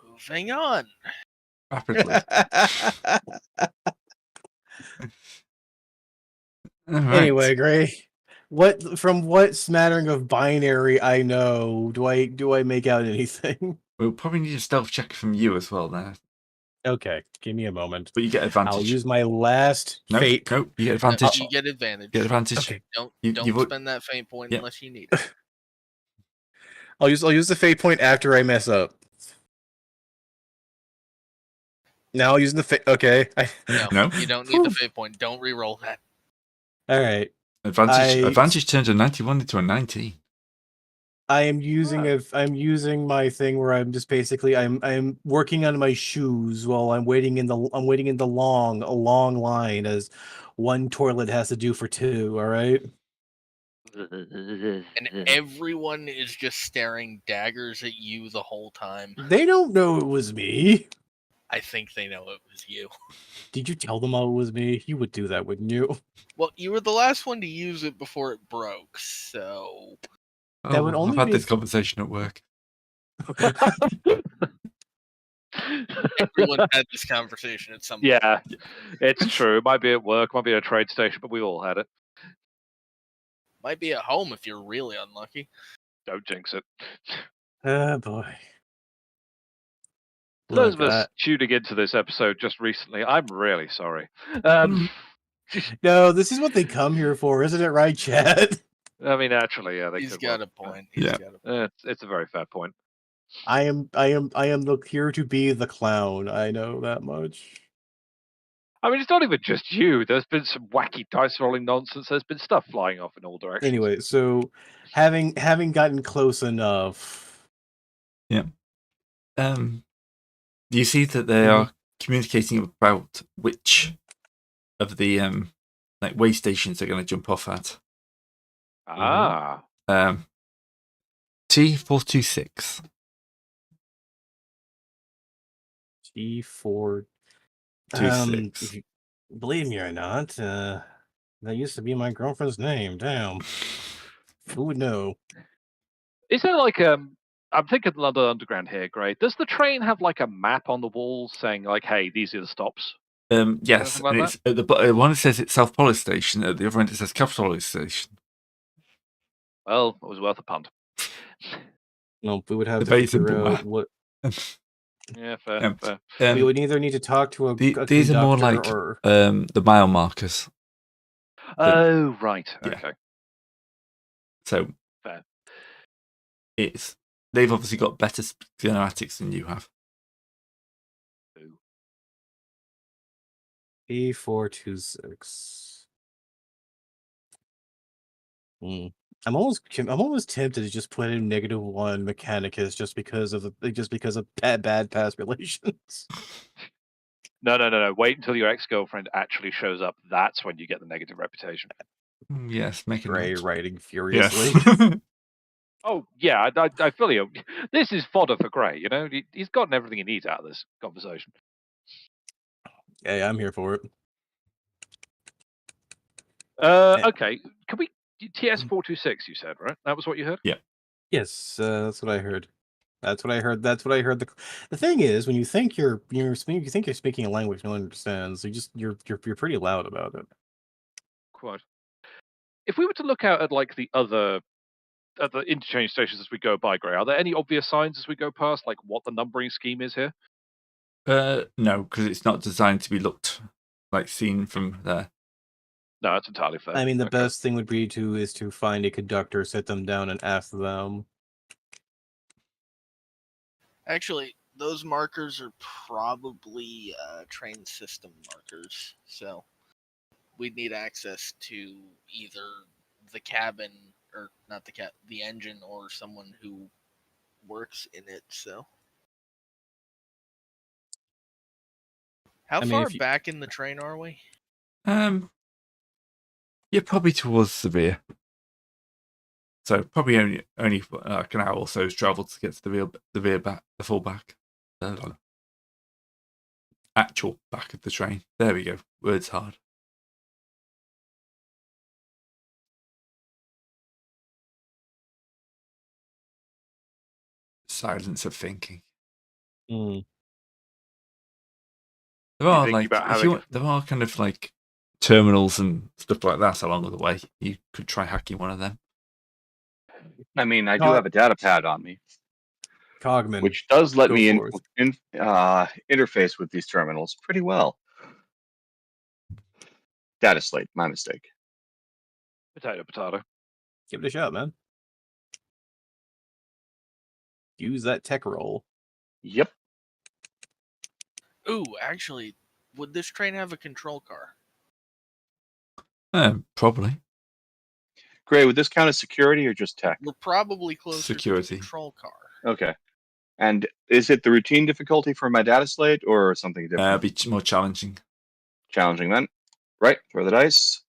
Moving on. Rapidly. All right. Anyway, Gray, from what smattering of binary I know, do I make out anything? We'll probably need a stealth check from you as well there. Okay, give me a moment. But you get advantage. I'll use my last fate. No, you get advantage. You get advantage. You get advantage. Okay. Don't spend that fate point unless you need it. I'll use the fate point after I mess up. Now I'll use the fate. Okay. No, you don't need the fate point. Don't re-roll that. All right. Advantage turns a 91 into a 19. I'm using my thing where I'm just basically I'm working on my shoes while I'm waiting in the long line as one toilet has to do for two. All right. And everyone is just staring daggers at you the whole time. They don't know it was me. I think they know it was you. Did you tell them all it was me? You would do that, wouldn't you? Well, you were the last one to use it before it broke, so... That would only I've had be this if- conversation at work. Everyone had this conversation at some point. Yeah, it's true. It might be at work, might be at a trade station, but we all had it. Might be at home if you're really unlucky. Don't jinx it. Oh boy. For those Look, of us tuning into this episode just recently, I'm really sorry. no, this is what they come here for, isn't it, right, Chad? I mean, naturally, yeah, they He's could. got Well, a point. Yeah. He's got a point. it's a very fair point. I am here to be the clown. I know that much. I mean, it's not even just you. There's been some wacky dice rolling nonsense. There's been stuff flying off in all directions. Anyway, so having gotten close enough. You see that they are communicating about which of the like way stations they're going to jump off at. Ah. T426. T4. 26. If you believe me or not, that used to be my girlfriend's name. Damn. Who would know? Is there like I'm thinking London Underground here, Gray. Does the train have like a map on the wall saying like, "Hey, these are the stops"? Yes, Like and it's at the one it says it's South Police Station. At the other end it says Capital Police Station. Well, it was worth a punt. Well, we would have The to very figure simple out map. what Yeah, fair. we would either need to talk to a these are more like or the mile markers. Oh, right. Yeah. Okay. So Fair. they've obviously got better schematics than you have. T426. I'm almost tempted to just put in -1 Mechanicus just because of bad past relations. No. Wait until your ex-girlfriend actually shows up. That's when you get the negative reputation. Yes, make a Gray note. writing furiously. Yes. Oh, yeah, I feel you. This is fodder for Gray, you know? He's gotten everything he needs out of this conversation. Hey, I'm here for it. Okay. Can we... TS426, you said, right? That was what you heard? Yes, that's what I heard. That's what I heard. The thing is, when you think you're speaking a language no one understands, you're pretty loud about it. Quite. If we were to look out at like the other interchange stations as we go by, Gray, are there any obvious signs as we go past, like what the numbering scheme is here? No, because it's not designed to be seen from there. No, that's entirely fair. I mean, the Okay. best thing would be to find a conductor, sit them down, and ask them. Actually, those markers are probably train system markers, so we'd need access to either the cabin, or not the engine, or someone who works in it. So, how far back in the train are we? You're probably towards the rear. So probably only like an hour or so's travel to get to the rear back, the full back. Actual back of the train. There we go. Words hard. Silence of thinking. Mm. There are kind of like terminals and stuff like that along the way. You could try hacking one of them. I mean, I do have a data pad on me, Cogman, which does let me forth. interface with these terminals pretty well. Data slate, my mistake. Potato. Give it a shot, man. Use that tech roll. Yep. Ooh, actually, would this train have a control car? Probably. Gray, would this count as security or just tech? We're probably closer Security. to the control car. Okay. And is it the routine difficulty for my data slate or something different? Be more challenging. Challenging then. Right, throw the dice.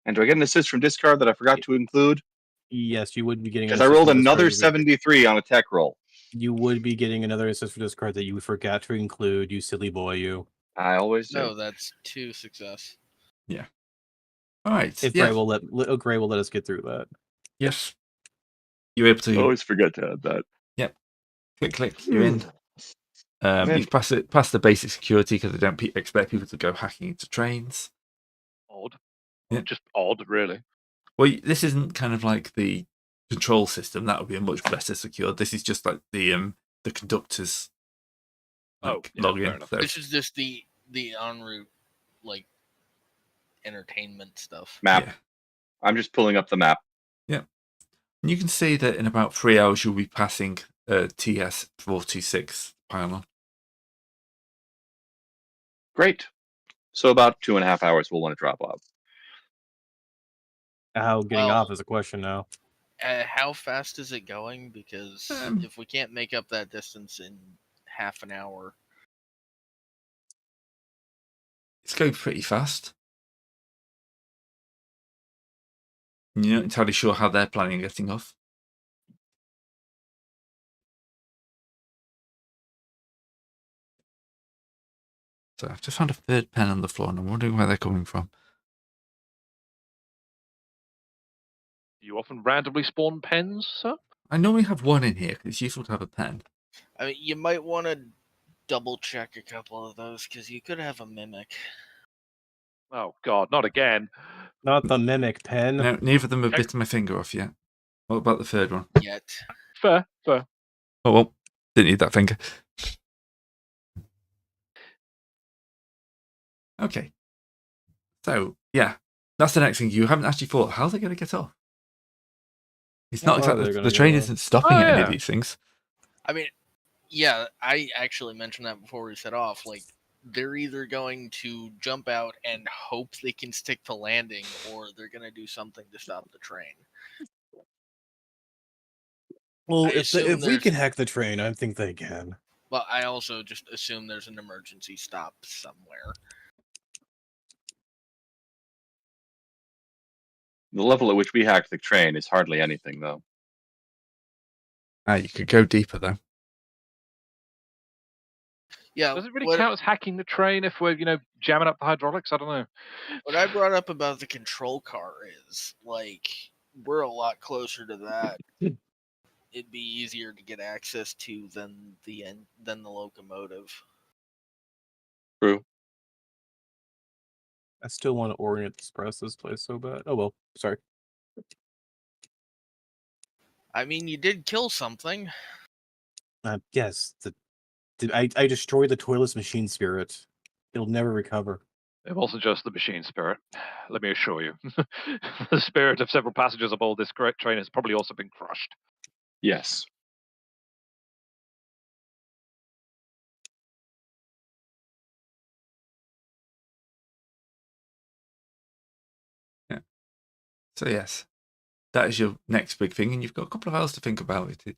And do I get an assist from discard that I forgot to include? Yes, you would be getting. Because I rolled another 73 on a tech roll. You would be getting another assist for discard that you forgot to include. You silly boy, you. I always do. No, that's 2 success. Yeah. All right. If Gray will let us get through that. Yes. You're able to. I always forget to add that. Yep. Click. You're in. You've passed the basic security because they don't expect people to go hacking into trains. Odd. Yeah. Just odd, really. Well, this isn't kind of like the control system. That would be a much better secured. This is just like the conductors log fair in. enough. So This is just the en route, like, entertainment stuff. Map. yeah. I'm just pulling up the map. And you can see that in about 3 hours you'll be passing TS 426 pylon. Great. So about 2.5 hours we'll want to drop off. How getting Well- off is a question now. How fast is it going? Because if we can't make up that distance in half an hour, It's going pretty fast. You're not entirely sure how they're planning on getting off. So I've just found a third pen on the floor and I'm wondering where they're coming from. You often randomly spawn pens, sir? I normally have one in here because it's useful to have a pen. I mean, you might want to double check a couple of those because you could have a mimic. Oh God, not again. Not the mimic pen. No, neither of them have bitten my finger off yet. What about the third one? Yet. Fair. Oh well, didn't need that finger. Okay. So, yeah, that's the next thing. You haven't actually thought, how are they going to get off? It's How not are exactly, they the gonna train get off? isn't stopping Oh, at any of yeah. these things. I mean, yeah, I actually mentioned that before we set off. Like, they're either going to jump out and hope they can stick to landing, or they're going to do something to stop the train. Well, I if assume we there's- can hack the train, I think they can. But I also just assume there's an emergency stop somewhere. The level at which we hacked the train is hardly anything, though. You could go deeper, though. Yeah, Does it really what, count as hacking the train if we're, jamming up the hydraulics? I don't know. what I brought up about the control car is, like, we're a lot closer to that. It'd be easier to get access to than the locomotive. True. I still want to orient express this place so bad. Oh well, sorry. I mean, you did kill something. Yes, I destroyed the toilet's machine spirit. It'll never recover. It wasn't just the machine spirit. Let me assure you. The spirit of several passengers aboard this great train has probably also been crushed. Yes. So, yes, that is your next big thing, and you've got a couple of hours to think about it.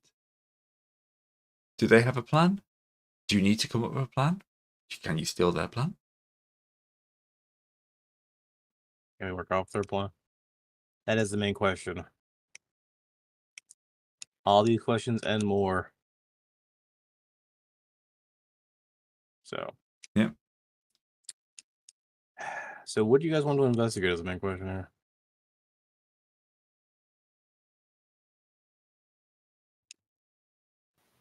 Do they have a plan? Do you need to come up with a plan? Can you steal their plan? Can we work off their plan? That is the main question. All these questions and more. So. Yeah. So what do you guys want to investigate is the main question here?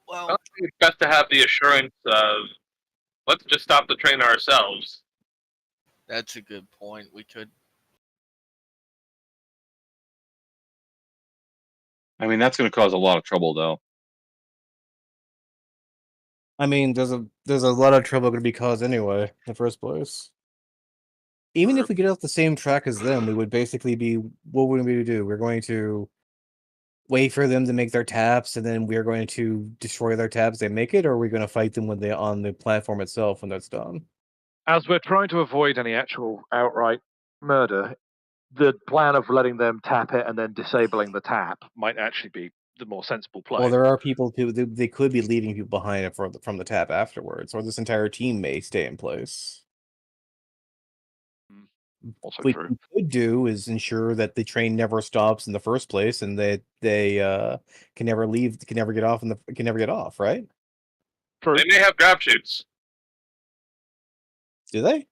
Well, I think it's best to have the assurance of let's just stop the train ourselves. that's a good point. We could. I mean, that's going to cause a lot of trouble, though. I mean, there's a lot of trouble going to be caused anyway in the first place. Even if we get off the same track as them, we would basically be, what would we do? We're going to wait for them to make their taps, and then we're going to destroy their taps. They make it, or are we going to fight them when they're on the platform itself when that's done? As we're trying to avoid any actual outright murder, the plan of letting them tap it and then disabling the tap might actually be the more sensible play. Well, there are people who they could be leaving people behind from the tap afterwards, or this entire team may stay in place. Also What true. we could do is ensure that the train never stops in the first place, and that they can never leave, can never get off, right? True. They may have grab chutes. Do they?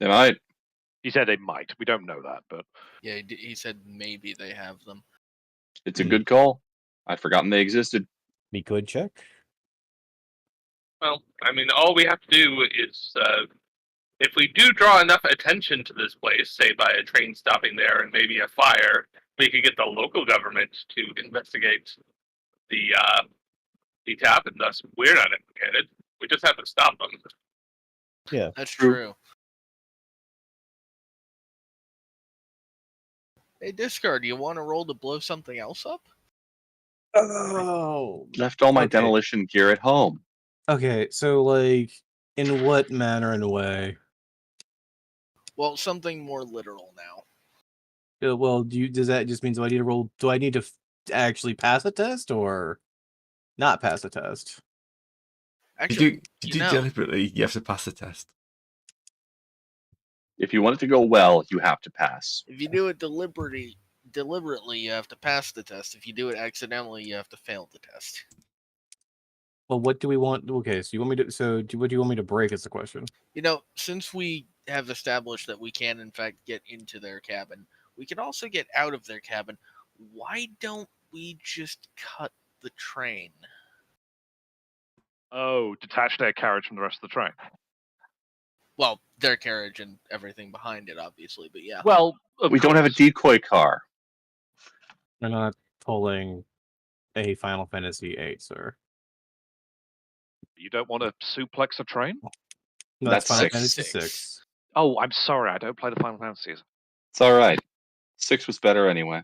They might. He said they might. We don't know that, but Yeah, he said maybe they have them. It's a good call. I'd forgotten they existed. We could check. Well, I mean, all we have to do is, if we do draw enough attention to this place, say by a train stopping there and maybe a fire, we could get the local government to investigate the tap, and thus we're not implicated. We just have to stop them. Yeah. That's True. true. Hey, Discard, do you want to roll to blow something else up? Oh. Left all my Okay. demolition gear at home. Okay, so like, in what manner and way? Well, something more literal now. Well, does that just mean do I need to roll? Do I need to actually pass a test or not pass a test? Actually, You do deliberately, you have to pass the test. If you want it to go well, you have to pass. if you do it deliberately, you have to pass the test. If you do it accidentally, you have to fail the test. Well, what do we want? Okay, so you want me to? What do you want me to break? Is the question. You know, since we have established that we can, in fact, get into their cabin, we can also get out of their cabin. Why don't we just cut the train? Oh, detach their carriage from the rest of the train. Well, their carriage and everything behind it, obviously, but yeah. Well, of We don't have a course. decoy car. We're not pulling a Final Fantasy VIII, sir. You don't want to suplex a train? No, That's Final six. Fantasy Six. VI. Oh, I'm sorry, I don't play the Final Fantasies. It's all right. 6 was better anyway.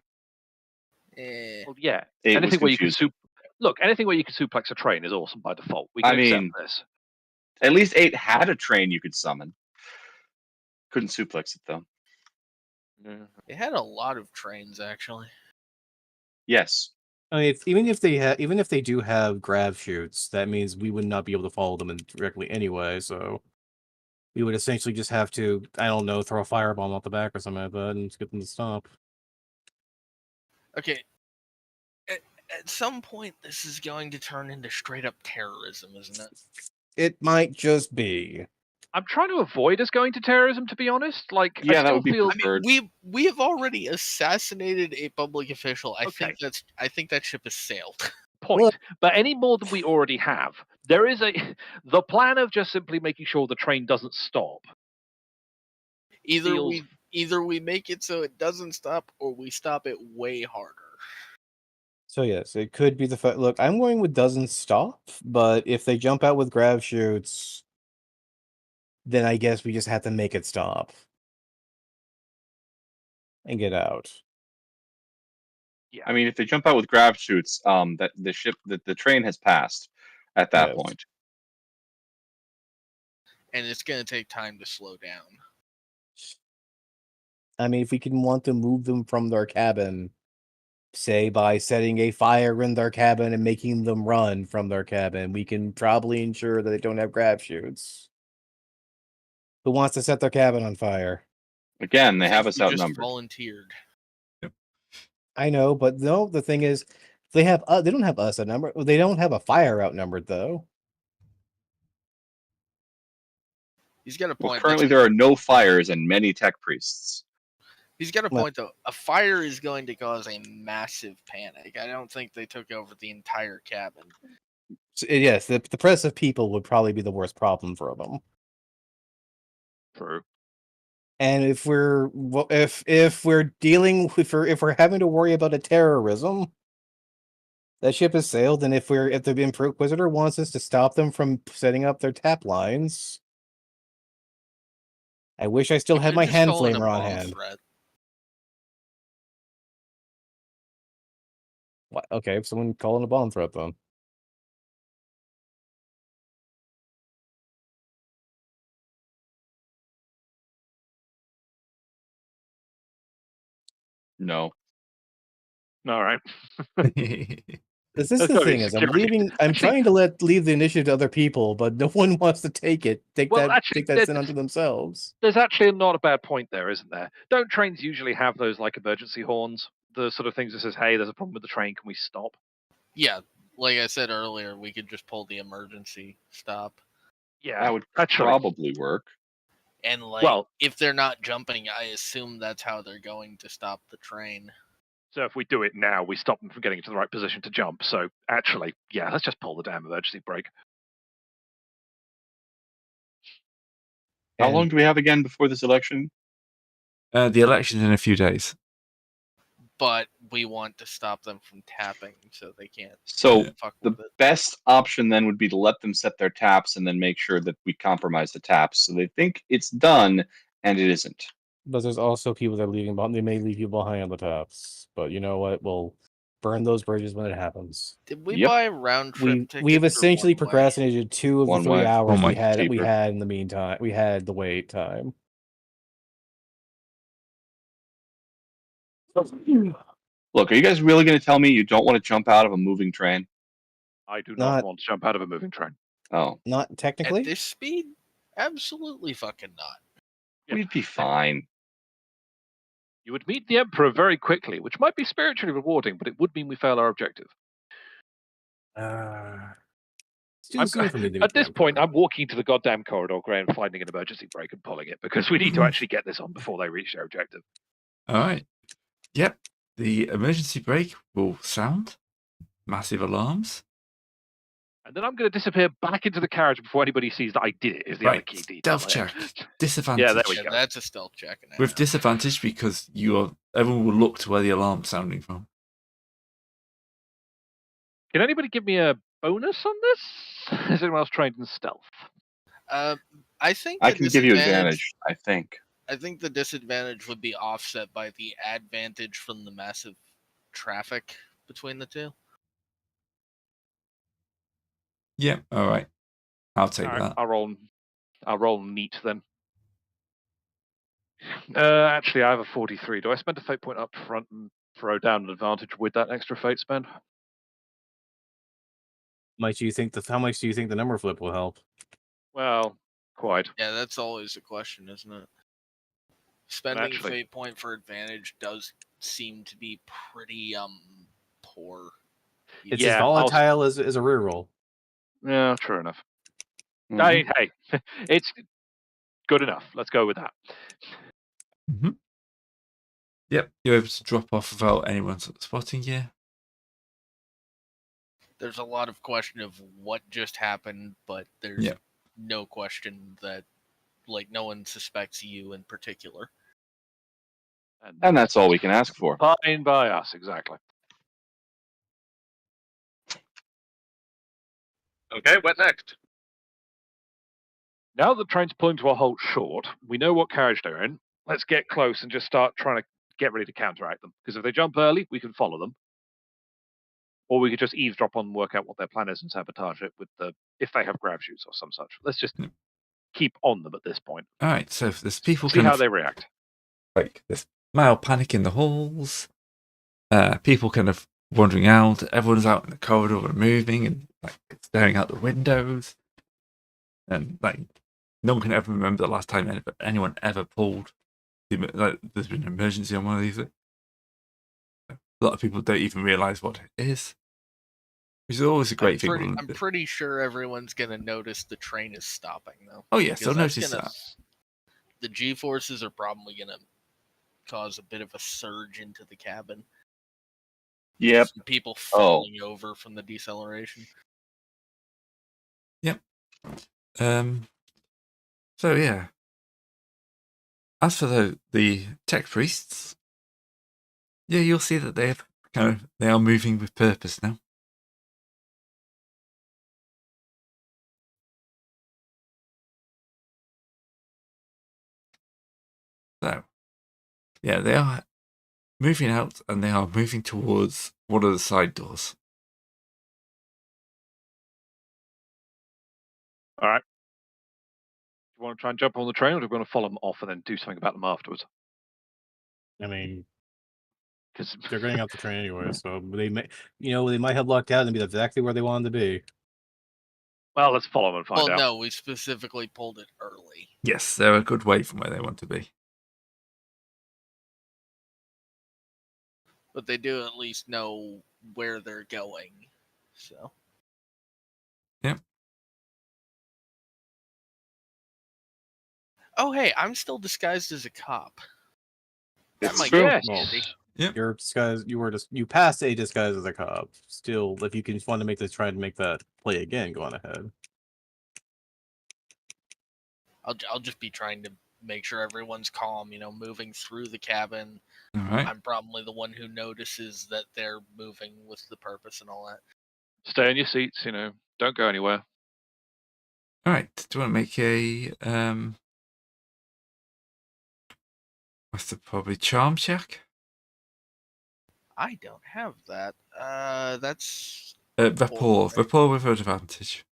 Well, yeah. 8 was Anything where you can confusing. Look, anything where you can suplex a train is awesome by default. We can I accept mean- this. At least 8 had a train you could summon. Couldn't suplex it though. It had a lot of trains, actually. Yes. I mean, even if they do have grav chutes, that means we would not be able to follow them directly anyway. So we would essentially just have to, I don't know, throw a firebomb out the back or something like that and get them to stop. Okay. At some point, this is going to turn into straight up terrorism, isn't it? It might just be. I'm trying to avoid us going to terrorism, to be honest. Like, Yeah, I that still would be feel preferred. We have already assassinated a public official. I Okay. think that ship has sailed. point. Look. But any more than we already have, there is the plan of just simply making sure the train doesn't stop. Either Feels- we make it so it doesn't stop, or we stop it way harder. So yes, it could be the fact. Look, I'm going with doesn't stop, but if they jump out with grav chutes, then I guess we just have to make it stop and get out. Yeah. I mean, if they jump out with grab chutes, that the train has passed at that Yes. point. And it's going to take time to slow down. I mean, if we can want to move them from their cabin, say by setting a fire in their cabin and making them run from their cabin, we can probably ensure that they don't have grab chutes. Who wants to set their cabin on fire? Again, they have Since us we just outnumbered. volunteered. I know, but no. The thing is, they don't have us outnumbered. They don't have a fire outnumbered though. He's got a Well, point. currently there are no fires and many tech priests. He's got a Well- point, though. A fire is going to cause a massive panic. I don't think they took over the entire cabin. So, yes, the press of people would probably be the worst problem for them. True. And if we're having to worry about a terrorism, that ship has sailed. And if the Inquisitor wants us to stop them from setting up their tap lines, I wish I still We had could my just hand call in a flamer on bomb hand. threat. What? Okay, if someone calling a bomb threat then. No. All right. This is That's the gotta be thing is I'm security. I'm Actually- trying to leave the initiative to other people, but no one wants to take Well, actually, that sin onto themselves. There's actually not a bad point there, isn't there? Don't trains usually have those like emergency horns? The sort of things that says, hey, there's a problem with the train, can we stop? Yeah, like I said earlier, we could just pull the emergency stop. Yeah, That would actually. probably work. And, like, Well- if they're not jumping, I assume that's how they're going to stop the train. So if we do it now, we stop them from getting into the right position to jump. So actually, yeah, let's just pull the damn emergency brake. How And- long do we have again before this election? The election's in a few days. But we want to stop them from tapping, so they can't So fuck the with it. best option then would be to let them set their taps and then make sure that we compromise the taps so they think it's done and it isn't. But there's also people that are leaving behind. They may leave you behind on the taps, but you know what? We'll burn those bridges when it happens. Did we Yep. buy a round trip ticket? We've or essentially one way? procrastinated 2 of the One 3 way. hours One we way. had Cheaper. in the meantime. We had the wait time. Look, are you guys really going to tell me you don't want to jump out of a moving train? I do Not- not want to jump out of a moving train. Oh, Not technically. At this speed? Absolutely fucking not. Yep. we'd be fine. You would meet the Emperor very quickly, which might be spiritually rewarding, but it would mean we fail our objective. It's too I'm- soon for me to At meet this the point, Emperor. I'm walking to the goddamn corridor, Graham, finding an emergency brake and pulling it because we need to actually get this on before they reach their objective. All right. Yep. The emergency brake will sound. Massive alarms. And then I'm going to disappear back into the carriage before anybody sees that I did it. Is the other Right. key detail. Stealth there. check. Disadvantage. Yeah, there we Yeah, go. that's a stealth check. Now. With disadvantage because everyone will look to where the alarm's sounding from. Can anybody give me a bonus on this? Is anyone else trained in stealth? I think I the can give you disadvantage- advantage, I think. I think the disadvantage would be offset by the advantage from the massive traffic between the two. Yeah. All right. I'll take All right, that. I'll roll neat then. Actually, I have a 43. Do I spend a fate point up front and throw down an advantage with that extra fate spend? How much do you think the number flip will help? Well, quite. Yeah, that's always a question, isn't it? Spending Actually- fate point for advantage does seem to be pretty poor. It's Yeah, as volatile as a reroll. Yeah, true enough. Mhm. Hey, it's good enough. Let's go with that. Mm-hmm. Yep. You're able to drop off without anyone spotting you. There's a lot of question of what just happened, but there's Yeah. no question that no one suspects you in particular. And that's all we can ask for. Fine by us, exactly. Okay, what next? Now that the train's pulling to a halt short, we know what carriage they're in. Let's get close and just start trying to get ready to counteract them. Because if they jump early, we can follow them. Or we could just eavesdrop on and work out what their plan is and sabotage it if they have grab shoots or some such. Let's just keep on them at this point. All right. So if there's people See how they react. there's mild panic in the halls. People kind of wandering out. Everyone's out in the corridor and moving and staring out the windows. And no one can ever remember the last time anyone ever pulled. There's been an emergency on one of these. A lot of people don't even realize what it is, which is always a great thing. I'm pretty sure everyone's gonna notice the train is stopping though. Oh yes, they'll Because notice that's that. The G-forces are probably gonna cause a bit of a surge into the cabin. Yep. Some people falling over from the deceleration. Yep. So yeah. As for the tech priests, yeah, you'll see that they are moving with purpose now. So, yeah, they are moving out and they are moving towards one of the side doors. All right. Do you want to try and jump on the train, or do we want to follow them off and then do something about them afterwards? I mean, Because they're getting off the train anyway, so they might have lucked out and be exactly where they wanted to be. well, let's follow them and find Well, out. no, we specifically pulled it early. Yes, they're a good way from where they want to be. But they do at least know where they're going. So. Yep. Oh, hey, I'm still disguised as a cop. That It's might true. get Well, handy. Your disguise, you passed a disguise as a cop. Still, if you can want to try and make that play again, go on ahead. I'll just be trying to make sure everyone's calm, moving through the cabin. All right. I'm probably the one who notices that they're moving with the purpose and all that. Stay in your seats, don't go anywhere. All right. Do you want to make a what's the probably charm check? I don't have that. That's Rapport. right? Rapport with advantage.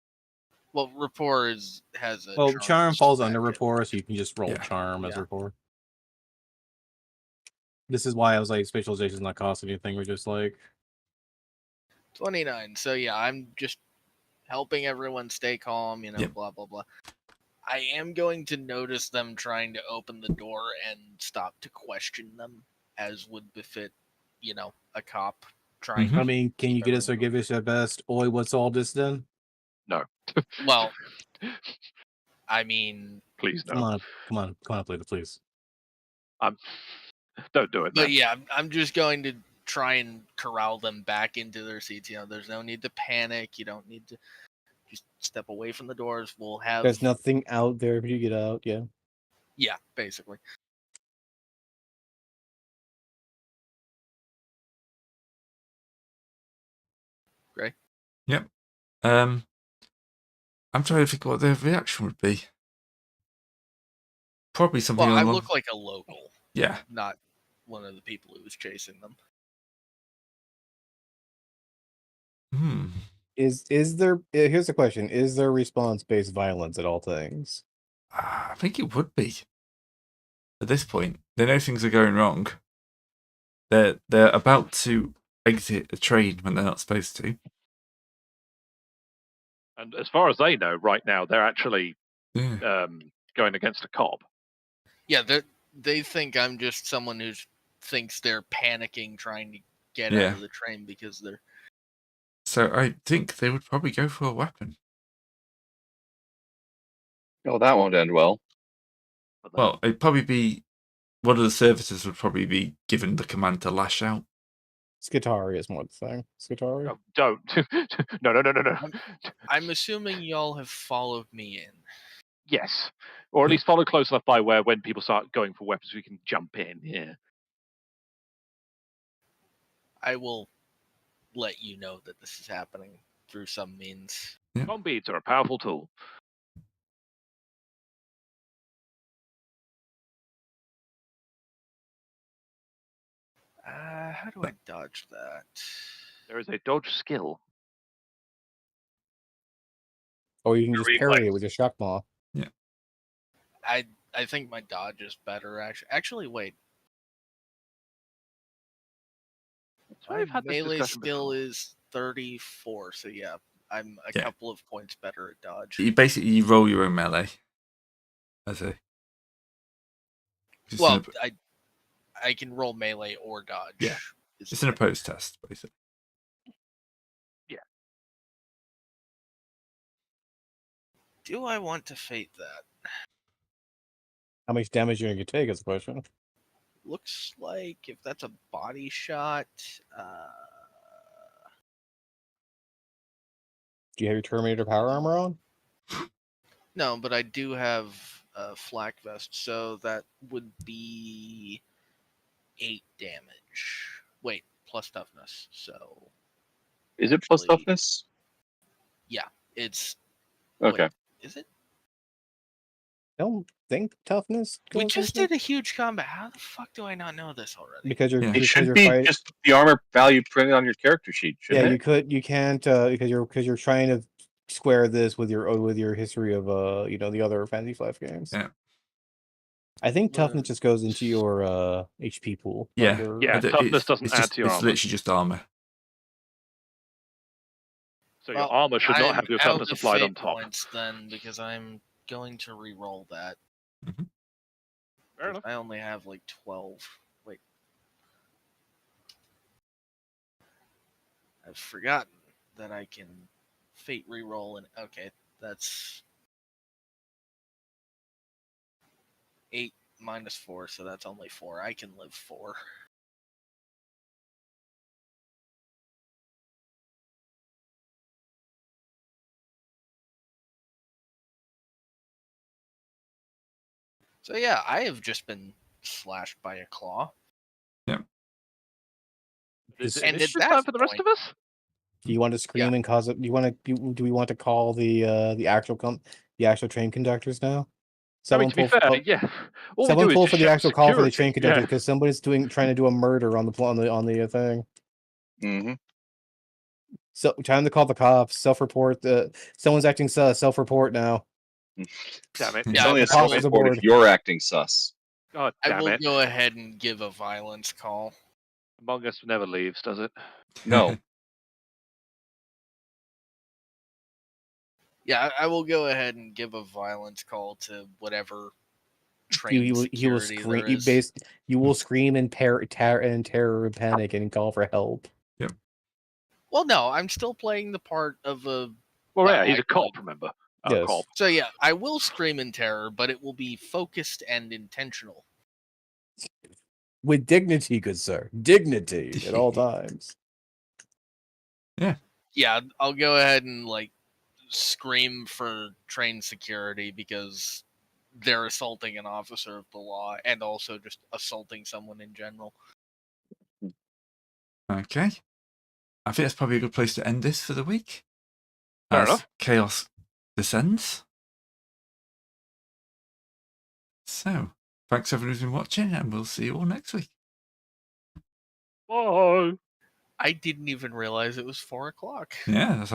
well, rapport has a Well, charm falls factor. under rapport, so you can just roll Yeah. charm as Yeah. rapport. This is why I was like, specialization's not costing anything. We're just like 29. So yeah, I'm just helping everyone stay calm, Yep. blah blah blah. I am going to notice them trying to open the door and stop to question them, as would befit, a cop trying. Mhm. I mean, can you keep get us or everyone give us your best? Oi, what's all this then? No. Well, I mean, Please Come no. on, please. Don't do it, but man. yeah, I'm just going to try and corral them back into their seats. There's no need to panic. You don't need to just step away from the doors. We'll have. There's nothing out there for you to get out. Yeah. Yeah, basically. Great. Yep. I'm trying to think what their reaction would be. Probably something Well, I along. look like a local, Yeah. not one of the people who was chasing them. Is there? Here's the question: is there response-based violence at all things? I think it would be. At this point, they know things are going wrong. They're about to exit a train when they're not supposed to. And as far as they know, right now they're actually Yeah. going against a cop. Yeah, they think I'm just someone who thinks they're panicking trying to get Yeah. out of the train because they're. So I think they would probably go for a weapon. Oh, that won't end well. But Well, it'd probably be one of the servitors would probably be given the command to lash out. Skitari is more the thing. Skitari. oh, don't. No. I'm assuming y'all have followed me in. Yes. Or at Yeah. least follow close enough by where when people start going for weapons, we can jump in. Yeah. I will let you know that this is happening through some means. Bomb beads are a powerful tool. How do I dodge that? There is a dodge skill. Or you can just Reflex. parry it with your shock maw. I think my dodge is better. Actually, wait. So My we've had this melee discussion skill before. is 34, so yeah, I'm a Yeah. couple of points better at dodge. You roll your own melee. I see. Just Well, I can roll melee or dodge. Yeah. is it's the an thing. opposed test, basically. Do I want to fate that? How much damage you're gonna take is the question. Looks like if that's a body shot, Do you have your Terminator power armor on? no, but I do have a flak vest, so that would be 8 damage. Wait, plus toughness. So Is it plus actually, toughness? it's Okay. Wait, is it? I don't think toughness. We goes just into did a huge combat. How the fuck do I not know this already? because you're Yeah. It because should you're be fighting. just the armor value printed on your character sheet, Yeah, shouldn't it? you can't because you're trying to square this with your history of the other Fantasy Flight games. Yeah. I think toughness Was- just goes into your HP pool. Yeah. under- Yeah, toughness doesn't add to your it's armor. literally just armor. So Well, your armor should not I'm have your out toughness of applied on fate top. points then, because I'm going to re-roll that. Fair enough. I only have like 12. Wait. I've forgotten that I can fate re-roll, and okay, that's 8 minus 4, so that's only 4. I can live 4. So yeah, I have just been slashed by a claw. Is it And at initiative that time for the rest point- of us? Do you want to scream and cause it? Do you want to? Do we want to call the actual the actual train conductors now? I mean, Someone to be pull. fair, yeah. All we Someone do is pull just for the shout actual call for the train security, conductors yeah. because somebody's trying to do a murder on the thing. Mm-hmm. So time to call the cops. Self-report. Someone's acting sus. Self-report now. Damn it. It's Yeah, only a I will- self-report if you're acting sus. God I damn will it. go ahead and give a violence call. Among Us never leaves, does it? No. Yeah, I will go ahead and give a violence call to whatever train He will security scream. there is. You will scream in terror and panic and call for help. Well, no, I'm still playing the part of a. Well, yeah, he's a actually- cop, remember? Yes. Cop. So yeah, I will scream in terror, but it will be focused and intentional. With dignity, good sir. Dignity at all times. Yeah, I'll go ahead and scream for train security because they're assaulting an officer of the law and also just assaulting someone in general. Okay. I think that's probably a good place to end this for the week. Fair As enough. chaos descends. So, thanks everyone who's been watching, and we'll see you all next week. Bye. I didn't even realize it was 4 o'clock. Yeah, that's how